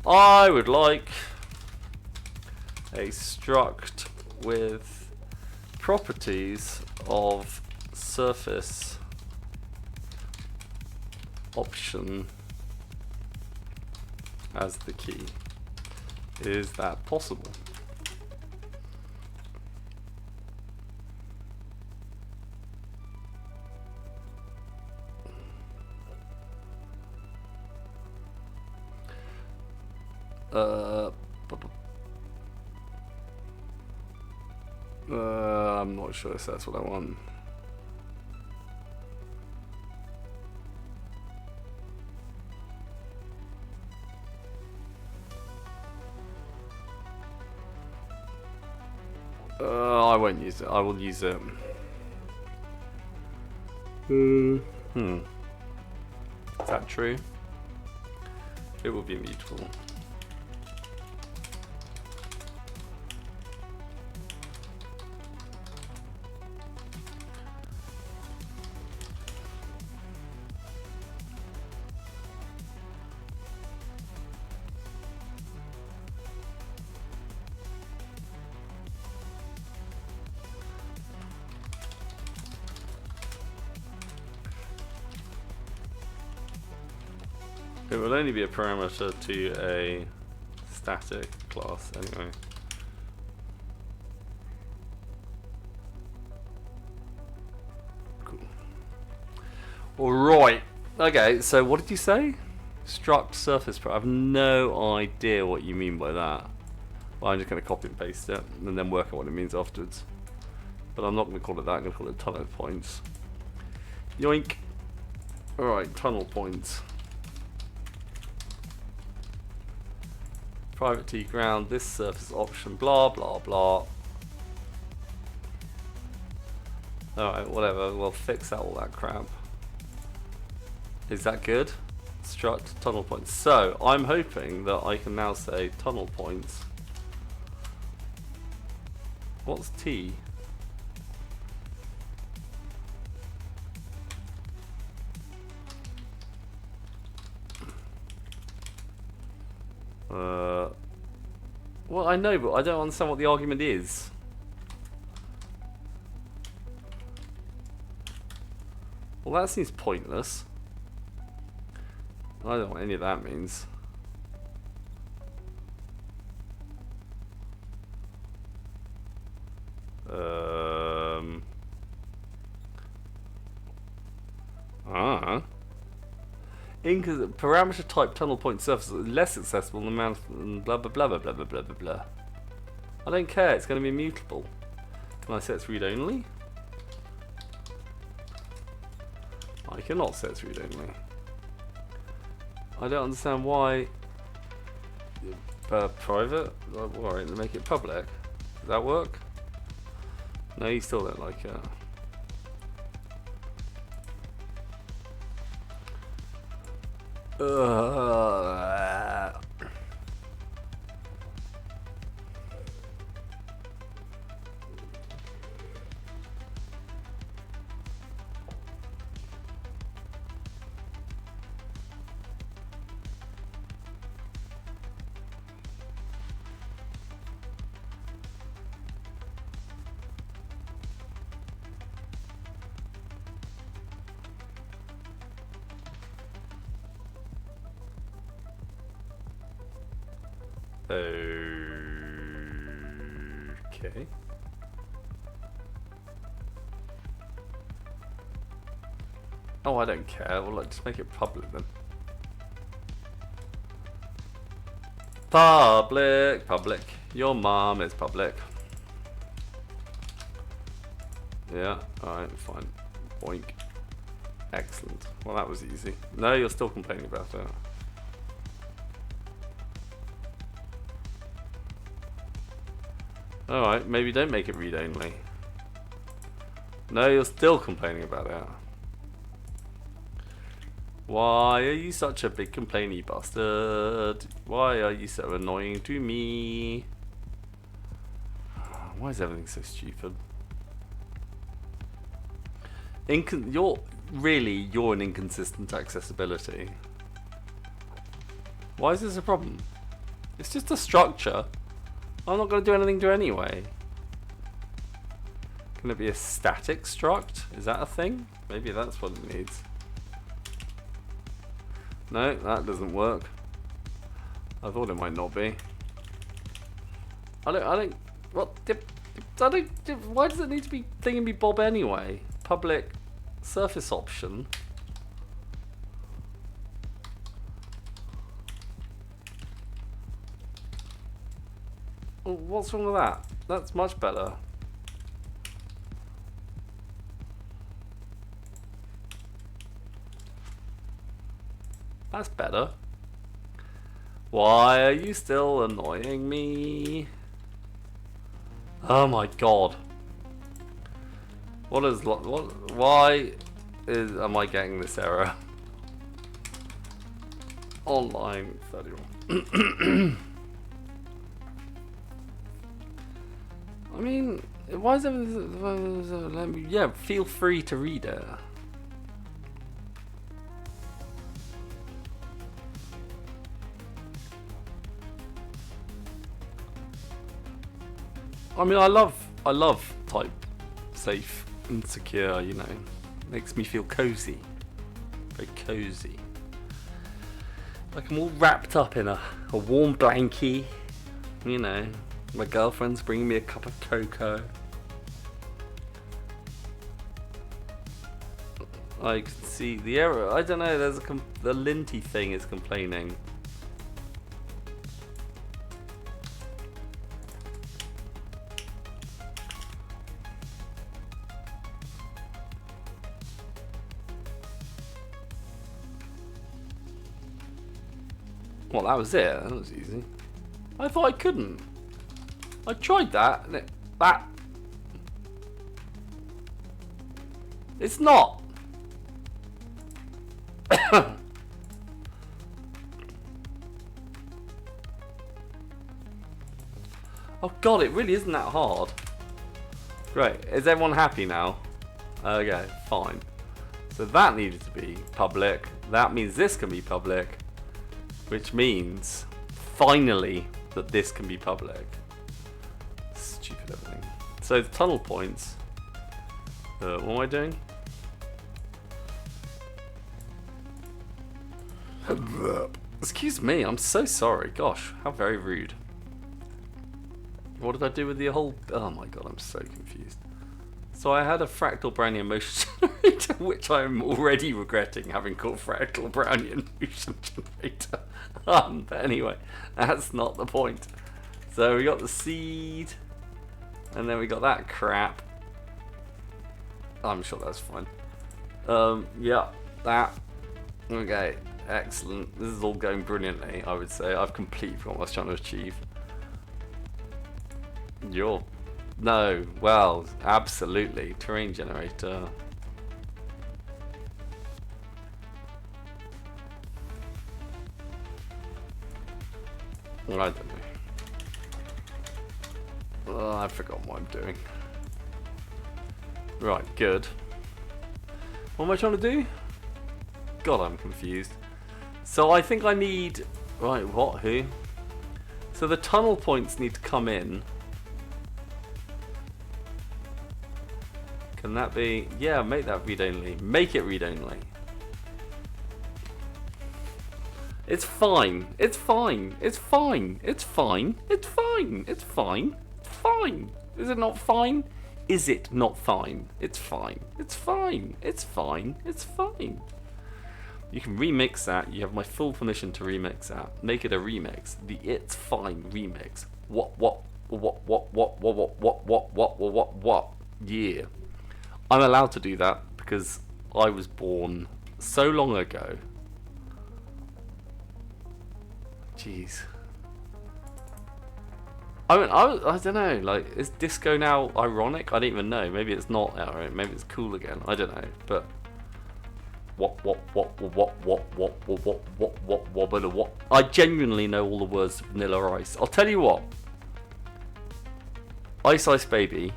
I would like a struct with properties of surface option as the key. Is that possible? I'm not sure if that's what I want. I won't use it. I will use it. Is that true? It will be immutable. It will only be a parameter to a static class anyway. Cool. Alright. Okay, so what did you say? Struct surface pro. I have no idea what you mean by that. Well, I'm just going to copy and paste it and then work out what it means afterwards. But I'm not going to call it that, I'm going to call it tunnel points. Yoink. Alright, tunnel points. Private T ground, this surface option, blah blah blah. Alright, whatever, we'll fix out all that crap. Is that good? Struct tunnel points. So, I'm hoping that I can now say tunnel points. What's T? Well, I know, but I don't understand what the argument is. Well, that seems pointless. I don't know what any of that means. Parameter type tunnel point surface is less accessible than blah blah blah blah blah blah blah blah. I don't care, it's going to be immutable. Can I set it's read only? I cannot set it's read only. I don't understand why Private? Alright, make it public. Does that work? No, you still don't like it. Okay. Oh, I don't care. Well, let's just make it public then. Public, public. Your mom is public. Yeah, alright, fine. Boink. Excellent. Well, that was easy. No, you're still complaining about it. Alright, maybe don't make it read only. No, you're still complaining about it. Why are you such a big complainy bastard? Why are you so annoying to me? Why is everything so stupid? You're an inconsistent accessibility. Why is this a problem? It's just a structure. I'm not going to do anything to it anyway. Can it be a static struct? Is that a thing? Maybe that's what it needs. No, that doesn't work. I thought it might not be. Why does it need to be thingy-bob anyway? Public surface option. Well, what's wrong with that? That's much better. That's better. Why are you still annoying me? Oh my god. Why am I getting this error? Online 31. I mean, why is everything... Yeah, feel free to read it. I mean, I love type safe and secure, you know. Makes me feel cozy. Very cozy. Like I'm all wrapped up in a warm blankie, you know. My girlfriend's bringing me a cup of cocoa. I can see the error. I don't know, there's the linty thing is complaining. Well, that was it. That was easy. I thought I couldn't. I tried that, and it's not. Oh god, it really isn't that hard. Great. Is everyone happy now? Okay, fine. So that needed to be public. That means this can be public. Which means, finally, that this can be public. Stupid everything. So the tunnel points. What am I doing? Excuse me, I'm so sorry. Gosh, how very rude. What did I do with the whole... Oh my god, I'm so confused. So I had a fractal Brownian motion generator, which I'm already regretting having called fractal Brownian motion generator. But anyway, that's not the point. So we got the seed, and then we got that crap. I'm sure that's fine. Yeah, that. Okay. excellent. This is all going brilliantly, I would say. I've completely forgotten what I was trying to achieve. No, well, absolutely. Terrain generator. Well, I don't know. Oh, I've forgotten what I'm doing. Right, good. What am I trying to do? God, I'm confused. So I think I need... Right, what? Who? So the tunnel points need to come in. Can that be... Yeah, make that read-only. Make it read-only. It's fine. It's fine. It's fine. It's fine. It's fine. It's fine. It's fine. Is it not fine? Is it not fine? It's fine. It's fine. It's fine. It's fine. You can remix that. You have my full permission to remix that. Make it a remix. The It's Fine remix. What? Yeah. I'm allowed to do that because I was born so long ago. Jeez. I mean, I don't know. Like, is disco now ironic? I don't even know. Maybe it's not ironic. Maybe it's cool again. I don't know. But what? I genuinely know all the words of Vanilla Ice. I'll tell you what. Ice Ice Baby.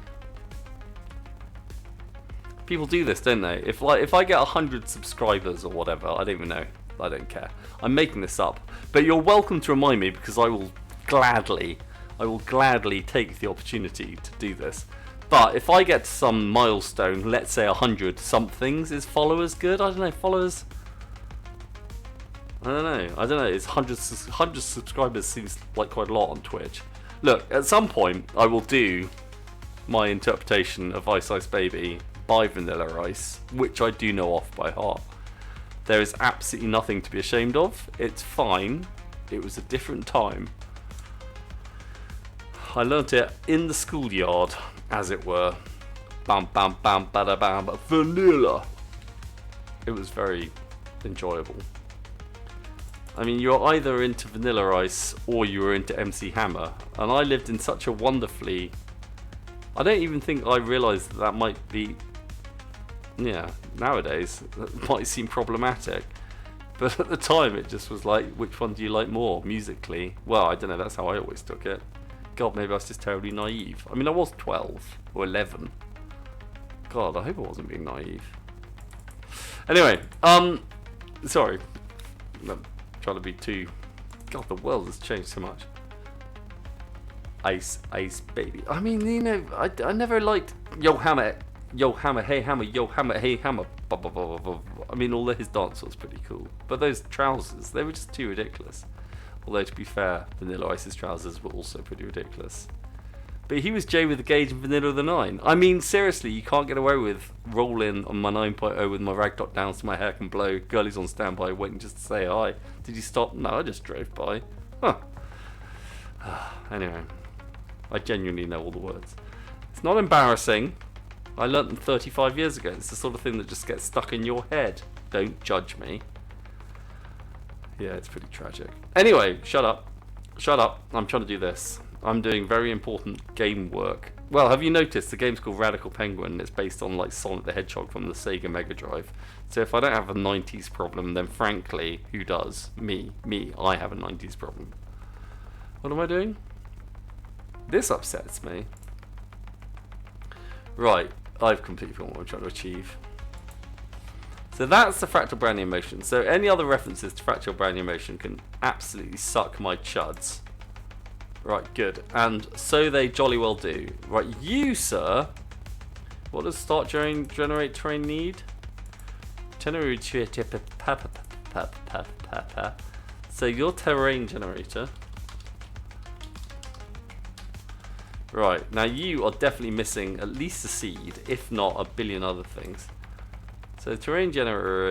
People do this, don't they? If I get 100 subscribers or whatever, I don't even know. I don't care. I'm making this up. But you're welcome to remind me because I will gladly take the opportunity to do this. But if I get to some milestone, let's say 100 somethings, is followers good? I don't know, followers... I don't know, it's 100 subscribers seems like quite a lot on Twitch. Look, at some point, I will do my interpretation of Ice Ice Baby by Vanilla Ice, which I do know off by heart. There is absolutely nothing to be ashamed of. It's fine. It was a different time. I learnt it in the schoolyard, as it were. Bam, bam, bam, bada, bam, vanilla. It was very enjoyable. I mean, you're either into Vanilla Ice or you were into MC Hammer, and I lived in such a wonderfully... I don't even think I realised that might be... Yeah, nowadays, that might seem problematic. But at the time, it just was like, which one do you like more, musically? Well, I don't know, that's how I always took it. God, maybe I was just terribly naive. I mean, I was 12 or 11. God, I hope I wasn't being naive. Anyway, sorry. I'm trying to be too... God, the world has changed so much. Ice Ice Baby. I mean, you know, I never liked Yo Hammer, Hey Hammer, Yo Hammer, Hey Hammer. I mean, although his dance was pretty cool. But those trousers, they were just too ridiculous. Although, to be fair, Vanilla Ice's trousers were also pretty ridiculous. But he was Jay with the Gauge and Vanilla the 9. I mean, seriously, you can't get away with rolling on my 9.0 with my rag top down so my hair can blow. Girlie's on standby waiting just to say hi. Did you stop? No, I just drove by. Huh. Anyway, I genuinely know all the words. It's not embarrassing. I learnt them 35 years ago. It's the sort of thing that just gets stuck in your head. Don't judge me. Yeah, it's pretty tragic. Anyway, shut up. Shut up. I'm trying to do this. I'm doing very important game work. Well, have you noticed the game's called Radical Penguin? It's based on like Sonic the Hedgehog from the Sega Mega Drive. So if I don't have a 90s problem, then frankly, who does? Me. I have a 90s problem. What am I doing? This upsets me. Right, I've completely forgotten what I'm trying to achieve. So that's the fractal Brownian motion. So any other references to fractal Brownian motion can absolutely suck my chuds. Right, good. And so they jolly well do. Right, you, sir. What does start generate terrain need? So your terrain generator. Right, now you are definitely missing at least a seed, if not a billion other things. So terrain generator,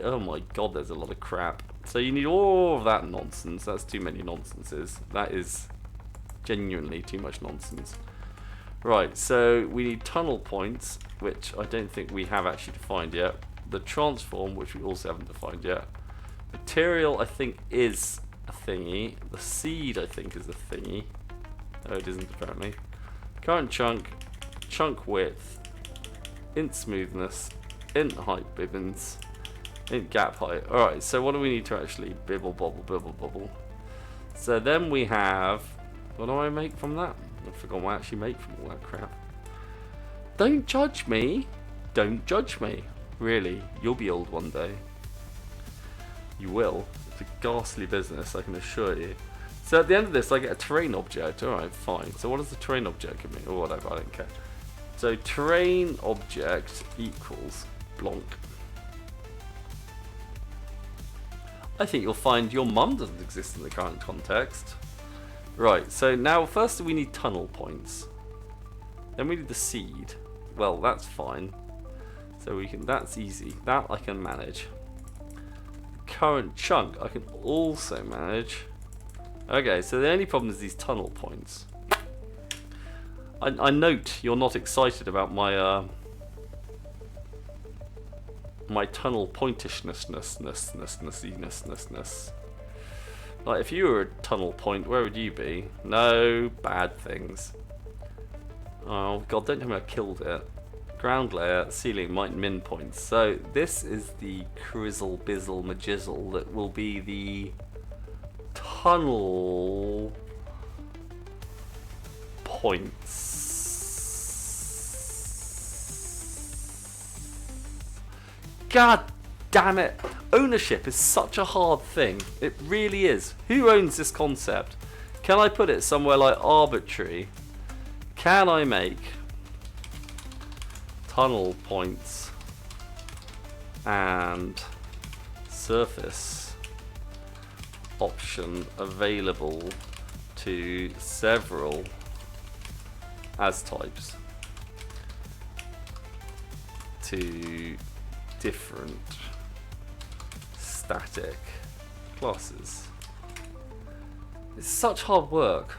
oh my god, there's a lot of crap. So you need all of that nonsense. That's too many nonsenses. That is genuinely too much nonsense. Right, so we need tunnel points, which I don't think we have actually defined yet. the transform, which we also haven't defined yet. Material, I think, is a thingy. The seed, I think, is a thingy. No, it isn't, apparently. Current chunk, chunk width, int smoothness, int height bibbins, int gap height. Alright, so what do we need to actually bibble bobble bibble bobble? So then we have, what do I make from that? I forgot what I actually make from all that crap. Don't judge me. Don't judge me. Really, you'll be old one day. You will. It's a ghastly business, I can assure you. So at the end of this, I get a terrain object. Alright, fine. So what does the terrain object give me? Or whatever, I don't care. So terrain object equals blonk. I think you'll find your mum doesn't exist in the current context. Right, so now first we need tunnel points. Then we need the seed. Well, that's fine. So we can, that's easy. That I can manage. Current chunk I can also manage. Okay, so the only problem is these tunnel points. I note you're not excited about my my tunnel pointishness. Like if you were a tunnel point, where would you be? No bad things. Oh god, don't tell me I killed it. Ground layer, ceiling, might min points. So this is the crizzle bizzle majizzle that will be the tunnel points. God damn it! Ownership is such a hard thing. It really is. Who owns this concept? Can I put it somewhere like arbitrary? Can I make tunnel points and surface option available to several as types to different static classes? It's such hard work.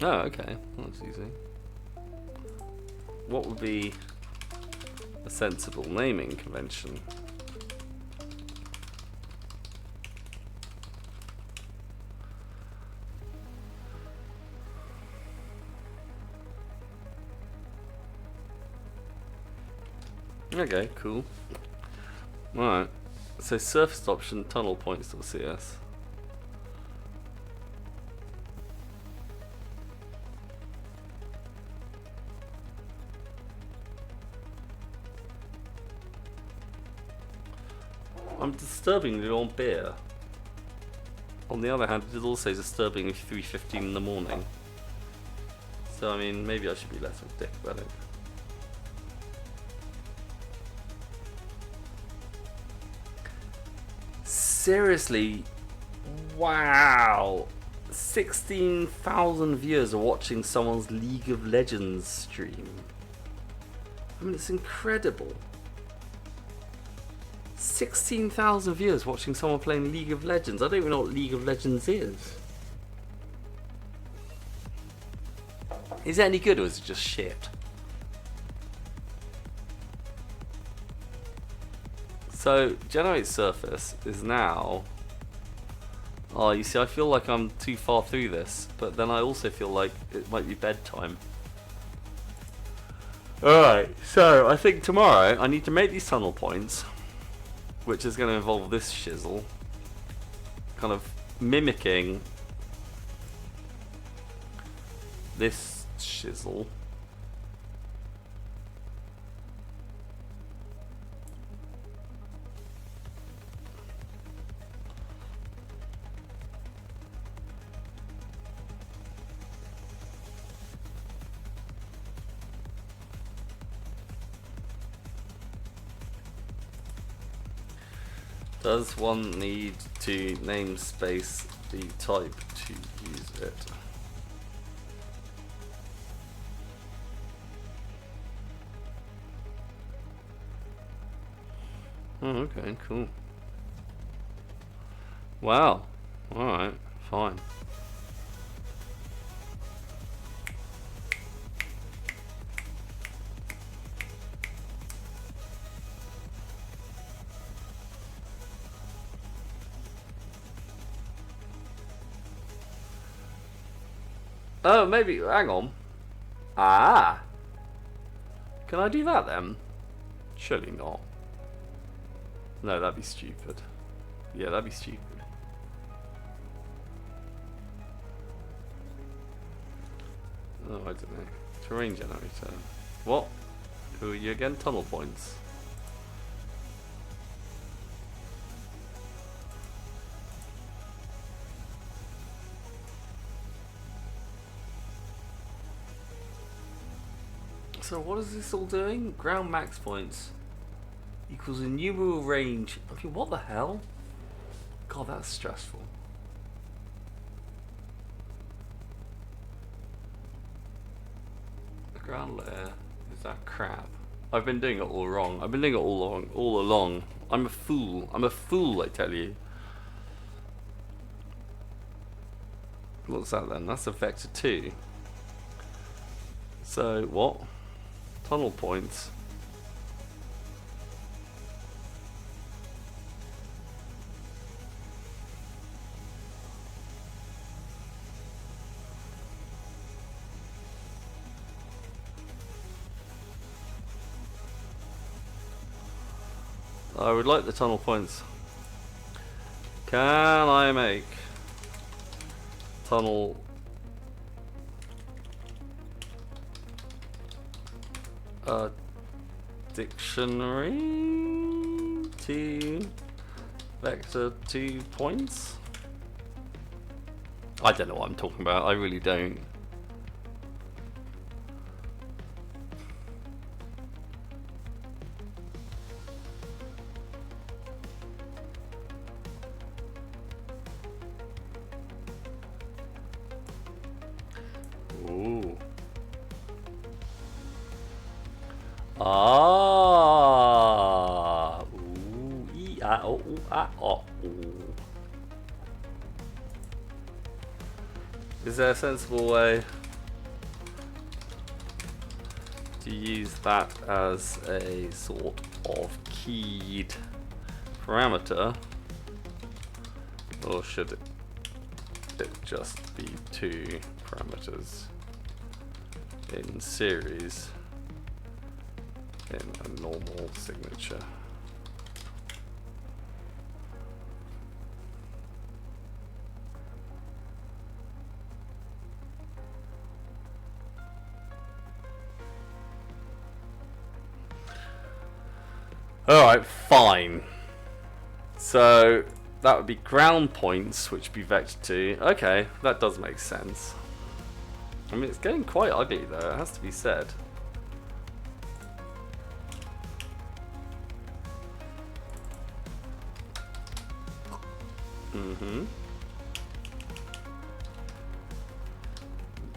Oh, okay. That's easy. What would be a sensible naming convention? Okay, cool. Alright. So surface option tunnel points.cs. I'm disturbingly on beer. On the other hand, it is also disturbing 3:15 in the morning. So I mean, maybe I should be less of a dick about it. Seriously, wow! 16,000 viewers are watching someone's League of Legends stream. I mean, it's incredible. 16,000 viewers watching someone playing League of Legends. I don't even know what League of Legends is. Is it any good or is it just shit? So, generate surface is now... Oh, you see, I feel like I'm too far through this, but then I also feel like it might be bedtime. Alright, so I think tomorrow I need to make these tunnel points, which is going to involve this shizzle, kind of mimicking this shizzle. Does one need to namespace the type to use it? Oh, okay, cool. Wow. Alright, fine. Oh, maybe. Hang on. Ah. Can I do that then? Surely not. No, that'd be stupid. Yeah, that'd be stupid. Oh, I don't know. Terrain generator. What? Who are you again? Tunnel points. So what is this all doing? Ground max points equals a numeral range. Okay, what the hell? God, that's stressful. The ground layer is that crap. I've been doing it all wrong. I've been doing it all along. I'm a fool. I'm a fool, I tell you. What's that then? That's a vector 2. So what? Tunnel points. I would like the tunnel points. Can I make tunnel dictionary to vector 2 points? I don't know what I'm talking about. I really don't. Ooh. Ah. Ooh. E ah oh ooh, ah oh ooh. Is there a sensible way to use that as a sort of keyed parameter, or should it just be 2 parameters in series in a normal signature? Alright, fine. So that would be ground points, which would be vector 2. Okay, that does make sense. I mean, it's getting quite ugly though, it has to be said.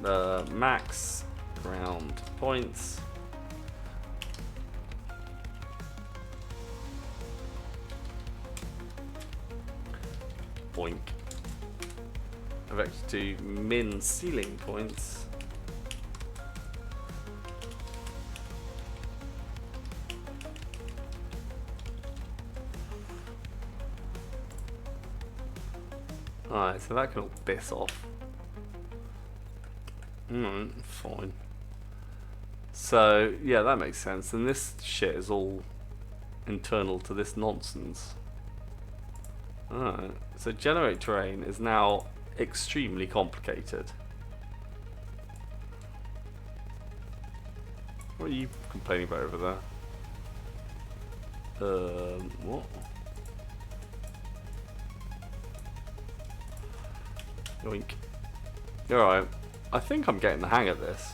The max ground points. Boink. Vector 2 min ceiling points. Alright, so that can all piss off. Fine. So, yeah, that makes sense. And this shit is all internal to this nonsense. Alright, so generate terrain is now extremely complicated. What are you complaining about over there? What? Yoink. Alright, I think I'm getting the hang of this.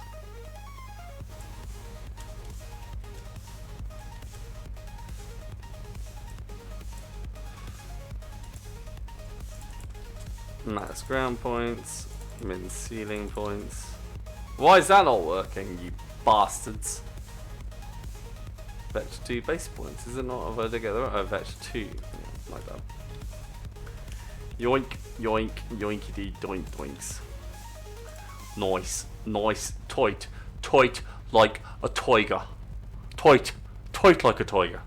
Max ground points, min ceiling points. Why is that not working, you bastards? Vector 2 base points, is it not over together? Oh, vector 2. Yeah, like that. Yoink, yoink, yoinkity doink doinks. Nice, nice, tight, tight like a tiger. Tight, tight like a tiger.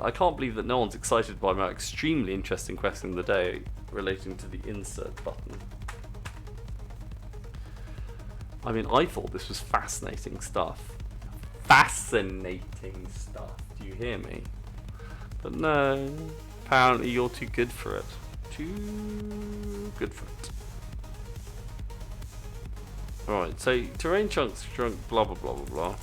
I can't believe that no one's excited by my extremely interesting question of the day relating to the insert button. I mean, I thought this was fascinating stuff. Fascinating stuff. Do you hear me? But no, apparently you're too good for it. Too good for it. Alright, so terrain chunks shrunk, blah blah blah blah blah.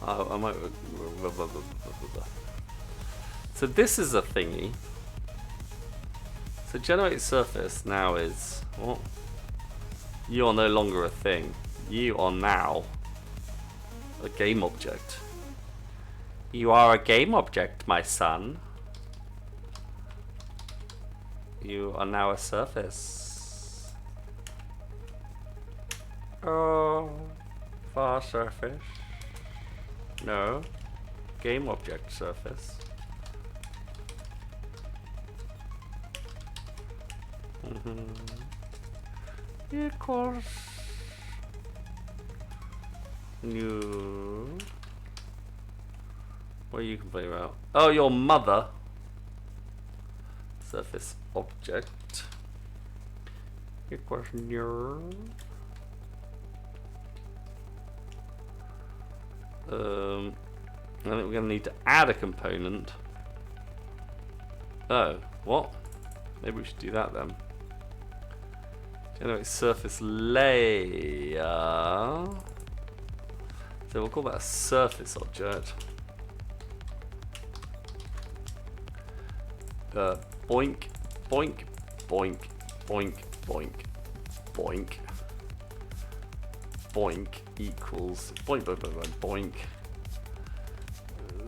I might. Blah, blah, blah, blah, blah. So this is a thingy. So generate surface now is what? You are no longer a thing. You are now a game object. You are a game object, my son. You are now a surface. Oh, far surface. No, game object surface. Equals new. What you can play about? Oh, your mother. Surface object equals new. I think we're going to need to add a component. Oh, what? Maybe we should do that then. Generate surface layer. So we'll call that a surface object. Boink, boink, boink, boink, boink, boink. Boink equals boink, boink, boink, boink, boink.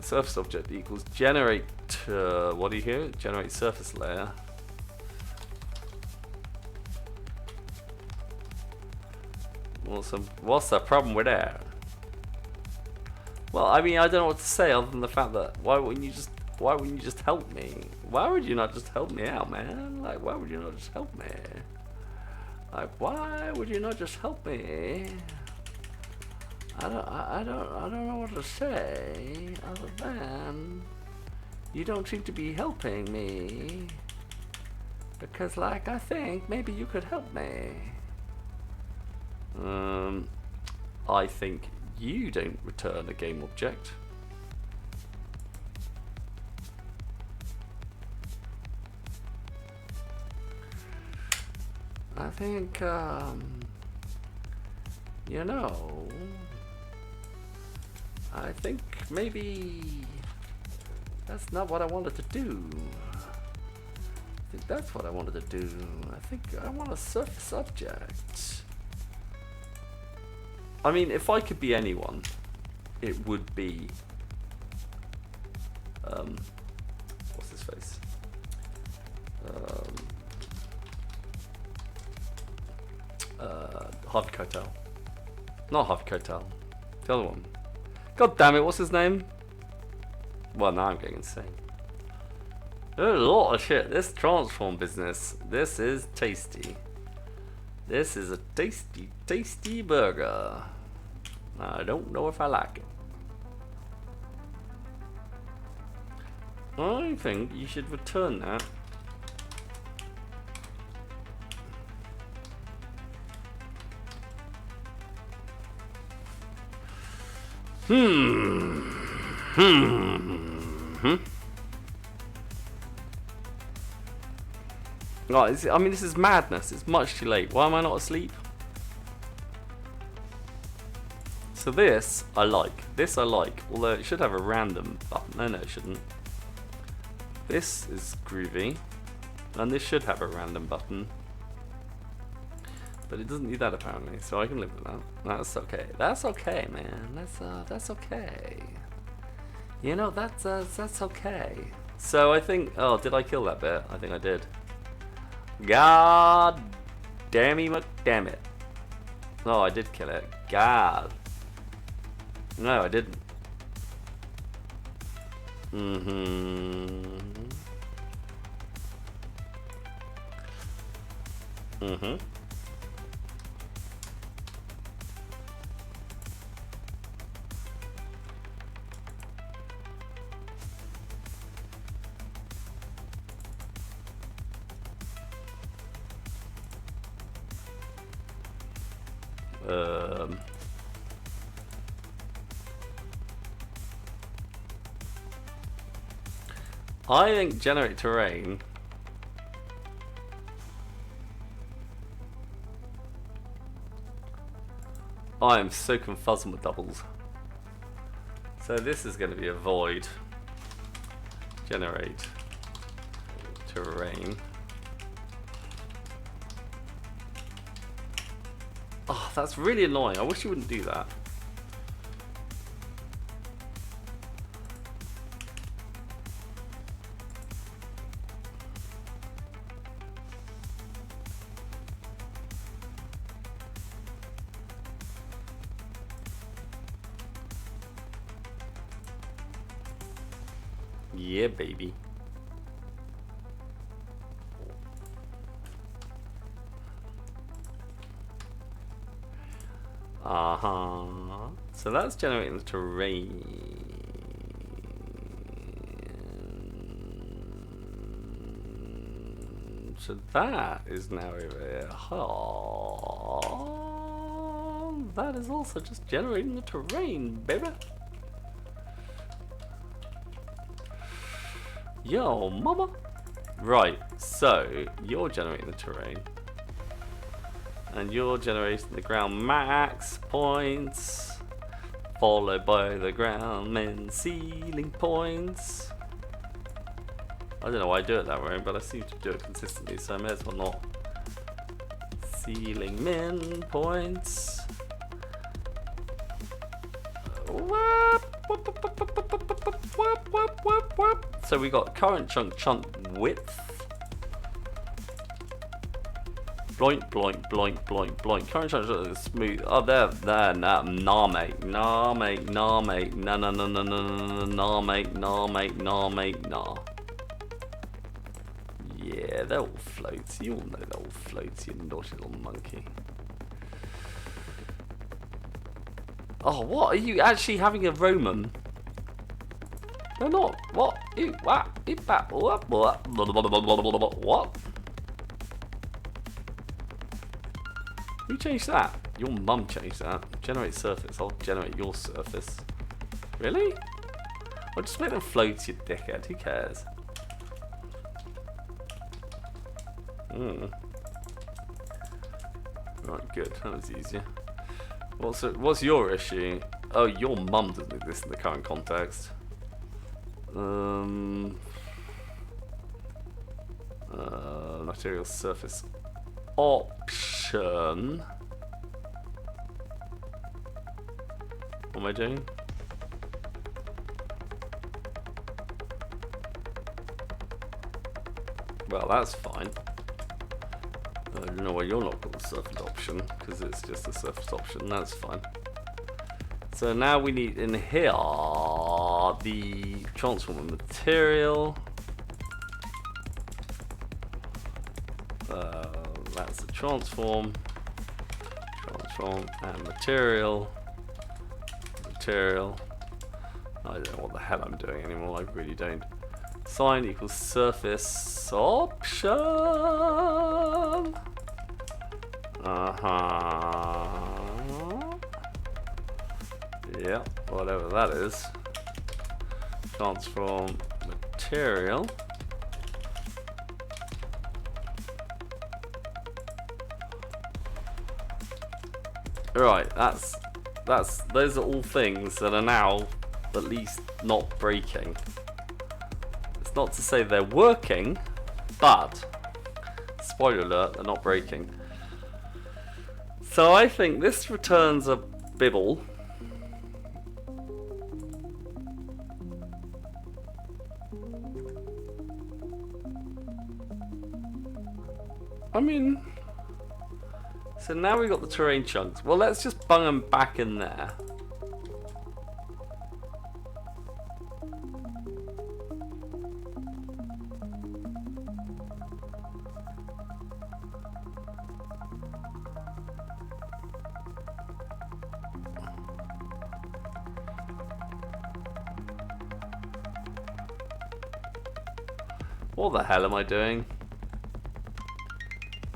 Surface object equals generate. What do you hear? Generate surface layer. What's the problem with that? Well, I mean, I don't know what to say other than the fact that why wouldn't you just help me? Why would you not just help me out, man? Like, why would you not just help me? Like, why would you not just help me? I don't know what to say other than you don't seem to be helping me. Because, like, I think maybe you could help me. I think you don't return a game object. I think, you know, I think maybe that's not what I wanted to do. I think that's what I wanted to do. I think I want a surface object. I mean, if I could be anyone, it would be, what's his face? Harvey Keitel. Not Harvey Keitel. The other one. God damn it, what's his name? Well, now I'm getting insane. There's a lot of shit. This transform business, this is tasty. This is a tasty, tasty burger. I don't know if I like it. I think you should return that. Right, I mean, this is madness. It's much too late. Why am I not asleep? So this, I like. This I like. Although it should have a random button. No, it shouldn't. This is groovy. And this should have a random button. But it doesn't need that apparently. So I can live with that. That's okay. That's okay, man. That's okay. You know, that's okay. So I think, oh, did I kill that bit? I think I did. God damn it. No, I did kill it. God. No, I didn't. I think generate terrain. I am so confuzzing with doubles. So this is going to be a void. Generate terrain. Oh, that's really annoying. I wish you wouldn't do that. Yeah, baby. So that's generating the terrain. So that is now over here. Oh, that is also just generating the terrain, baby. Yo, mama. Right, so you're generating the terrain. And you're generating the ground max points, followed by the ground min ceiling points. I don't know why I do it that way, but I seem to do it consistently, so I may as well not. Ceiling min points. So we got current chunk width. Bloink, bloink, bloink, bloink, bloink. Current chunk is smooth. Oh, there, nah, mate, nah, mate, nah, mate, nah, nah, nah, nah, nah, nah, mate, nah, mate, nah, mate, nah. Yeah, they're all floats. You all know they're all floats, you naughty little monkey. Oh, what? Are you actually having a Roman? No, not. What? Ew, what? What? Who changed that? Your mum changed that. Generate surface. I'll generate your surface. Really? Well, just make them floats, you dickhead. Who cares? Right, good. That was easier. What's your issue? Oh, your mum doesn't exist in the current context. Material surface option. What am I doing? Well, that's fine. I don't know why you're not called surface option, because it's just a surface option. That's fine. So now we need in here the transform material. That's the transform and material. I don't know what the hell I'm doing anymore. I really don't. Sign equals surface option. Yeah, whatever that is. Transform material. Right, those are all things that are now at least not breaking. It's not to say they're working, but spoiler alert, they're not breaking. So I think this returns a bibble. I mean, so now we've got the terrain chunks. Well, let's just bung them back in there. What the hell am I doing?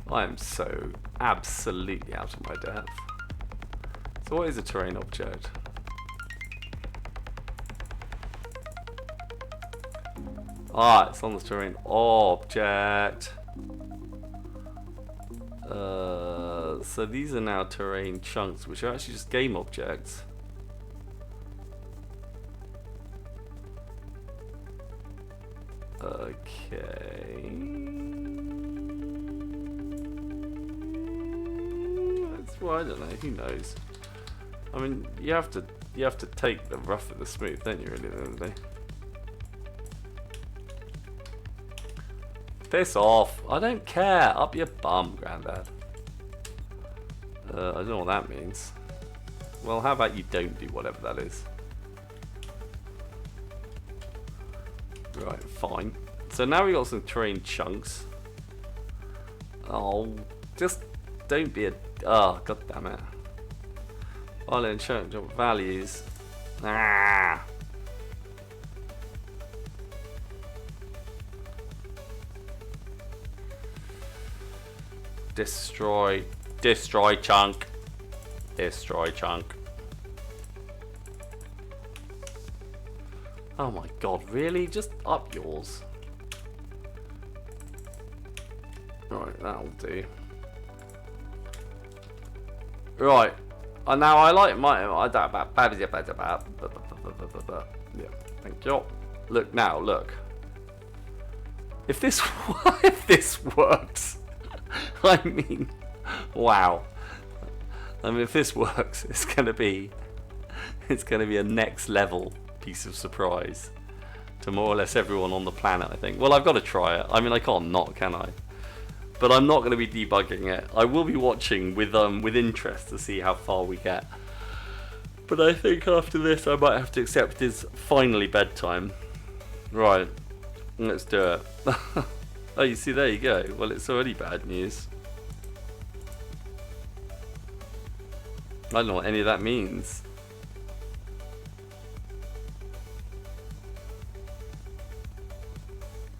I am so absolutely out of my depth. So what is a terrain object? Ah, it's on the terrain object. So these are now terrain chunks, which are actually just game objects. Okay. That's well, I don't know. Who knows? I mean, you have to take the rough with the smooth, don't you? Really, at the end of the day. Piss off! I don't care. Up your bum, Grandad. I don't know what that means. Well, how about you don't do whatever that is? Right, fine. So now we got some terrain chunks. Oh, just don't be a... Oh, god damn it. Violin chunk jump values. Ah! Destroy chunk. Destroy chunk. Oh my god, really? Just up yours. Right, that'll do. Right. Now I like my yeah, thank you. Look now, look. If this if this works, I mean, wow. I mean, if this works, it's gonna be a next level piece of surprise to more or less everyone on the planet, I think. Well, I've got to try it. I mean, I can't not, can I? But I'm not going to be debugging it. I will be watching with interest to see how far we get. But I think after this, I might have to accept it's finally bedtime. Right, let's do it. Oh, you see, there you go. Well, it's already bad news. I don't know what any of that means.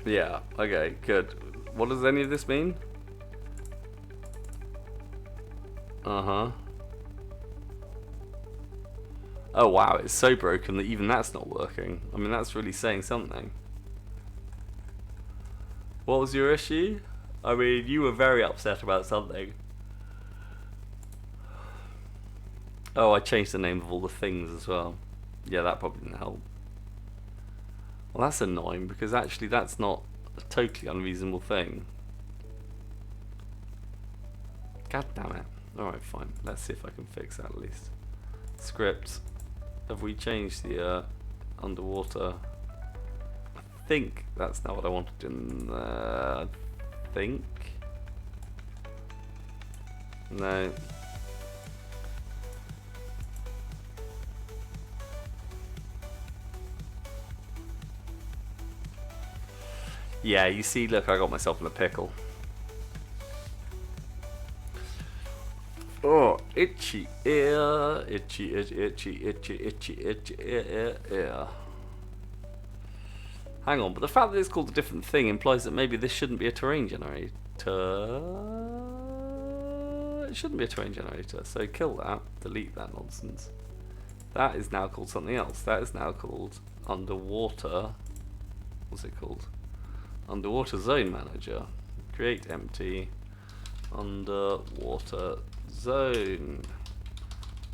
Yeah, okay, good. What does any of this mean? Uh-huh. Oh wow, it's so broken that even that's not working. I mean, that's really saying something. What was your issue? I mean, you were very upset about something. Oh, I changed the name of all the things as well. Yeah, that probably didn't help. Well, that's annoying because actually that's not a totally unreasonable thing. God damn it. Alright, fine. Let's see if I can fix that at least. Script. Have we changed the underwater? I think that's not what I wanted in I think. No. Yeah, you see, look, I got myself in a pickle. Oh, itchy ear, itchy, itchy ear. Hang on, but the fact that it's called a different thing implies that maybe this shouldn't be a terrain generator. It shouldn't be a terrain generator, so kill that, delete that nonsense. That is now called something else. That is now called underwater. What's it called? Underwater Zone Manager. Create empty underwater zone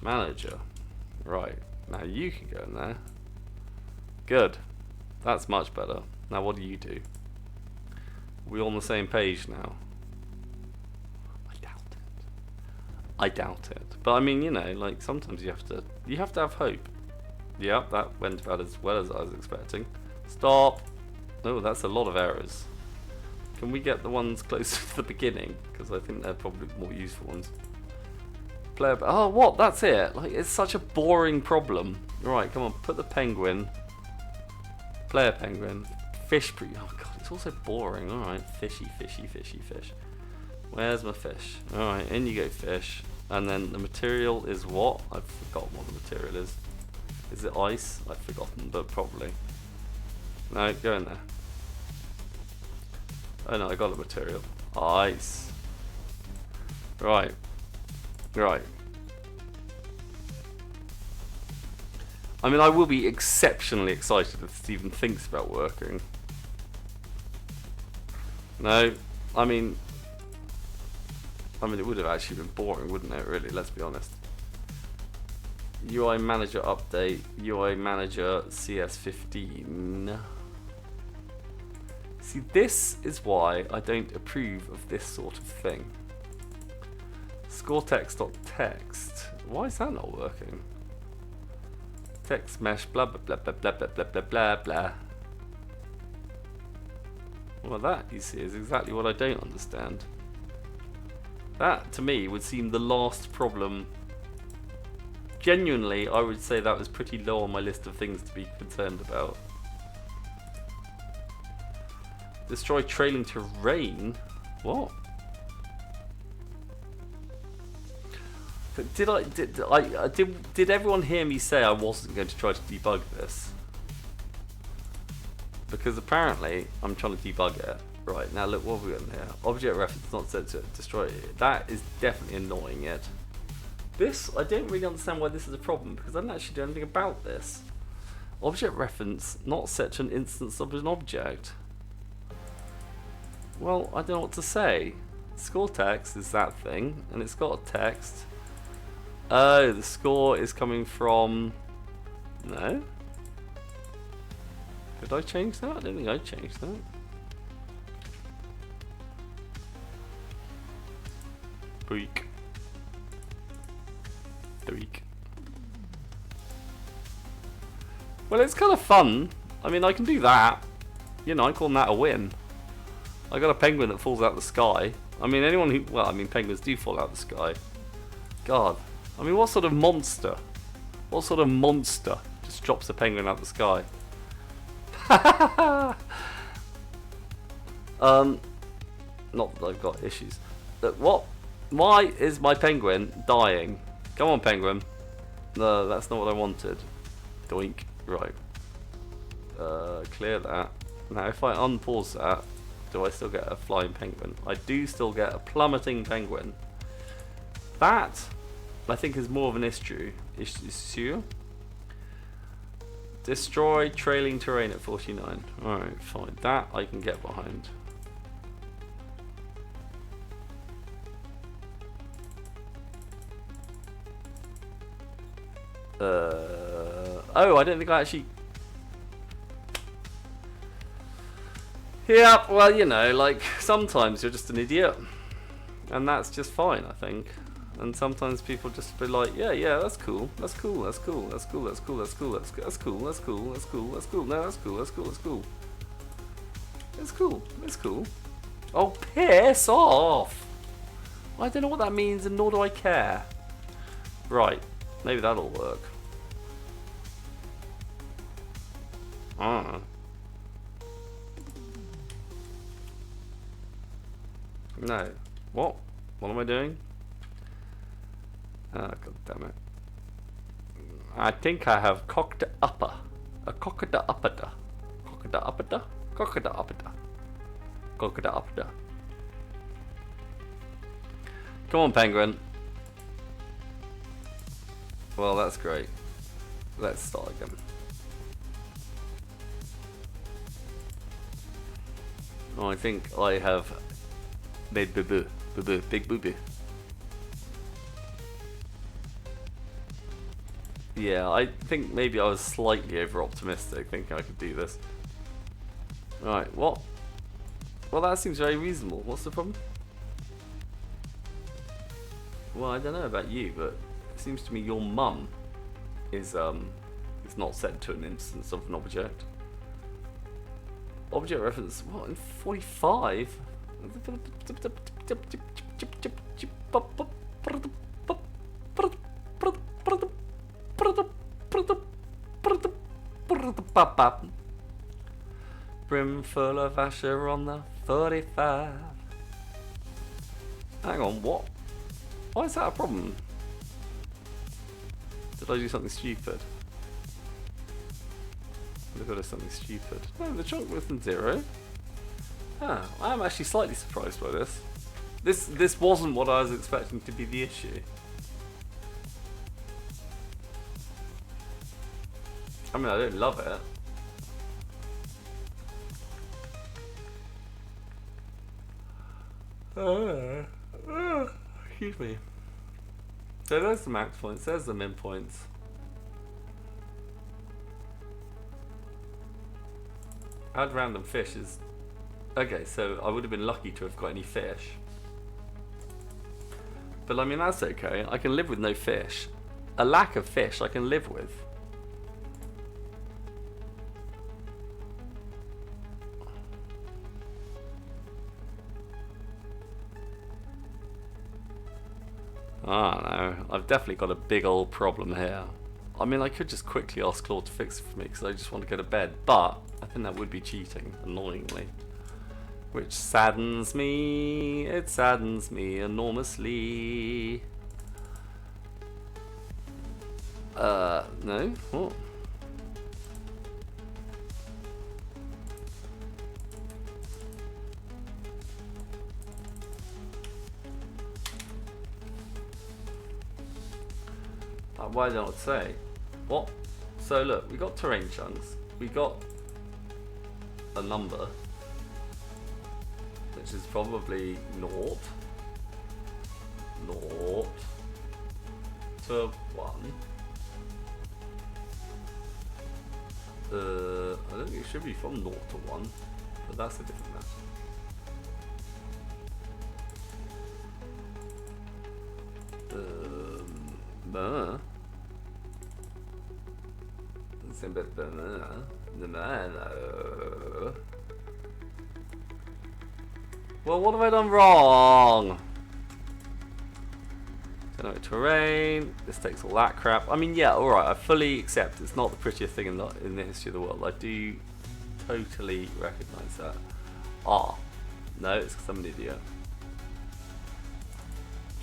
manager. Right, now you can go in there. Good. That's much better. Now what do you do? We're on the same page now. I doubt it. I doubt it. But I mean, you know, like sometimes you have to have hope. Yep, that went about as well as I was expecting. Stop. Oh, that's a lot of errors. Can we get the ones closer to the beginning? Because I think they're probably more useful ones. Player. Oh, what? That's it. Like, it's such a boring problem. Right, come on, put the penguin. Player penguin. Fish. Oh god, it's also boring. All right, fishy, fishy, fishy, fish. Where's my fish? All right, in you go, fish. And then the material is what? I've forgotten what the material is. Is it ice? I've forgotten, but probably. No, go in there. Oh no, I got the material. Ice. Right. Right. I mean, I will be exceptionally excited if this even thinks about working. No, I mean, it would have actually been boring, wouldn't it, really? Let's be honest. UI Manager update, UI Manager CS15. See, this is why I don't approve of this sort of thing. Scoretext.text. Why is that not working? Text mesh, blah blah blah blah blah blah blah blah blah blah. Well, that, you see, is exactly what I don't understand. That, to me, would seem the last problem. Genuinely, I would say that was pretty low on my list of things to be concerned about. Destroy trailing terrain? What? But did everyone hear me say I wasn't going to try to debug this? Because apparently I'm trying to debug it. Right, now look, what have we got in here? Object reference not set to destroy it. That is definitely annoying it. This, I don't really understand why this is a problem, because I don't actually do anything about this. Object reference not set to an instance of an object. Well, I don't know what to say. Score text is that thing, and it's got a text. Oh, the score is coming from... No? Did I change that? I don't think I changed that. Tweak. Well, it's kind of fun. I mean, I can do that. You know, I call that a win. I got a penguin that falls out of the sky. I mean, anyone who... Well, I mean, penguins do fall out of the sky. God. I mean, what sort of monster? What sort of monster just drops a penguin out of the sky? Not that I've got issues. Look, what? Why is my penguin dying? Come on, penguin. No, that's not what I wanted. Doink. Right. Clear that. Now, if I unpause that, do I still get a flying penguin? I do still get a plummeting penguin. That, I think, is more of an issue. Destroy trailing terrain at 49. Alright, fine. That I can get behind. Oh, I don't think I actually... Yeah, well, you know, like, sometimes you're just an idiot. And that's just fine, I think. And sometimes people just be like, yeah, that's cool, that's cool, that's cool, that's cool, that's cool, that's cool, that's cool, that's cool, that's cool, that's cool, that's cool, no, that's cool, that's cool, that's cool. It's cool, it's cool. Oh, piss off! I don't know what that means, and nor do I care. Right, maybe that'll work. No. What? What am I doing? Ah, god damn it. I think I have cocked upper. A cockada uppada. Cockada uppada? Cockada uppada. Cockada uppada. Come on, penguin. Well, that's great. Let's start again. Oh, I think I have made boo-boo. Boo-boo. Big boo-boo. Yeah, I think maybe I was slightly over-optimistic, thinking I could do this. Right, what? Well, that seems very reasonable. What's the problem? Well, I don't know about you, but it seems to me your mum is not set to an instance of an object. Object reference, what, in 45? Brim full of Asher on the 35. Hang on, what? Why is that a problem? Did I do something stupid? Look at this, something stupid. No, the chunk within 0. Ah, I am actually slightly surprised by this. This wasn't what I was expecting to be the issue. I mean, I don't love it. Excuse me. So there's the max points, there's the min points. Add random fish is... Okay, so I would have been lucky to have got any fish. But I mean, that's okay. I can live with no fish. A lack of fish I can live with. I don't know. I've definitely got a big old problem here. I mean, I could just quickly ask Claude to fix it for me because I just want to go to bed. But I think that would be cheating, annoyingly. Which saddens me. It saddens me enormously. No? What? Why don't I say? What? So look, we got terrain chunks. We got a number, which is probably naught to 1. I don't think it should be from 0 to 1, but that's a different matter. Well, what have I done wrong? Generate terrain. This takes all that crap. I mean, yeah, alright, I fully accept it's not the prettiest thing in the history of the world. I do totally recognise that. Ah, no, it's because I'm an idiot.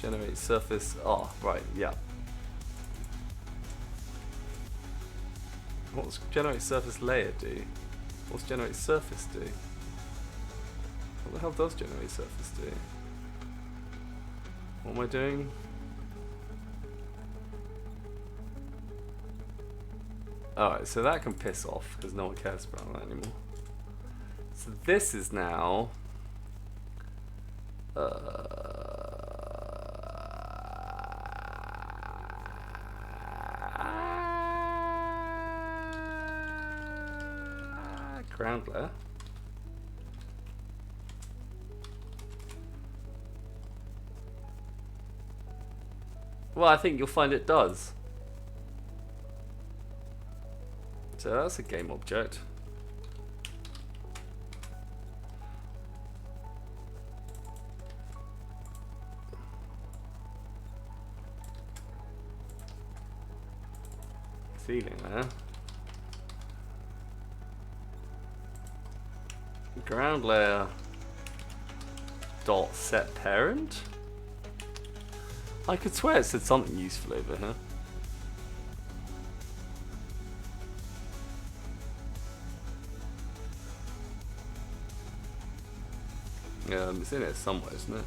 Generate surface. Oh, right, yeah. What's generate surface layer do? What's generate surface do? What the hell does generate surface do? What am I doing? Alright, so that can piss off because no one cares about that anymore. So this is now ground layer. Well, I think you'll find it does. So that's a game object. Ceiling there. Ground layer dot set parent. I could swear it said something useful over here. It's in it somewhere, isn't it?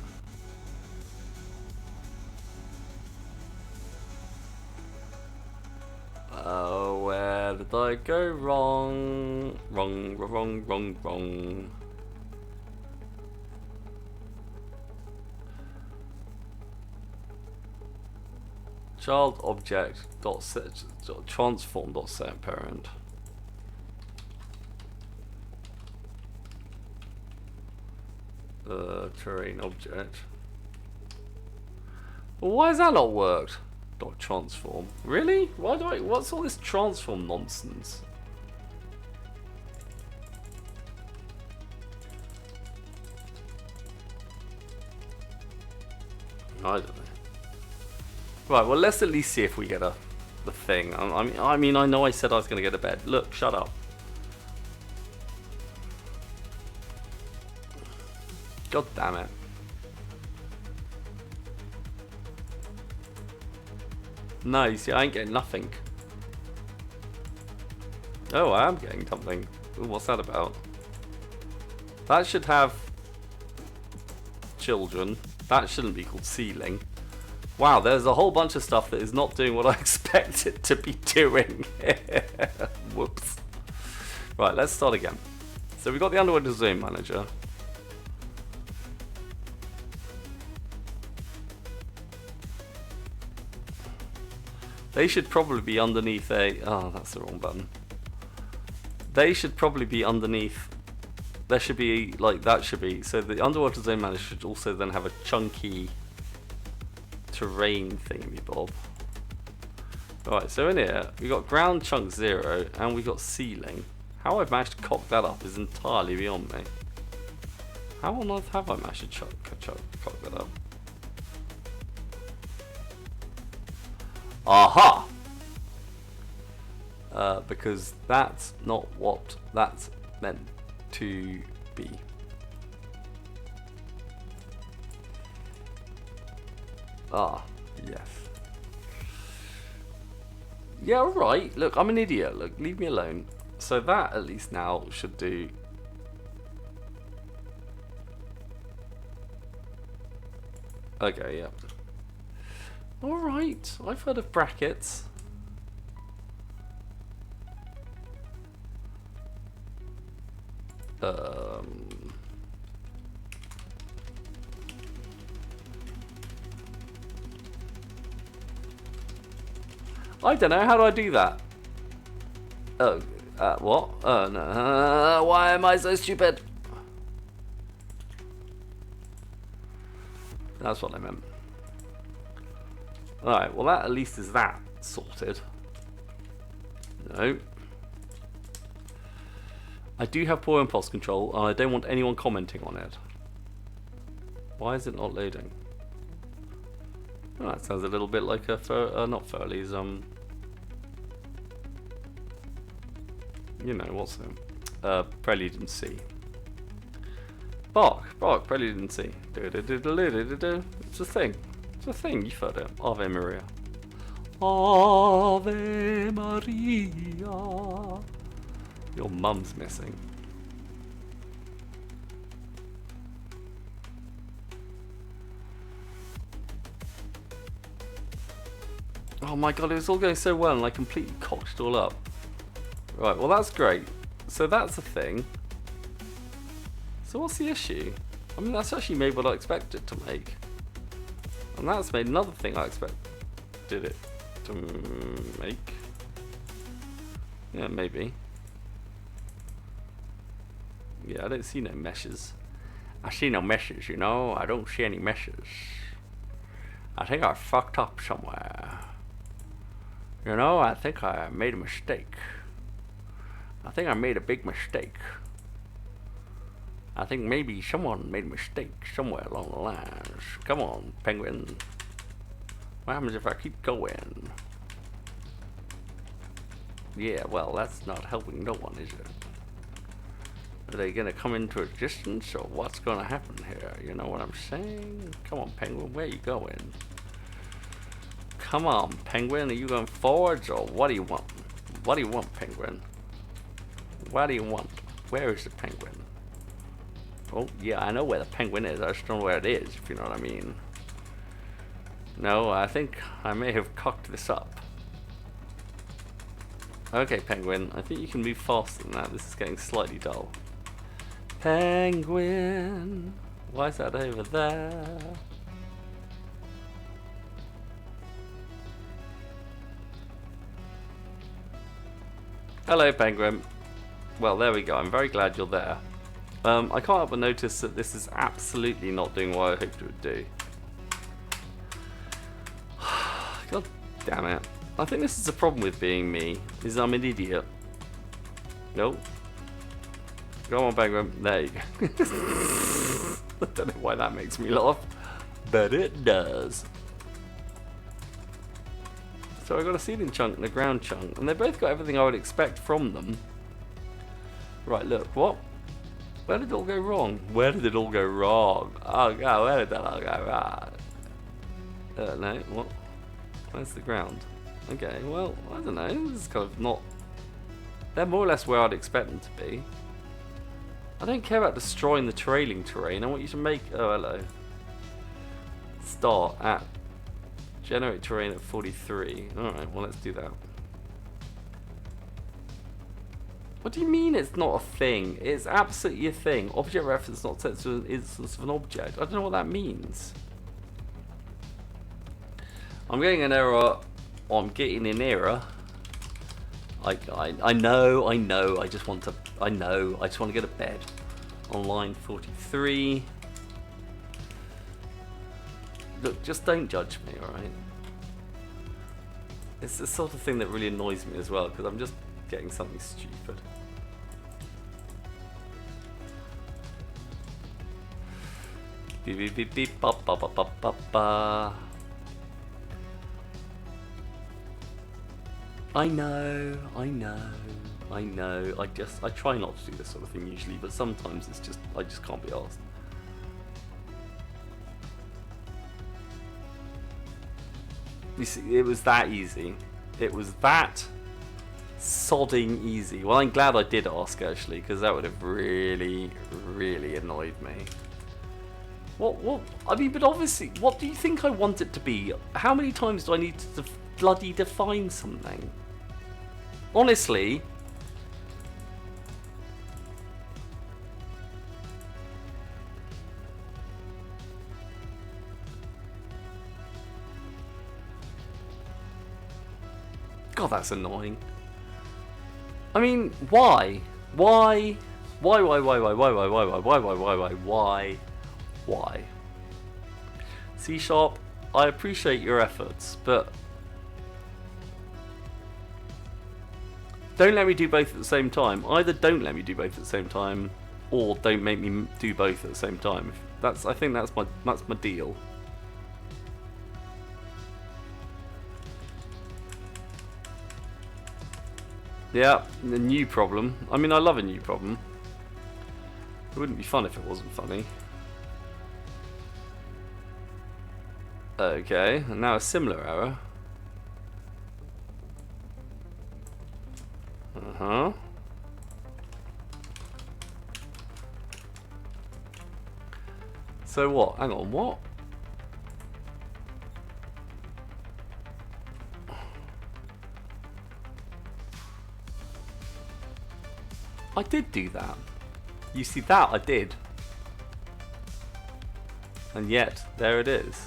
Oh, where did I go wrong? Wrong. Child object dot set transform dot set parent. Terrain object. Well, why has that not worked? Dot transform. Really? Why do I? What's all this transform nonsense? I don't know. Right. Well, let's at least see if we get the thing. I mean, I know I said I was going to go to bed. Look, shut up. God damn it. No, you see, I ain't getting nothing. Oh, I am getting something. Ooh, what's that about? That should have children. That shouldn't be called ceiling. Wow, there's a whole bunch of stuff that is not doing what I expect it to be doing. Whoops. Right, let's start again. So we've got the Underwater Zone Manager. They should probably be underneath a... Oh, that's the wrong button. They should probably be underneath... There should be, like, that should be... So the Underwater Zone Manager should also then have a chunky terrain thingy-bob. Right, so in here, we got ground chunk 0, and we got ceiling. How I've managed to cock that up is entirely beyond me. How on earth have I managed to cock that up? Aha! Because that's not what that's meant to be. Ah, yes. Yeah, right. Look, I'm an idiot. Look, leave me alone. So that at least now should do. Okay, yeah. Alright, I've heard of brackets. I don't know, how do I do that? Oh, what? Oh, no. Why am I so stupid? That's what I meant. Alright, well that at least is that sorted. No. I do have poor impulse control and I don't want anyone commenting on it. Why is it not loading? Oh, that sounds a little bit like a not Furley's, you know, what's it? Prelude in C. Bark, Prelude in C. It's a thing. It's a thing, you've heard it. Ave Maria. Ave Maria. Your mum's missing. Oh my god, it was all going so well and I completely cocked it all up. Right, well that's great. So that's a thing. So what's the issue? I mean, that's actually made what I expected it to make. And that's made another thing I expected it to make. Yeah, maybe. Yeah, I don't see no meshes. I see no meshes, you know? I don't see any meshes. I think I fucked up somewhere. You know, I think I made a mistake. I think I made a big mistake. I think maybe someone made a mistake somewhere along the lines. Come on, Penguin. What happens if I keep going? Yeah, well, that's not helping no one, is it? Are they gonna come into existence, or what's gonna happen here? You know what I'm saying? Come on, Penguin, where are you going? Come on, Penguin, are you going forwards, or what do you want? What do you want, Penguin? What do you want? Where is the Penguin? Oh, yeah, I know where the Penguin is. I just don't know where it is, if you know what I mean. No, I think I may have cocked this up. Okay, Penguin, I think you can move faster than that. This is getting slightly dull. Penguin, why is that over there? Hello, Penguin. Well, there we go. I'm very glad you're there. I can't help but notice that this is absolutely not doing what I hoped it would do. God damn it. I think this is the problem with being me, is I'm an idiot. Nope. Go on, Penguin. There you go. I don't know why that makes me laugh, but it does. So I got a ceiling chunk and a ground chunk, and they both got everything I would expect from them. Right, look, what? Where did it all go wrong? Where did it all go wrong? Oh god, where did that all go wrong? No, what? Where's the ground? Okay, well, I don't know, this is kind of not... They're more or less where I'd expect them to be. I don't care about destroying the trailing terrain, I want you to make... Oh, hello. Start at Generate terrain at 43. Alright, well let's do that. What do you mean it's not a thing? It's absolutely a thing. Object reference not set to an instance of an object. I don't know what that means. I'm getting an error. I'm getting an error. I know. I just want to get to bed. On line 43. Look, just don't judge me, alright? It's the sort of thing that really annoys me as well, because I'm just getting something stupid. Beep beep beep beep ba ba ba ba ba ba. I know. I try not to do this sort of thing usually, but sometimes it's just I just can't be asked. You see, it was that easy. It was that sodding easy. Well, I'm glad I did ask actually, because that would have really, really annoyed me. What? I mean, but obviously, what do you think I want it to be? How many times do I need to bloody define something? Honestly. God, that's annoying. I mean, why? Why? C#, I appreciate your efforts, but don't let me do both at the same time. Either don't let me do both at the same time, or don't make me do both at the same time. I think that's my deal. Yeah, a new problem. I mean, I love a new problem. It wouldn't be fun if it wasn't funny. Okay, and now a similar error. Uh-huh. So what? Hang on, what? I did do that. You see that? I did. And yet, there it is.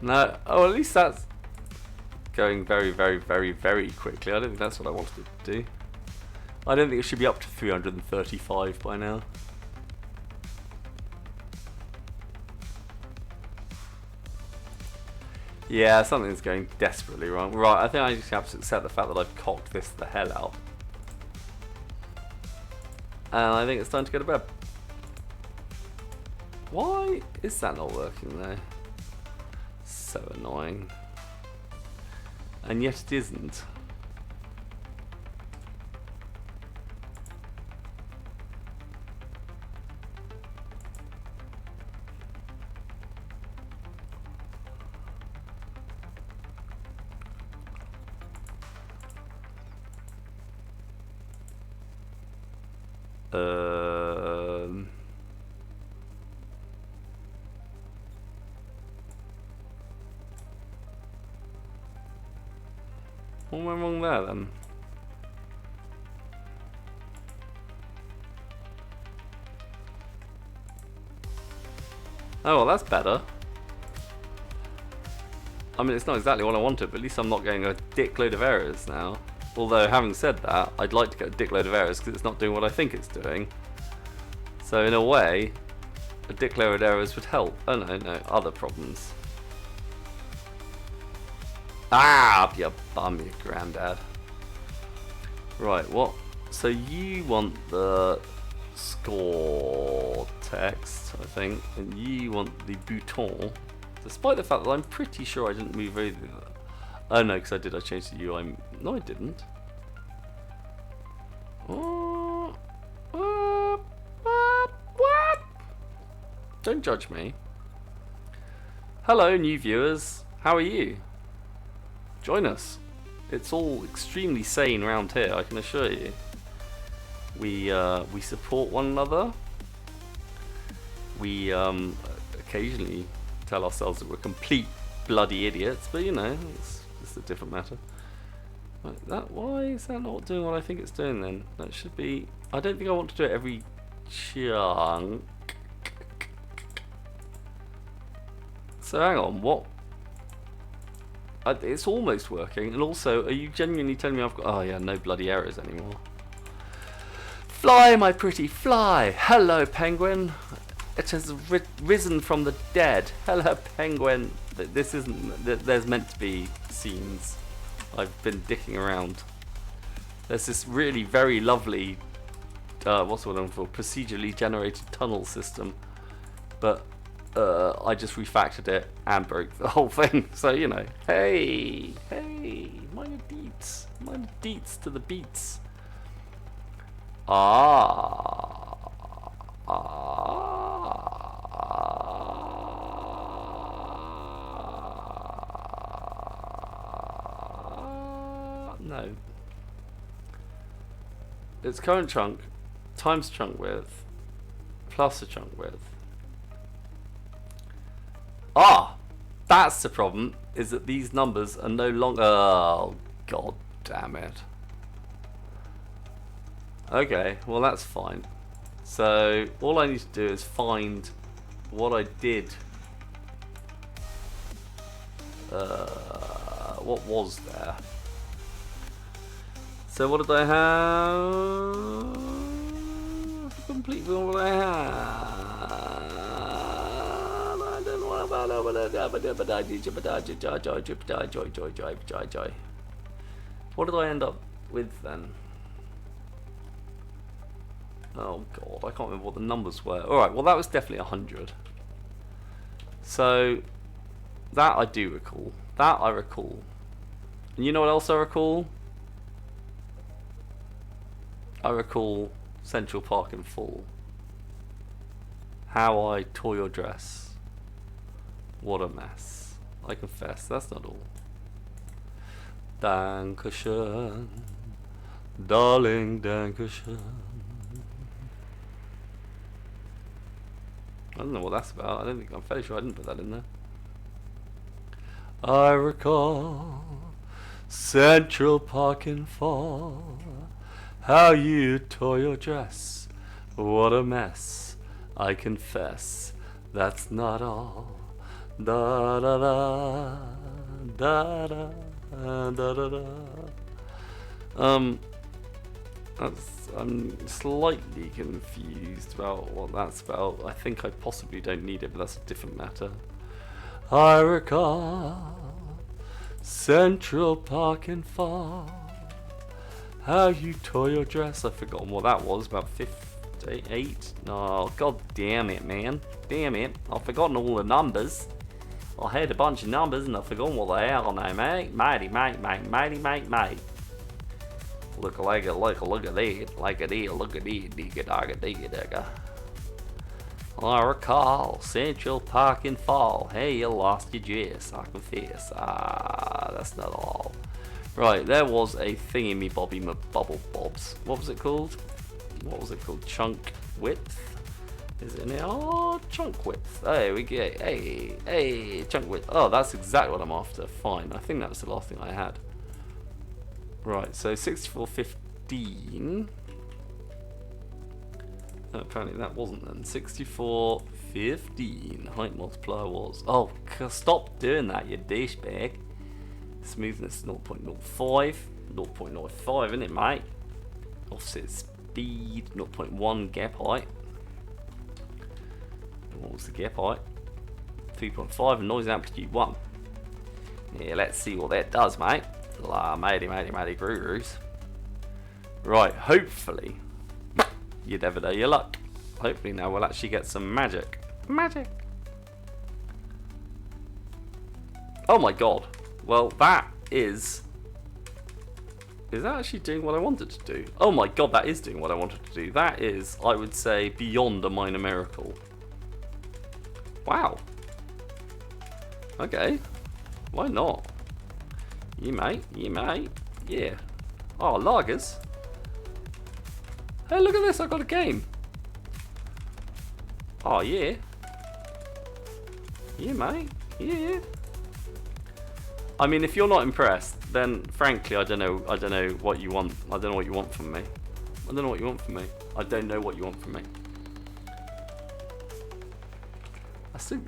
No, oh, at least that's going very, very, very, very quickly. I don't think that's what I wanted it to do. I don't think it should be up to 335 by now. Yeah, something's going desperately wrong. Right, I think I just have to accept the fact that I've cocked this the hell out. And I think it's time to go to bed. Why is that not working though? So annoying. And yet it isn't. What went wrong there then? Oh well, that's better. I mean, it's not exactly what I wanted, but at least I'm not getting a dickload of errors now. Although, having said that, I'd like to get a dickload of errors because it's not doing what I think it's doing. So in a way, a dickload of errors would help. Oh no, other problems. Ah, up your bum, you granddad. Right, what? So you want the score text, I think, and you want the bouton, despite the fact that I'm pretty sure I didn't move over. Oh no, because I changed the UI. No, I didn't. What? Don't judge me. Hello, new viewers. How are you? Join us. It's all extremely sane around here, I can assure you. We support one another. We occasionally tell ourselves that we're complete bloody idiots, but you know, it's a different matter. Right, why is that not doing what I think it's doing then? That should be... I don't think I want to do it every chunk. So hang on, what? It's almost working, and also, are you genuinely telling me I've got... Oh yeah, no bloody errors anymore. Fly, my pretty, fly! Hello, penguin! It has risen from the dead. Hello, penguin! This isn't... There's meant to be scenes. I've been dicking around. There's this really very lovely... what's the one for? Procedurally generated tunnel system. But... I just refactored it and broke the whole thing. So, you know, hey, minor deets to the beats. No. It's current chunk times chunk width plus a chunk width. That's the problem, is that these numbers are no longer... Oh, god damn it. Okay, well that's fine. So, all I need to do is find what I did. What was there? So what did I have? Complete what I had. What did I end up with then? Oh god, I can't remember what the numbers were. Alright, well that was definitely 100. So, that I do recall. That I recall. And you know what else I recall? I recall Central Park in full. How I tore your dress. What a mess. I confess, that's not all. Dankeschön. Darling, Dankeschön. I don't know what that's about. I'm fairly sure I didn't put that in there. I recall Central Park in fall. How you tore your dress. What a mess. I confess, that's not all. Da da da da da da da da. I'm slightly confused about what that's about. I think I possibly don't need it, but that's a different matter. I recall Central Park in fall. How you tore your dress. I've forgotten what that was. About 58. Oh, god damn it, man. Damn it. I've forgotten all the numbers. I had a bunch of numbers and I've forgotten what the hell are, mate. Mighty. Look at that. Look at that. Look at that. Digga. I recall Central Park in fall. Hey, you lost your dress. I confess. That's not all. Right, there was a thingy bobby bubble bobs. What was it called? Chunk width. Is it in here? Oh, chunk width. Hey, we get. Hey, chunk width. Oh, that's exactly what I'm after. Fine. I think that was the last thing I had. Right, so 6415. No, apparently that wasn't then. 6415. Height multiplier was. Oh, stop doing that, you douchebag. Smoothness 0.05. 0.05, isn't it, mate? Offset speed 0.1. Gap height. What was the gap height? 3.5 and noise amplitude 1. Yeah, let's see what that does, mate. La matey gurus. Right, hopefully you never know your luck. Hopefully now we'll actually get some magic. Oh my god. Well, that is that actually doing what I wanted to do? Oh my god, that is doing what I wanted to do. That is, I would say, beyond a minor miracle. Wow. Okay. Why not? You mate, yeah. Oh, lagers. Hey, look at this, I got a game. Oh yeah. Yeah, mate. Yeah. I mean, if you're not impressed, then frankly, I don't know what you want. I don't know what you want from me. I don't know what you want from me. I don't know what you want from me.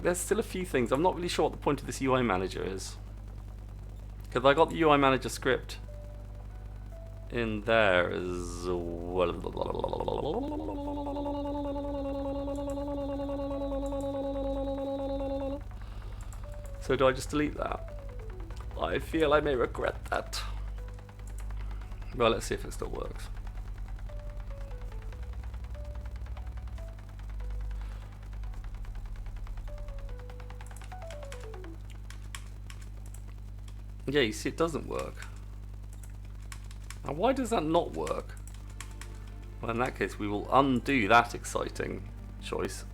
There's still a few things. I'm not really sure what the point of this UI manager is. Because I got the UI manager script in there as well. So do I just delete that? I feel I may regret that. Well, let's see if it still works. Yeah, you see it doesn't work. Now why does that not work? Well, in that case we will undo that exciting choice.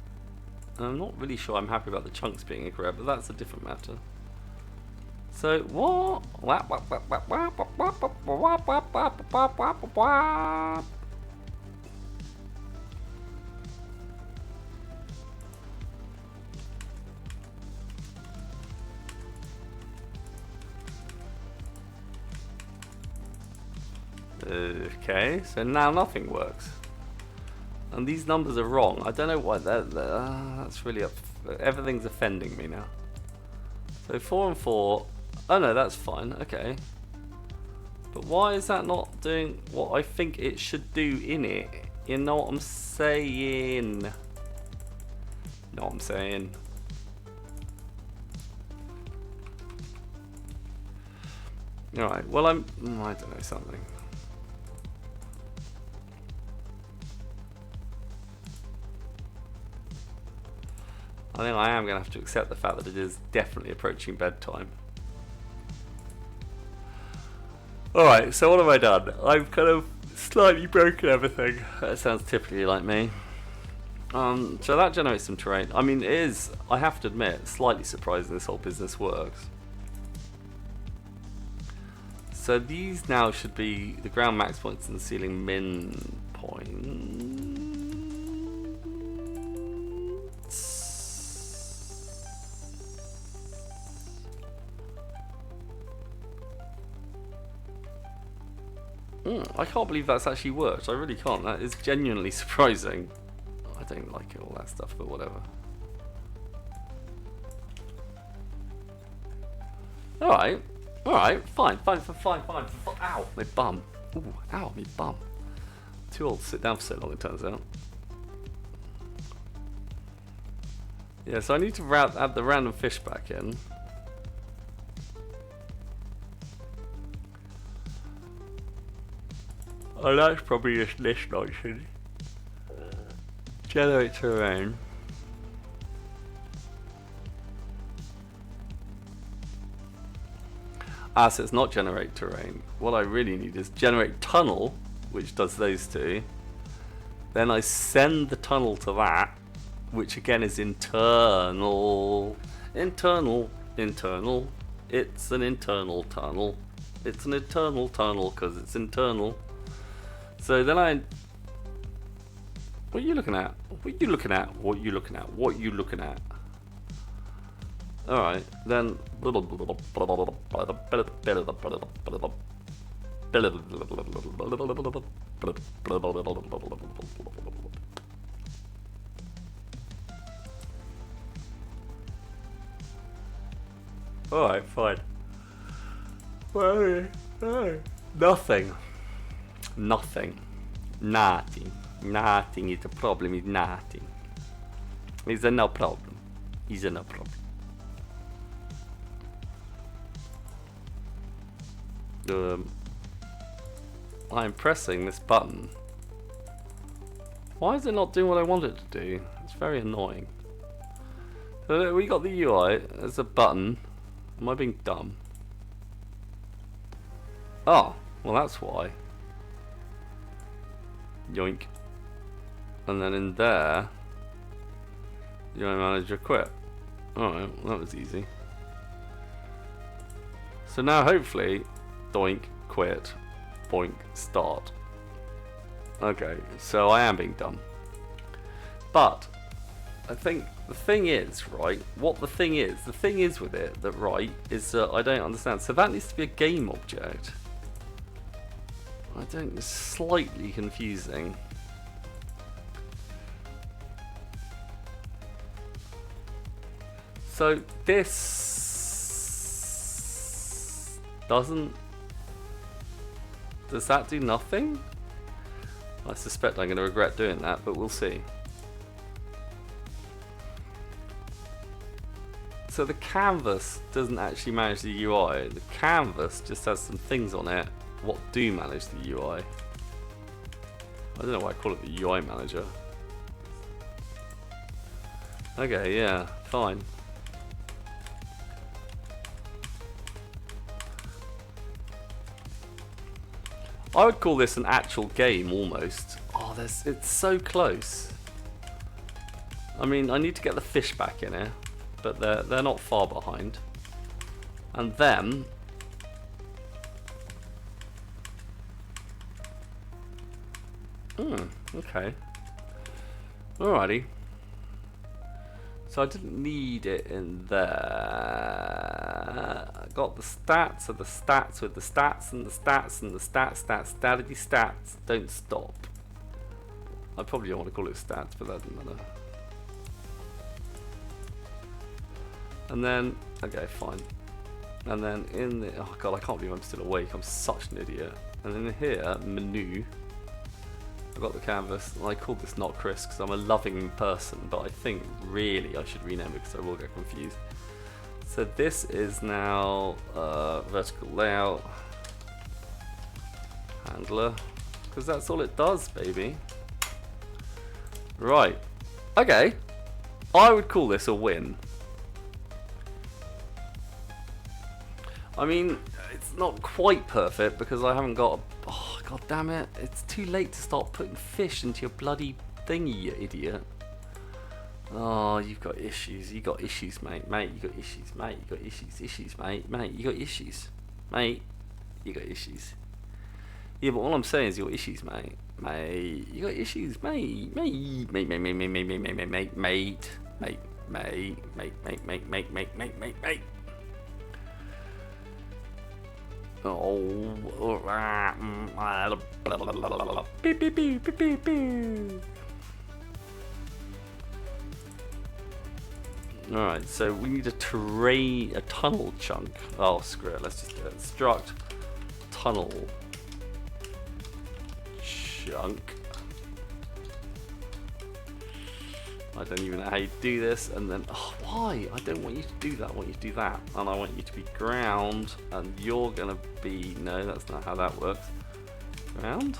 And I'm not really sure I'm happy about the chunks being incorrect, but that's a different matter. So what? Okay, so now nothing works. And these numbers are wrong. I don't know why that's really everything's offending me now. So 4 and 4. Oh no, that's fine. Okay. But why is that not doing what I think it should do in it? You know what I'm saying? Know what I'm saying? Alright, well I don't know something. I think I am going to have to accept the fact that it is definitely approaching bedtime. Alright, so what have I done? I've kind of slightly broken everything. That sounds typically like me. So that generates some terrain. I mean, it is, I have to admit, slightly surprising this whole business works. So these now should be the ground max points and the ceiling min points. I can't believe that's actually worked. I really can't. That is genuinely surprising. I don't like it, all that stuff, but whatever. Alright, fine. Ow, my bum. Ooh, ow, my bum. Too old to sit down for so long, it turns out. Yeah, so I need to add the random fish back in. Oh, that's probably just this nonsense. Generate terrain. So it's not generate terrain. What I really need is generate tunnel, which does those two. Then I send the tunnel to that, which again is internal. Internal. It's an internal tunnel. It's an internal tunnel because it's internal. So then what are you looking at? Alright, then alright, fine. Nothing is the problem. Is nothing. Is a no problem. I'm pressing this button. Why is it not doing what I want it to do? It's very annoying. So we got the UI as a button. Am I being dumb? Oh, well that's why. Yoink. And then in there, UI manager quit. Alright, well that was easy. So now hopefully, doink, quit, boink, start. Okay, so I am being dumb. But, I think the thing is, right, the thing is with it, that right, is I don't understand. So that needs to be a game object. I don't, it's slightly confusing. So this doesn't, does that do nothing? I suspect I'm going to regret doing that, but we'll see. So the canvas doesn't actually manage the UI. The canvas just has some things on it what do manage the UI. I don't know why I call it the UI manager. Okay, yeah, fine. I would call this an actual game almost. Oh, it's so close. I mean, I need to get the fish back in here, but they're not far behind. And then okay. Alrighty. So I didn't need it in there. I got the stats of the stats with the stats and the stats and the stats, stats don't stop. I probably don't want to call it stats, but that doesn't matter. And then, okay, fine. And then in the, oh god, I can't believe I'm still awake. I'm such an idiot. And in here, menu. I've got the canvas, and I called this not Chris because I'm a loving person, but I think really I should rename it because I will get confused. So this is now vertical layout handler, because that's all it does, baby. Right, okay, I would call this a win. I mean, it's not quite perfect because I haven't got a, oh god damn it, it's too late to start putting fish into your bloody thingy, you idiot. Oh, you've got issues, you got issues, mate, you got issues, mate, you got issues, mate, you got issues, mate, you got issues. Yeah, but all I'm saying is you got issues, mate, you got issues, mate. Oh, beep, beep, beep, beep, beep, beep. Alright, so we need a tunnel chunk. Oh, screw it, let's just do it. Struct tunnel chunk. I don't even know how you do this, and then, oh, why? I don't want you to do that, I want you to do that. And I want you to be ground, and you're gonna be, no, that's not how that works. Ground?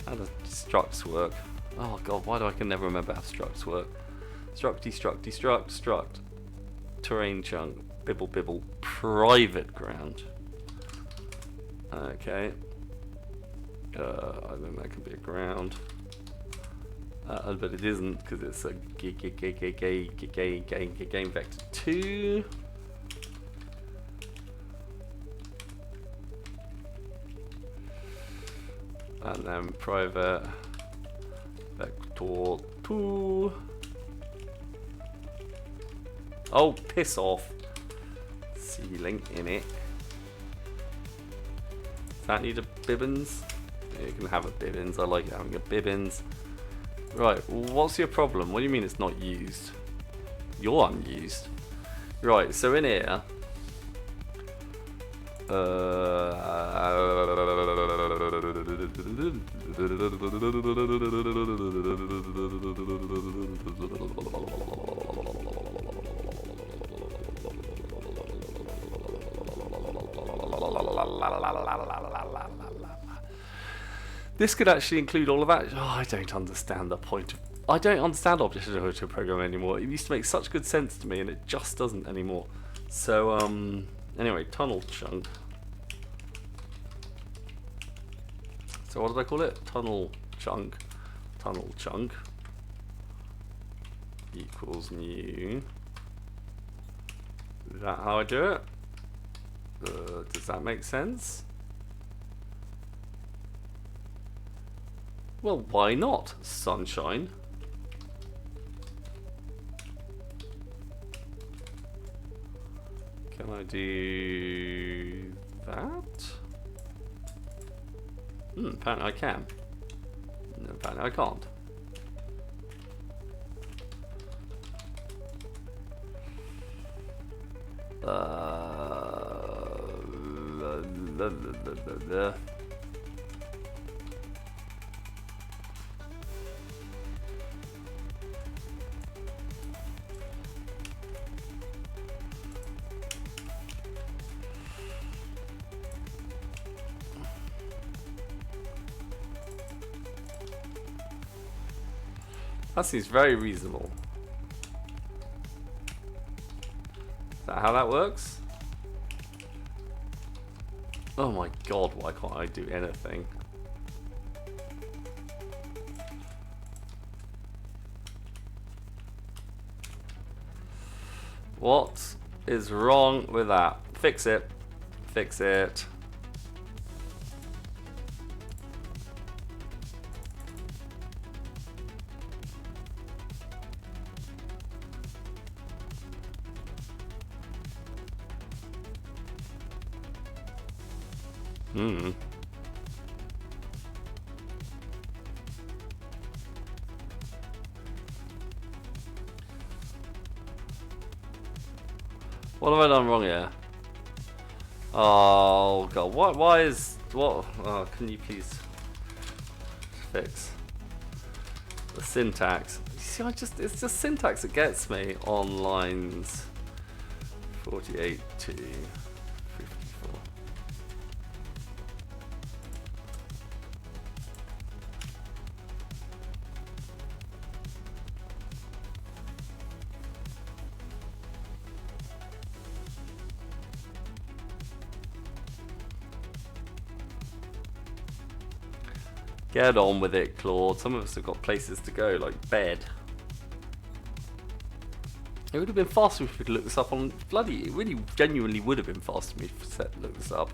How does structs work? Oh god, why do I can never remember how structs work? Struct, destruct, destruct, struct. Terrain chunk, bibble, bibble, private ground. Okay. I think that could be a ground. But it isn't because it's a game vector 2. And then private vector 2. Oh, piss off. Ceiling in it. Does that need a bibbins? Yeah, you can have a bibbins. I like having a bibbins. Right, what's your problem? What do you mean it's not used? You're unused. Right, so in here... This could actually include all of that. Oh, I don't understand the point of... I don't understand object-oriented programming anymore. It used to make such good sense to me, and it just doesn't anymore. So, anyway, tunnel chunk. So what did I call it? Tunnel chunk. Tunnel chunk equals new. Is that how I do it? Does that make sense? Well, why not, sunshine? Can I do that? Apparently I can. No, apparently I can't. That seems very reasonable. Is that how that works? Oh my god, why can't I do anything? What is wrong with that? Fix it. Fix it. What have I done wrong here? Oh god, why is what? Oh, can you please fix the syntax? You see, it's just syntax that gets me on lines 48 to 54. Get on with it, Claude. Some of us have got places to go, like bed. It would have been faster if we could look this up on bloody. It really genuinely would have been faster if we could look this up.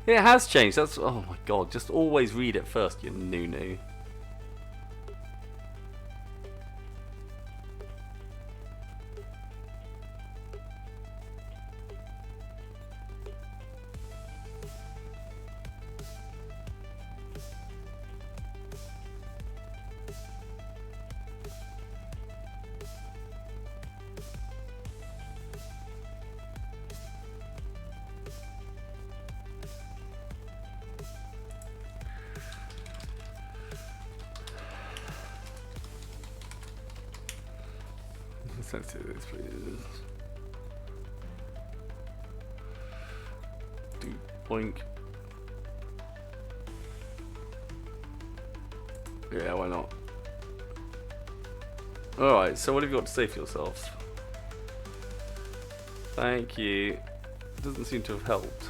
It has changed. That's oh my god. Just always read it first, you new. Let's do this, please. Do boink. Yeah, why not? Alright, so what have you got to say for yourselves? Thank you. It doesn't seem to have helped.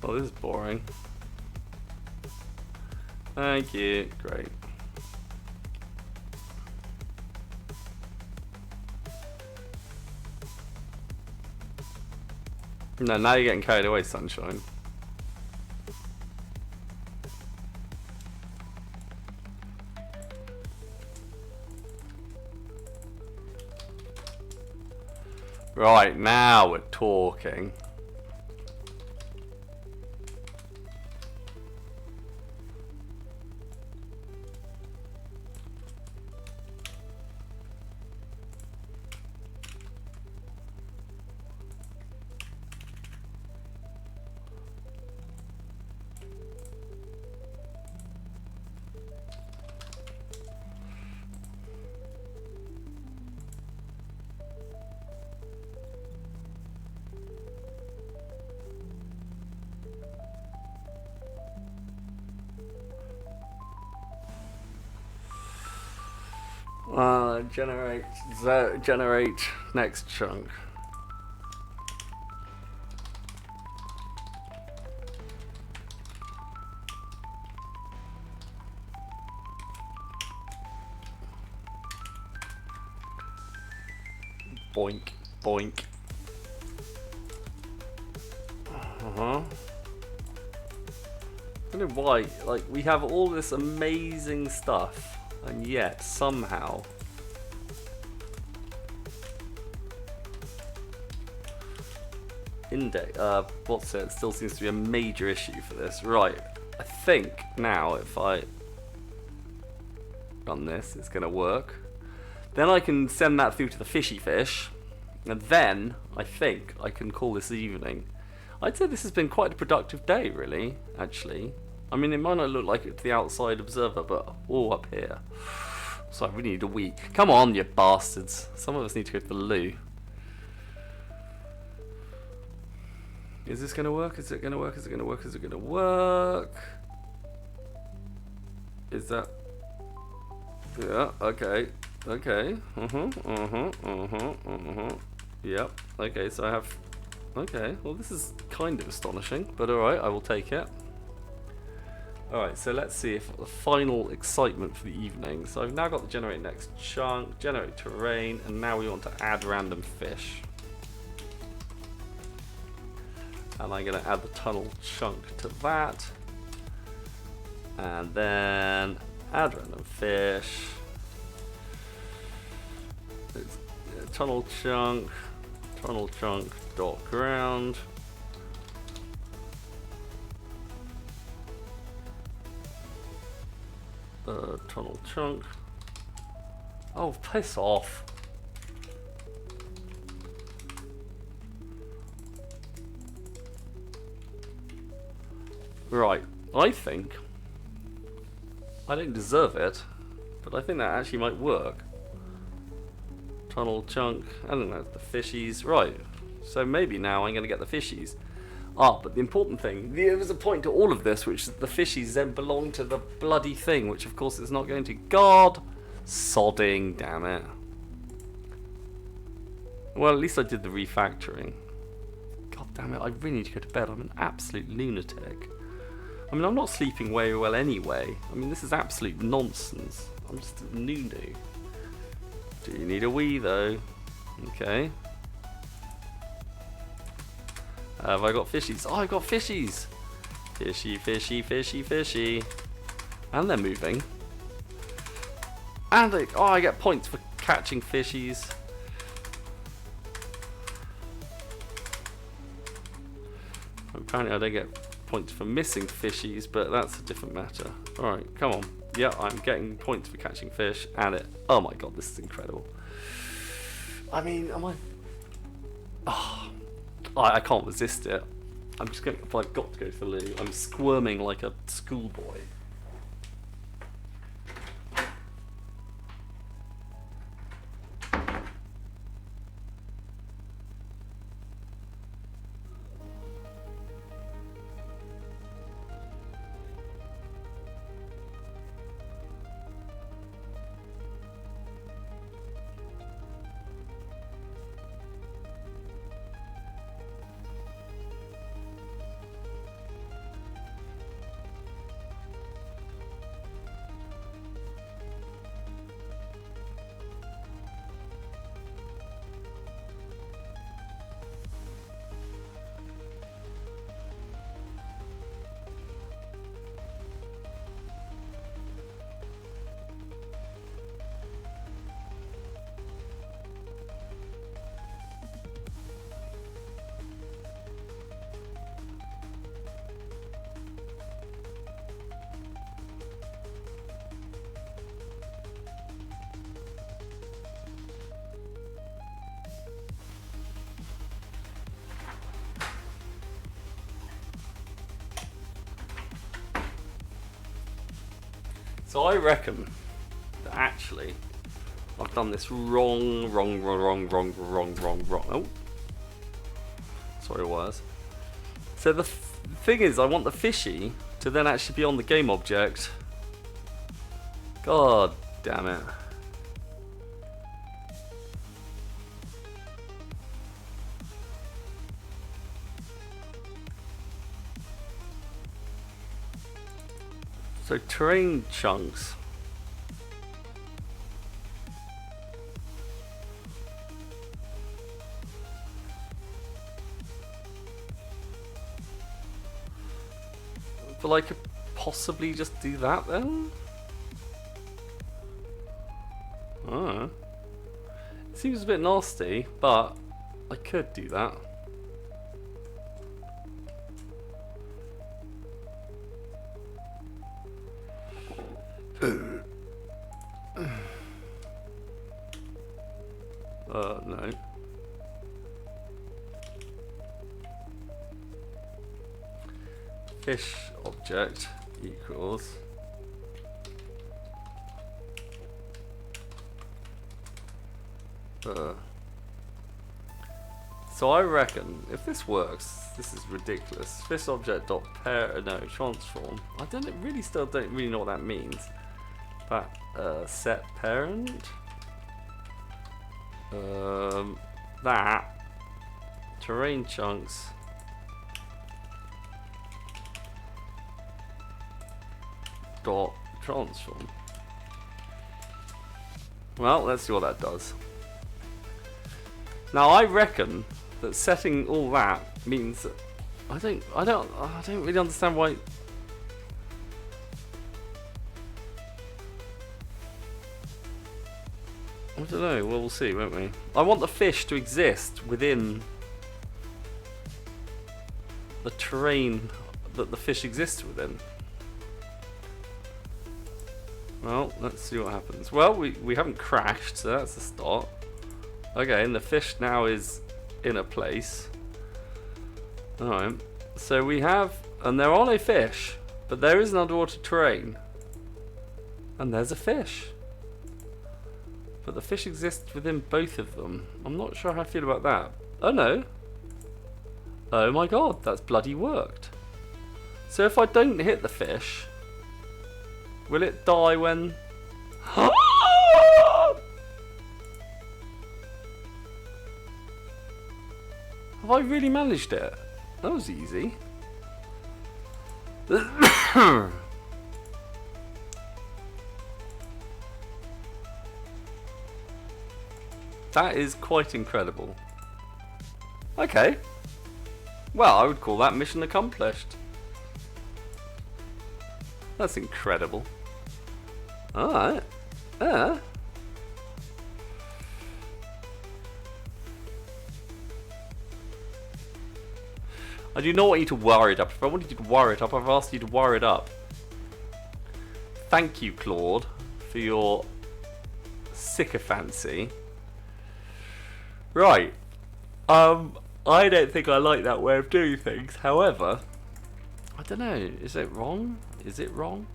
Oh, this is boring. Thank you. Great. No, now you're getting carried away, sunshine. Right, now we're talking. Generate next chunk. Boink, boink. I don't know why, like, we have all this amazing stuff, and yet, somehow... what's it? Still seems to be a major issue for this. Right, I think now if I run this, it's going to work. Then I can send that through to the fishy fish, and then I think I can call this evening. I'd say this has been quite a productive day, really, actually. I mean, it might not look like it to the outside observer, but all up here. So I really need a wee. Come on, you bastards. Some of us need to go to the loo. Is this going to work? Is it going to work? Is it going to work? Is it going to work? Is that... Yeah, okay. Okay. Yep. Okay, so I have... Okay, well this is kind of astonishing, but alright, I will take it. Alright, so let's see if the final excitement for the evening. So I've now got the generate next chunk, generate terrain, and now we want to add random fish. And I'm going to add the tunnel chunk to that. And then add random fish. It's tunnel chunk dot ground. Tunnel chunk. Oh, piss off. Right, I think I don't deserve it, but I think that actually might work. Tunnel chunk, I don't know, the fishies. Right, so maybe now I'm going to get the fishies. Ah, but the important thing, there was a point to all of this, which is the fishies then belong to the bloody thing, which of course it's not going to. God sodding, damn it. Well, at least I did the refactoring. God damn it, I really need to go to bed. I'm an absolute lunatic. I mean, I'm not sleeping very well anyway. I mean, this is absolute nonsense. I'm just a noo-noo. Do you need a wee, though? Okay. Have I got fishies? Oh, I got fishies! Fishy, fishy, fishy, fishy. And they're moving. And oh, I get points for catching fishies. Apparently I don't get points for missing fishies, but that's a different matter. Alright, come on. Yeah, I'm getting points for catching fish, and it... Oh my god, this is incredible. I mean, am I... Oh, I can't resist it. I'm just going... I've got to go to the loo. I'm squirming like a schoolboy. So I reckon that actually I've done this wrong. Oh, sorry, wires. So the thing is, I want the fishy to then actually be on the game object. God damn it. So terrain chunks. But I could possibly just do that then? Oh. It seems a bit nasty, but I could do that. No. Fish object equals so I reckon if this works, this is ridiculous. Fish object dot pair transform. I don't still don't really know what that means. But set parent. That terrain chunks dot transform. Well, let's see what that does. Now I reckon that setting all that means that I don't really understand why. I don't know. Well, we'll see, won't we? I want the fish to exist within the terrain that the fish exists within. Well, let's see what happens. Well, we haven't crashed, so that's a start. Okay, and the fish now is in a place. Alright, so we have, and there are no fish, but there is an underwater terrain. And there's a fish. But the fish exists within both of them. I'm not sure how I feel about that. Oh no. Oh my god, that's bloody worked. So if I don't hit the fish, will it die when... Have I really managed it? That was easy. That is quite incredible. Okay. Well, I would call that mission accomplished. That's incredible. Alright. I do not want you to wire it up. If I wanted you to wire it up, I've asked you to wire it up. Thank you, Claude, for your sycophancy. Right. I don't think I like that way of doing things. However, I don't know. Is it wrong? Is it wrong?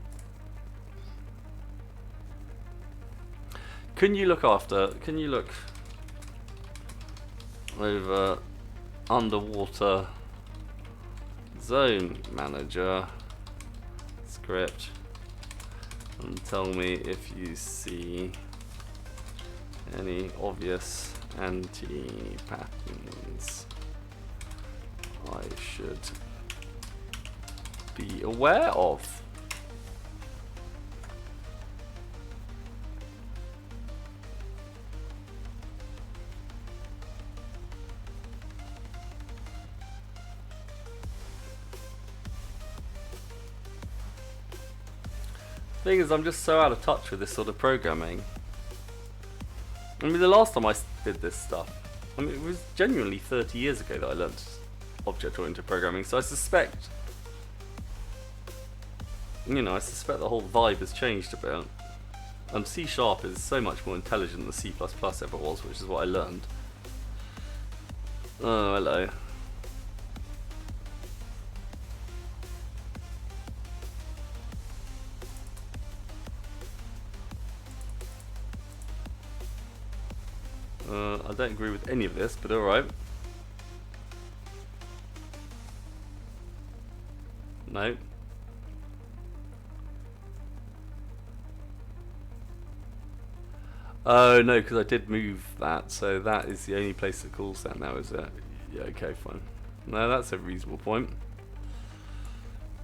Can you look over underwater zone manager script and tell me if you see any obvious anti-patterns I should be aware of. Thing is, I'm just so out of touch with this sort of programming. I mean, the last time I did this stuff, I mean, it was genuinely 30 years ago that I learned object-oriented programming, so I suspect, you know, I suspect the whole vibe has changed a bit. And C# is so much more intelligent than C++ ever was, which is what I learned. Oh, hello. I don't agree with any of this, but alright. No. Oh no, because I did move that, so that is the only place that calls that now, is it? Yeah, okay, fine. No, that's a reasonable point.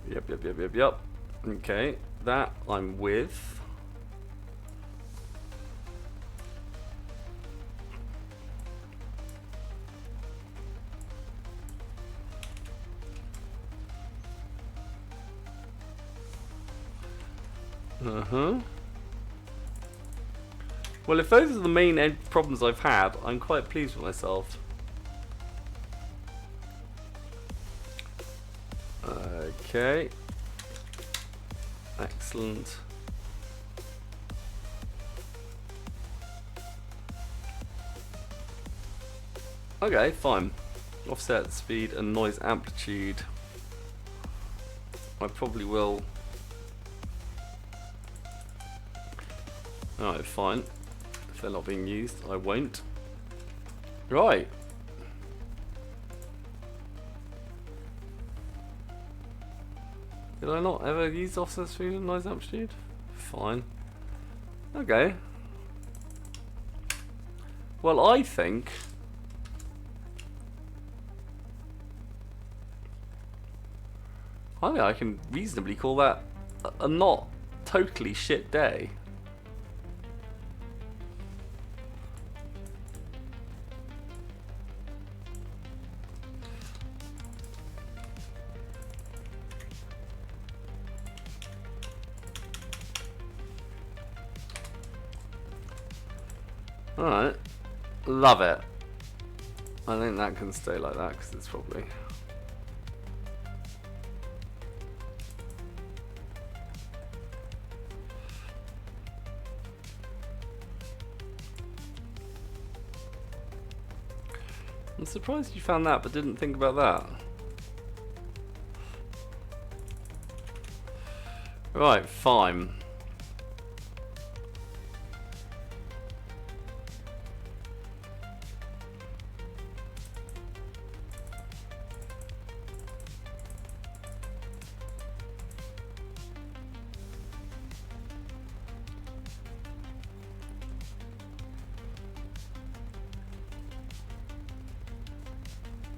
Yep. Okay, that I'm with. Well, if those are the main problems I've had, I'm quite pleased with myself. Okay. Excellent. Okay, fine. Offset speed and noise amplitude. I probably will. Alright, fine. If they're not being used, I won't. Right. Did I not ever use offset speed and noise amplitude? Fine. Okay. Well, I think I can reasonably call that a not totally shit day. Alright. Love it. I think that can stay like that because it's probably... I'm surprised you found that but didn't think about that. Right, fine.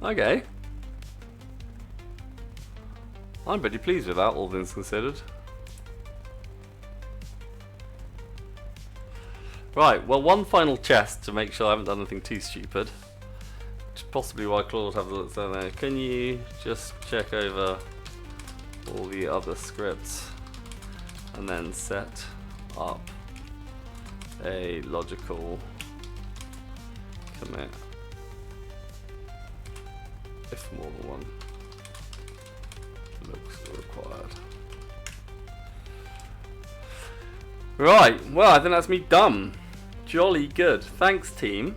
Okay. I'm pretty pleased with that, all things considered. Right, well, one final chest to make sure I haven't done anything too stupid. Which is possibly why Claude have the look down there. Can you just check over all the other scripts and then set up a logical commit if more than one looks required. Right, well, I think that's me done. Jolly good. Thanks, team.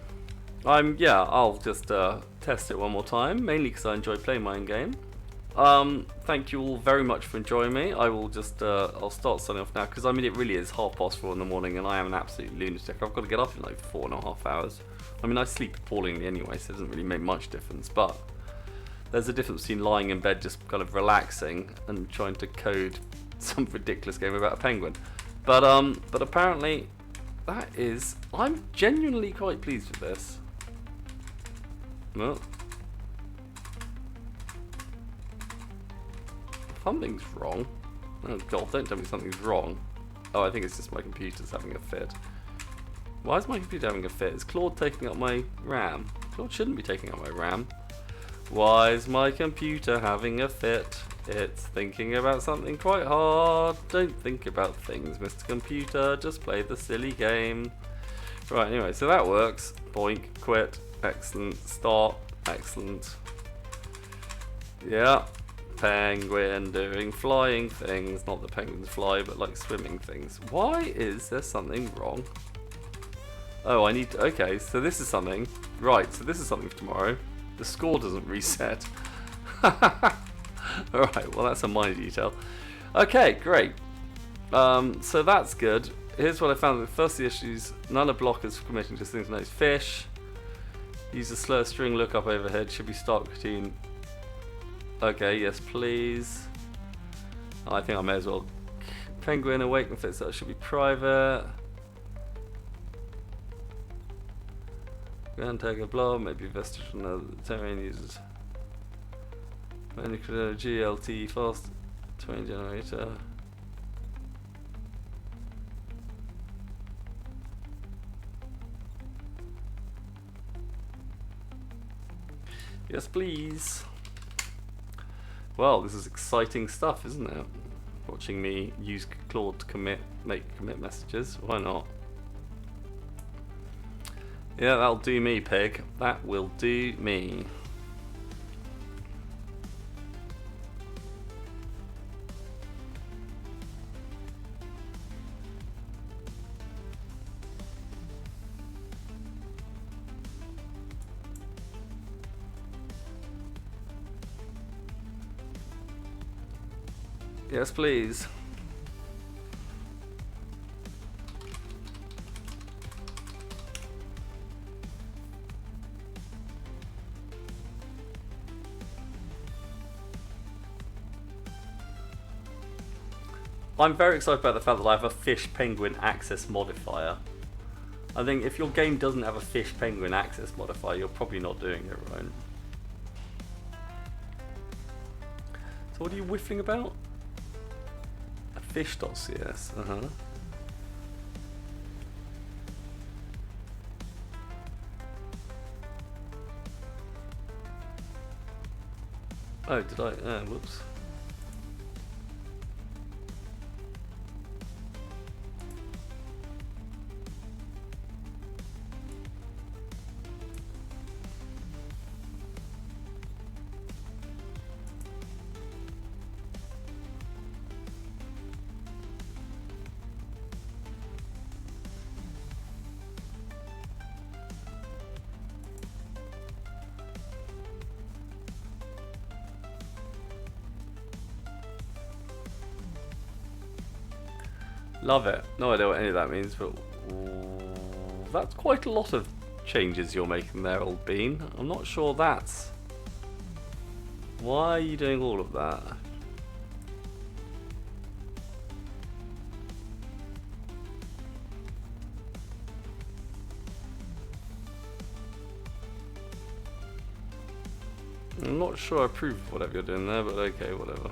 Yeah, I'll just test it one more time, mainly because I enjoy playing my own game. Thank you all very much for enjoying me. I will just, I'll start signing off now, because I mean, it really is 4:30 in the morning, and I am an absolute lunatic. I've got to get up in like 4.5 hours. I mean, I sleep appallingly anyway, so it doesn't really make much difference, but there's a difference between lying in bed just kind of relaxing and trying to code some ridiculous game about a penguin. But apparently that is, I'm genuinely quite pleased with this. Well, something's wrong. Oh god, don't tell me something's wrong. Oh, I think it's just my computer's having a fit. Why is my computer having a fit? Is Claude taking up my RAM? Claude shouldn't be taking up my RAM. Why is my computer having a fit? It's thinking about something quite hard. Don't think about things, Mr. Computer. Just play the silly game. Right, anyway, so that works. Boink, quit. Excellent. Start. Excellent. Yeah. Penguin doing flying things. Not that penguins fly, but like swimming things. Why is there something wrong? Oh, I need to, okay, so this is something. Right, so this is something for tomorrow. The score doesn't reset. Alright, well that's a minor detail. Okay, great. So that's good. Here's what I found. First, the issues. None of blockers for committing to things knows fish. Use a slur string lookup overhead. Should be start routine. Okay, yes please. I think I may as well. Penguin awake and fits that should be private. Grand Tiger Blob, maybe vestige from the terrain uses. GLT fast terrain generator. Yes, please. Well, this is exciting stuff, isn't it? Watching me use Claude to make commit messages. Why not? Yeah, that'll do me, pig. That will do me. Yes, please. I'm very excited about the fact that I have a fish penguin access modifier. I think if your game doesn't have a fish penguin access modifier, you're probably not doing it right. So what are you whiffling about? A fish.cs, Oh, did I? Whoops. Love it. No idea what any of that means, but that's quite a lot of changes you're making there, old bean. I'm not sure that's... Why are you doing all of that? I'm not sure I approve of whatever you're doing there, but okay, whatever.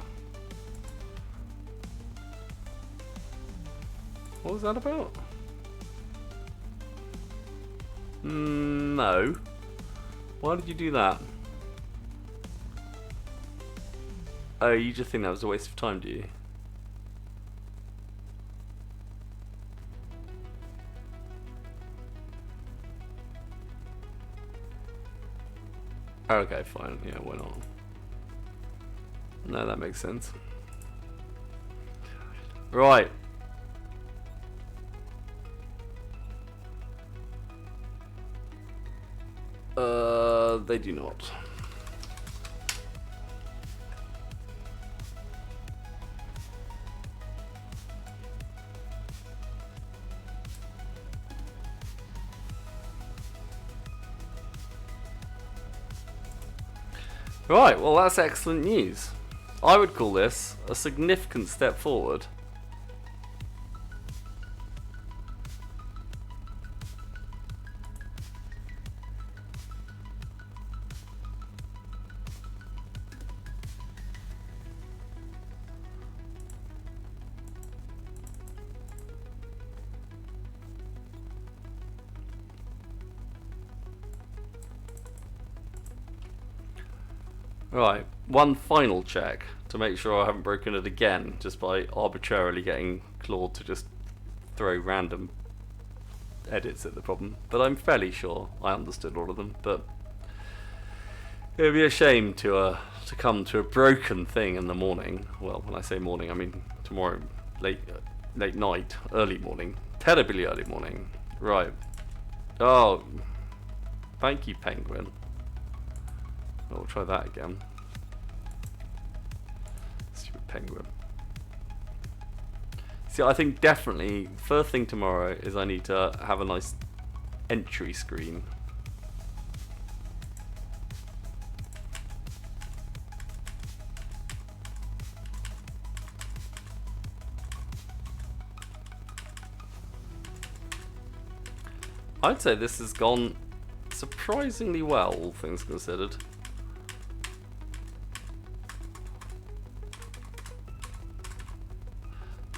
What was that about? No. Why did you do that? Oh, you just think that was a waste of time, do you? Okay, fine. Yeah, why not? No, that makes sense. Right. They do not. Right, well that's excellent news. I would call this a significant step forward. Right, one final check to make sure I haven't broken it again just by arbitrarily getting Claude to just throw random edits at the problem. But I'm fairly sure I understood all of them. But it would be a shame to come to a broken thing in the morning. Well, when I say morning, I mean tomorrow late night, early morning, terribly early morning. Right. Oh, thank you, Penguin. We'll try that again. Stupid Penguin. See, I think definitely first thing tomorrow is I need to have a nice entry screen. I'd say this has gone surprisingly well, all things considered.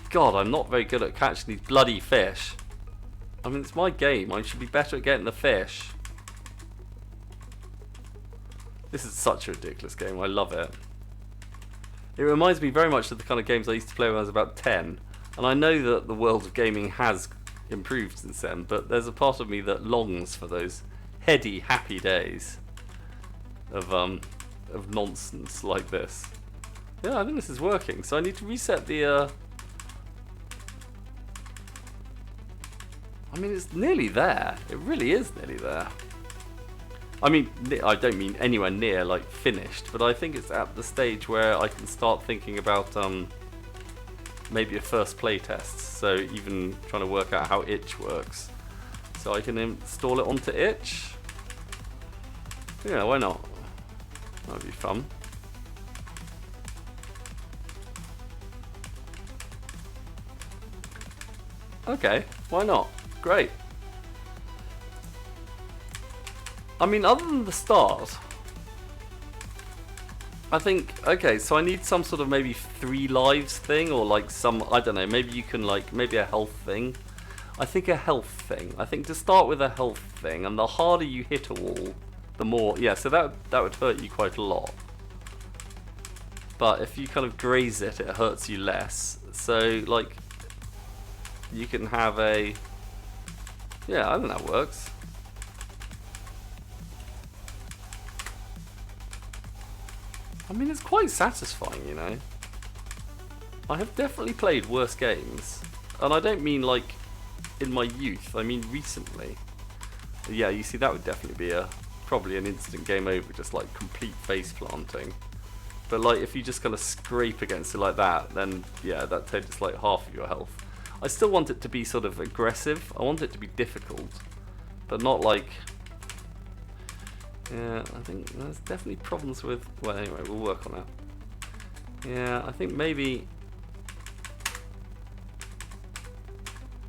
God, I'm not very good at catching these bloody fish. I mean, it's my game. I should be better at getting the fish. This is such a ridiculous game. I love it. It reminds me very much of the kind of games I used to play when I was about 10. And I know that the world of gaming has improved since then, but there's a part of me that longs for those heady, happy days of nonsense like this. Yeah, I think this is working. So I need to reset the. I mean, it's nearly there. It really is nearly there. I mean, I don't mean anywhere near like finished, but I think it's at the stage where I can start thinking about maybe a first playtest. So even trying to work out how itch works, so I can install it onto itch. Yeah, why not? That'd be fun. Okay, why not? Great. I mean, other than the start, I think, okay, so I need some sort of maybe 3 lives thing, or like some, I don't know, maybe you can like, maybe a health thing. I think a health thing. I think to start with a health thing, and the harder you hit a wall, the more, yeah, so that would hurt you quite a lot. But if you kind of graze it, it hurts you less. So, like, you can have a, yeah, I think that works. I mean, it's quite satisfying, you know. I have definitely played worse games. And I don't mean, like, in my youth. I mean recently. Yeah, you see, that would definitely be probably an instant game over, just, like, complete face planting. But, like, if you just kind of scrape against it like that, then, yeah, that takes, like, half of your health. I still want it to be sort of aggressive. I want it to be difficult. But not, like... Yeah, I think there's definitely problems with... Well, anyway, we'll work on that. Yeah, I think maybe...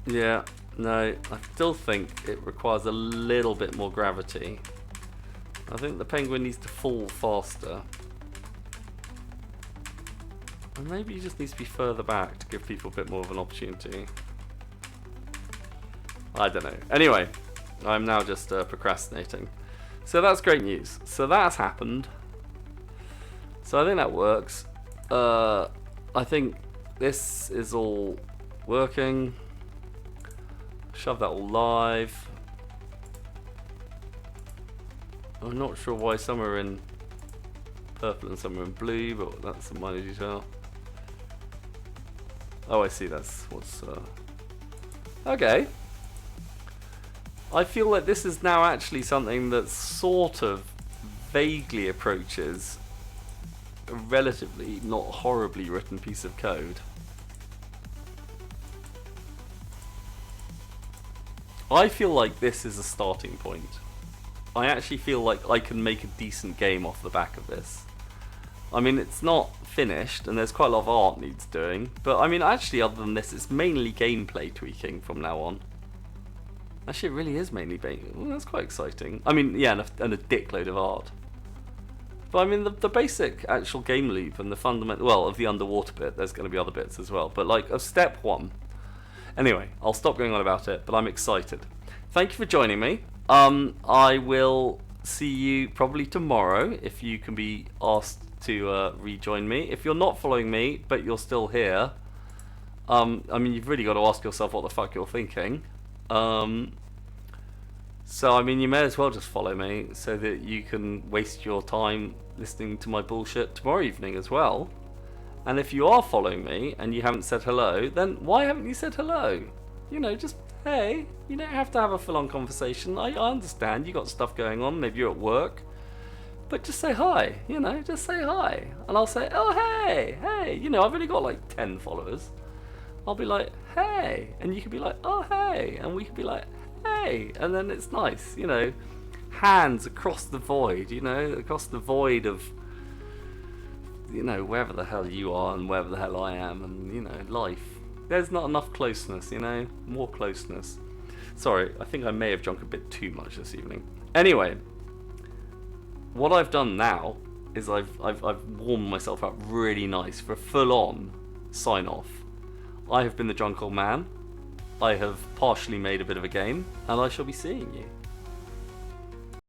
Yeah, no, I still think it requires a little bit more gravity. I think the penguin needs to fall faster. And maybe he just needs to be further back to give people a bit more of an opportunity. I don't know. Anyway, I'm now just procrastinating. So that's great news. So that's happened. So I think that works. I think this is all working. Shove that all live. I'm not sure why some are in purple and some are in blue, but that's a minor detail. Oh, I see. That's what's... Okay. I feel like this is now actually something that sort of vaguely approaches a relatively not horribly written piece of code. I feel like this is a starting point. I actually feel like I can make a decent game off the back of this. I mean, it's not finished and there's quite a lot of art needs doing, but I mean, actually other than this, it's mainly gameplay tweaking from now on. Actually, it really is mainly well, that's quite exciting. I mean, yeah, and a dickload of art. But I mean, the basic actual game loop and the fundamental, well, of the underwater bit, there's going to be other bits as well. But like, of step 1. Anyway, I'll stop going on about it, but I'm excited. Thank you for joining me. I will see you probably tomorrow, if you can be asked to rejoin me. If you're not following me, but you're still here, I mean, you've really got to ask yourself what the fuck you're thinking. So I mean, you may as well just follow me so that you can waste your time listening to my bullshit tomorrow evening as well. And if you are following me and you haven't said hello, then why haven't you said hello? You know, just hey, you don't have to have a full-on conversation. I understand you got stuff going on, maybe you're at work, but just say hi, you know, just say hi. And I'll say, oh hey, you know, I've only got like 10 followers. I'll be like, hey, and you could be like, oh hey, and we could be like, hey, and then it's nice, you know, hands across the void, you know, across the void of, you know, wherever the hell you are and wherever the hell I am, and, you know, life. There's not enough closeness, you know, more closeness. Sorry, I think I may have drunk a bit too much this evening. Anyway, what I've done now is I've warmed myself up really nice for a full-on sign-off. I have been the Drunk Old Man. I have partially made a bit of a game, and I shall be seeing you.